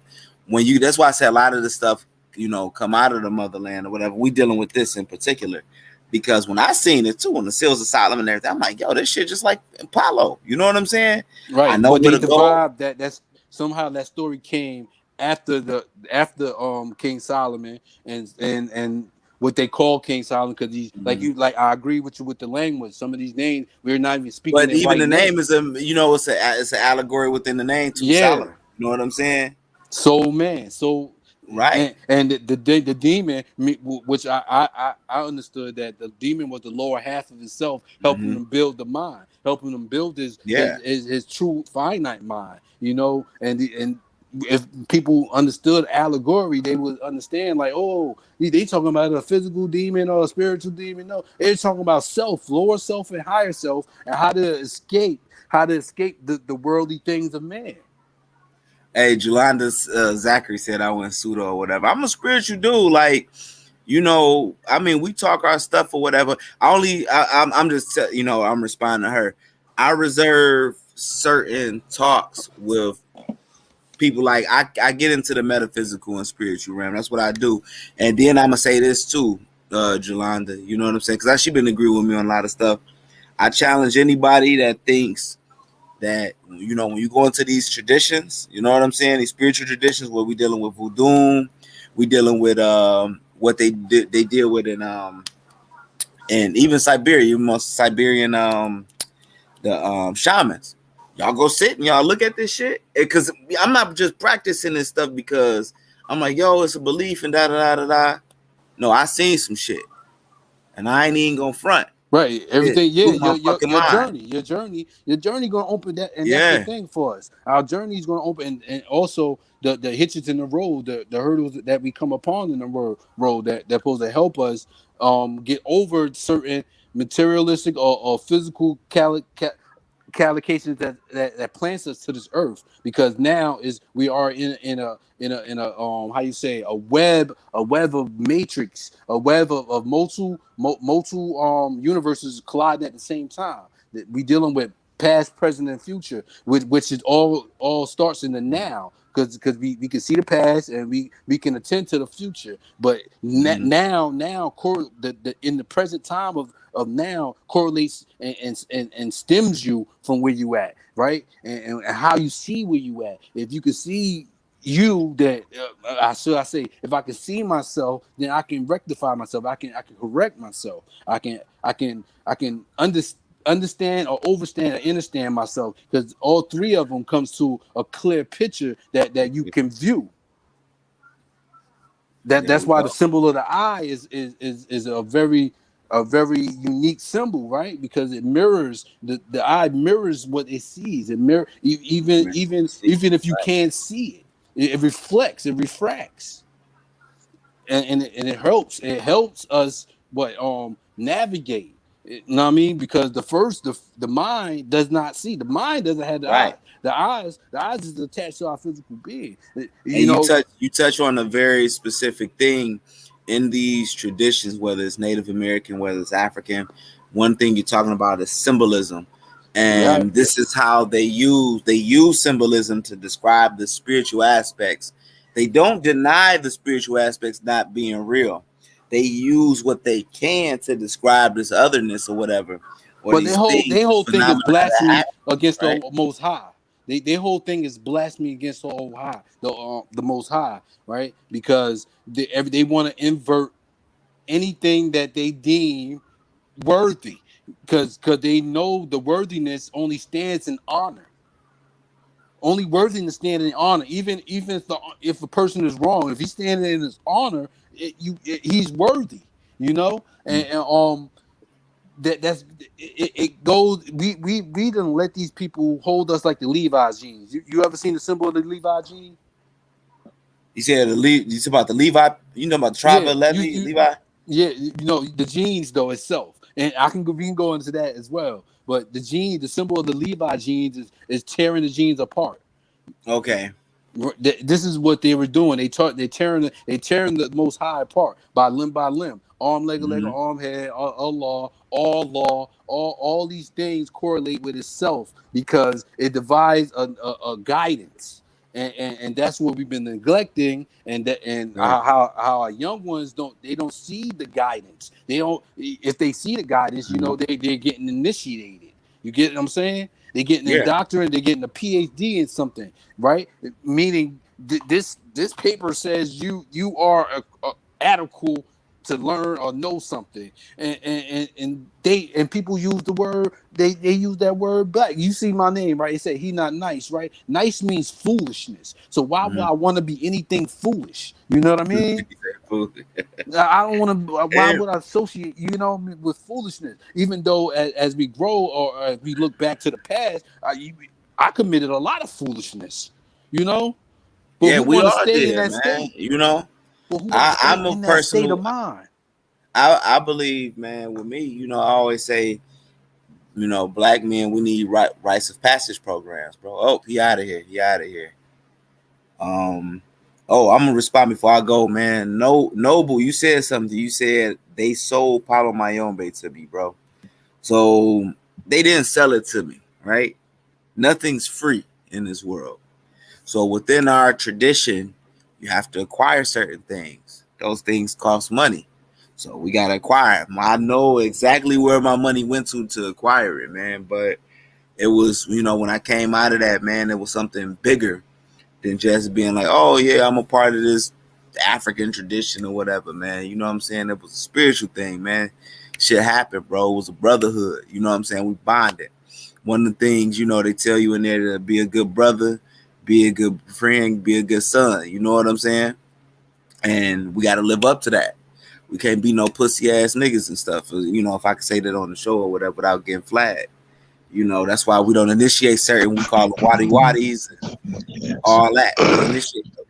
that's why I say a lot of the stuff, come out of the motherland or whatever. We dealing with this in particular. Because when I seen it too, on the Seals of Solomon and everything, I'm like, yo, this shit just like Apollo. You know what I'm saying? I Right, know but where they to go. derived that's somehow that story came after King Solomon and what they call King Solomon because he's Mhm. like I agree with you with the language. Some of these names we're not even speaking But their even right the name name. is it's an allegory within the name to Yeah, Solomon. You know what I'm saying? soul man, so Right. and the demon, which I understood that the demon was the lower half of himself, helping Hmm. him build the mind, helping him build Yeah. his true finite mind, and if people understood allegory, they would understand like, oh, they talking about a physical demon or a spiritual demon. No, they're talking about self, lower self and higher self, and how to escape the worldly things of man. Hey, Jolanda Zachary said I went pseudo or whatever. I'm a spiritual dude. Like, I mean, we talk our stuff or whatever. I'm just, I'm responding to her. I reserve certain talks with people like I get into the metaphysical and spiritual realm. That's what I do. And then I'm gonna say this too, Jolanda. You know what I'm saying? Because she been agree with me on a lot of stuff. I challenge anybody that thinks that, you know, when you go into these traditions, you know what I'm saying, these spiritual traditions where we dealing with voodoo, we dealing with what they deal with in and even Siberia, even most Siberian the shamans. Y'all go sit and y'all look at this shit, because I'm not just practicing this stuff because I'm like, yo, it's a belief and da da da da da. No, I seen some shit, and I ain't even gonna front. Right, everything, yeah, blew my fucking mind. your journey gonna open that, and that's the Yeah. thing for us. Our journey is gonna open, and also the hitches in the road, the hurdles that we come upon in the road that supposed to help us get over certain materialistic or physical callocations that plants us to this earth, because now is we are in a how you say, a web of matrix, a web of multiple universes colliding at the same time. That we dealing with past, present, and future, which is all starts in the now, because we can see the past and we can attend to the future, but now in the present time of now correlates and stems you from where you at, right? And how you see where you at. If you can see you, that I say, if I can see myself, then I can rectify myself. I can correct myself. I can understand or overstand or understand myself, because all three of them comes to a clear picture that you can view. That's why the symbol of the eye is a very unique symbol, right? Because it mirrors the eye mirrors what it sees. It mirror even if you can't see it, it reflects, it refracts, and it helps us navigate. You know what I mean? Because the mind does not see. The mind doesn't have the eye. The eyes is attached to our physical being. You touch on a very specific thing in these traditions, whether it's Native American, whether it's African. One thing you're talking about is symbolism, and this is how they use symbolism to describe the spiritual aspects. They don't deny the spiritual aspects not being real. They use what they can to describe this otherness or whatever. But their whole thing is blasphemy against the Most High. Their whole thing is blasphemy against the Most High, right? Because they want to invert anything that they deem worthy, because they know the worthiness only stands in honor. Only worthiness standing in honor. Even if a person is wrong, if he's standing in his honor, he's worthy. You know, and it goes. We didn't let these people hold us like the Levi genes. You ever seen the symbol of the Levi gene? You said you said about the Levi. You know about the tribe of Levi. Yeah, you know the genes though itself, and we can go into that as well. But the symbol of the Levi genes is tearing the genes apart. Okay. This is what they were doing. They tearing the Most High apart by limb, arm, leg, arm, head, all these things correlate with itself, because it divides a guidance, and that's what we've been neglecting, how our young ones don't see the guidance. They don't. If they see the guidance, you know, they're getting initiated. You get what I'm saying? They're getting a doctorate, they're getting a PhD in something, right? Meaning this paper says you are adequate to learn or know something, and people use the word, they use that word black. You see my name, right? It said he not nice, right? Nice means foolishness. So why would I want to be anything foolish? You know what I mean? I don't want to. Why would I associate, you know, with foolishness? Even though as we grow, or as we look back to the past, I committed a lot of foolishness, you know. But Yeah, we want to all stay in did, that man. state. You know, But who I'm a in that person state who, of mind? I believe, man. With me, you know, I always say, you know, black men, we need rites of passage programs, bro. Oh, he out of here. He out of here. Oh, I'm gonna respond before I go, man. No, Noble, you said something. You said they sold Pablo Mayombe to me, bro. So they didn't sell it to me, right? Nothing's free in this world. So within our tradition, you have to acquire certain things. Those things cost money. So we got to acquire them. I know exactly where my money went to acquire it, man. But it was, when I came out of that, man, it was something bigger than just being like, oh, yeah, I'm a part of this African tradition or whatever, man. You know what I'm saying? It was a spiritual thing, man. Shit happened, bro. It was a brotherhood. You know what I'm saying? We bonded. One of the things, they tell you in there to be a good brother, be a good friend, be a good son. You know what I'm saying? And we got to live up to that. We can't be no pussy ass niggas and stuff. If I could say that on the show or whatever without getting flagged. That's why we don't initiate certain, we call them waddy waddies and all that.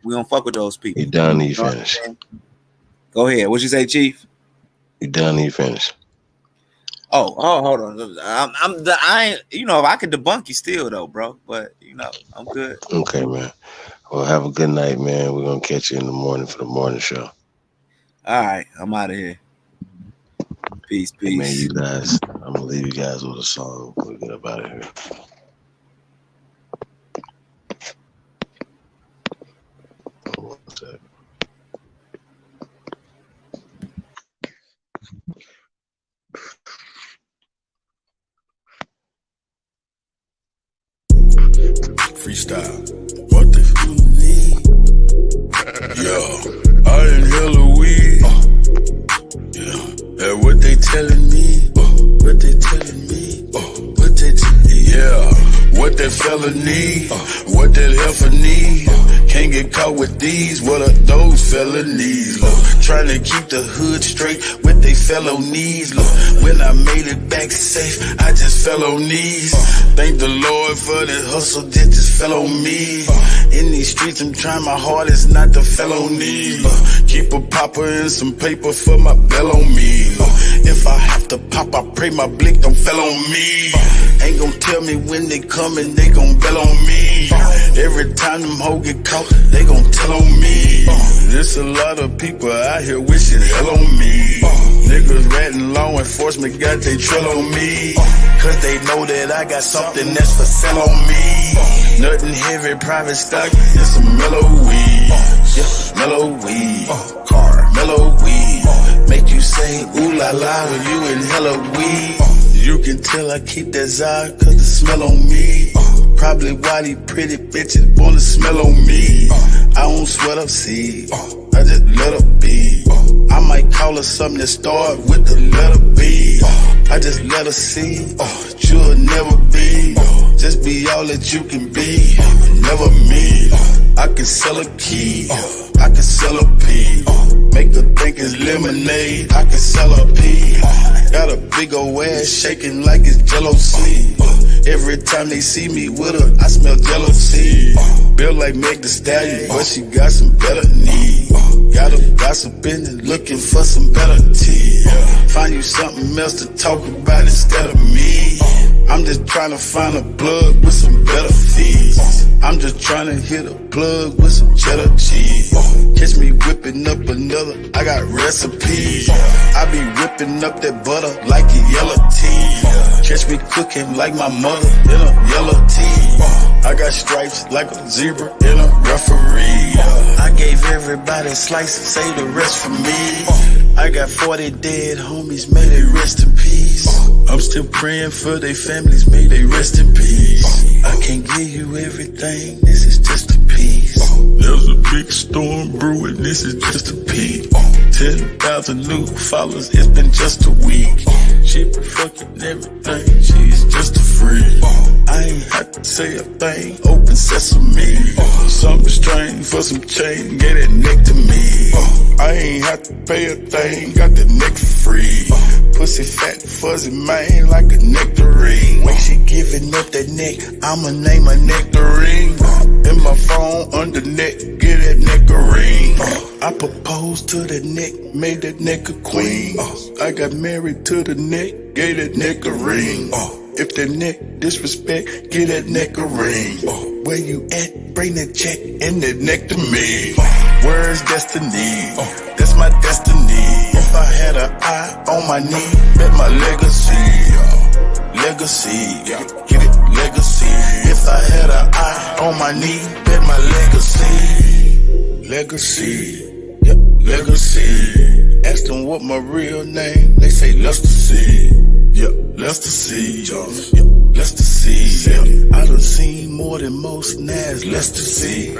We don't fuck with those people. You done, you finish. Go ahead. What you say, Chief? You done, you finish. Oh, hold on. I ain't, if I could debunk you still though, bro. But I'm good. Okay, man. Well, have a good night, man. We're gonna catch you in the morning for the morning show. All right, I'm out of here. Peace. Hey, man, you guys, I'm gonna leave you guys with a song. We'll get up out of here. One second. Freestyle. What the f you need? Yo, I inhale a weed. Yeah, and what they telling me? What they telling me? What they what that fella need? What that heifer need? Can't get caught with these. What are those felonies? Look, trying to keep the hood straight with they felonies. Look, when I made it back safe, I just fell on knees. Thank the Lord for the hustle that just fell on me. In these streets, I'm trying my hardest not to felony. Keep a popper and some paper for my bell on me. If I have to pop, I pray my blick don't fell on me. Ain't gon' tell me when they coming, they gon' bell on me. Every time them hoes get caught, they gon' tell on me. There's a lot of people out here wishing hell on me. Niggas ratting law enforcement got they trail on me. Cause they know that I got something that's for sale on me. Nothing heavy, private stock, it's some mellow weed. Yeah, mellow weed. Car, mellow weed. Make you say ooh la la when you inhale a weed. You can tell I keep that Zod cause the smell on me. Probably why these pretty bitches wanna smell on me. I don't sweat up seeds, I just let her be. I might call her something that start with the letter B. I just let her see, you'll never be. Just be all that you can be, never me. I can sell a key, I can sell a pea. Make her think it's lemonade, I can sell a pea. Got a big old ass shaking like it's Jello seed. Every time they see me with her, I smell jealousy. Built like Meg Thee Stallion, but she got some better knees. Got her gossiping and looking for some better tea. Find you something else to talk about instead of me. I'm just trying to find a plug with some better fees. I'm just trying to hit a plug with some cheddar cheese. Catch me whipping up another, I got recipes. I be whipping up that butter like a yellow tea. Catch me cooking like my mother in a yellow tea. I got stripes like a zebra in a referee. I gave everybody a slice, say the rest for me. I got 40 dead homies, may they rest in peace. I'm still praying for their families, may they rest in peace. I can't give you everything, this is just a piece. There's a big storm brewing, this is just a peek. 10,000 new followers, it's been just a week. She been fucking everything, she's just a freak. I ain't had to say a thing, open sesame. Something strange for some change, get that neck to me. I ain't had to pay a thing, got the neck for free. Pussy fat, fuzzy man, like a nectarine. When she giving up that neck, I'ma name her nectarine. In my phone, under neck, get that nectarine. I proposed to the neck, made that neck a queen. I got married to the neck, gave that neck a ring. If that neck disrespect, get that neck a ring. Where you at? Bring that check and that neck to me. Where's destiny? That's my destiny. If I had an eye on my knee, bet my legacy. Legacy, get it, legacy. If I had an eye on my knee, bet my legacy. Legacy, yep, legacy. Ask them what my real name, they say Lester C. Yep, Lester C. Jones. Yep, Lester C. Yep. I done seen more than most Nas, Lester C.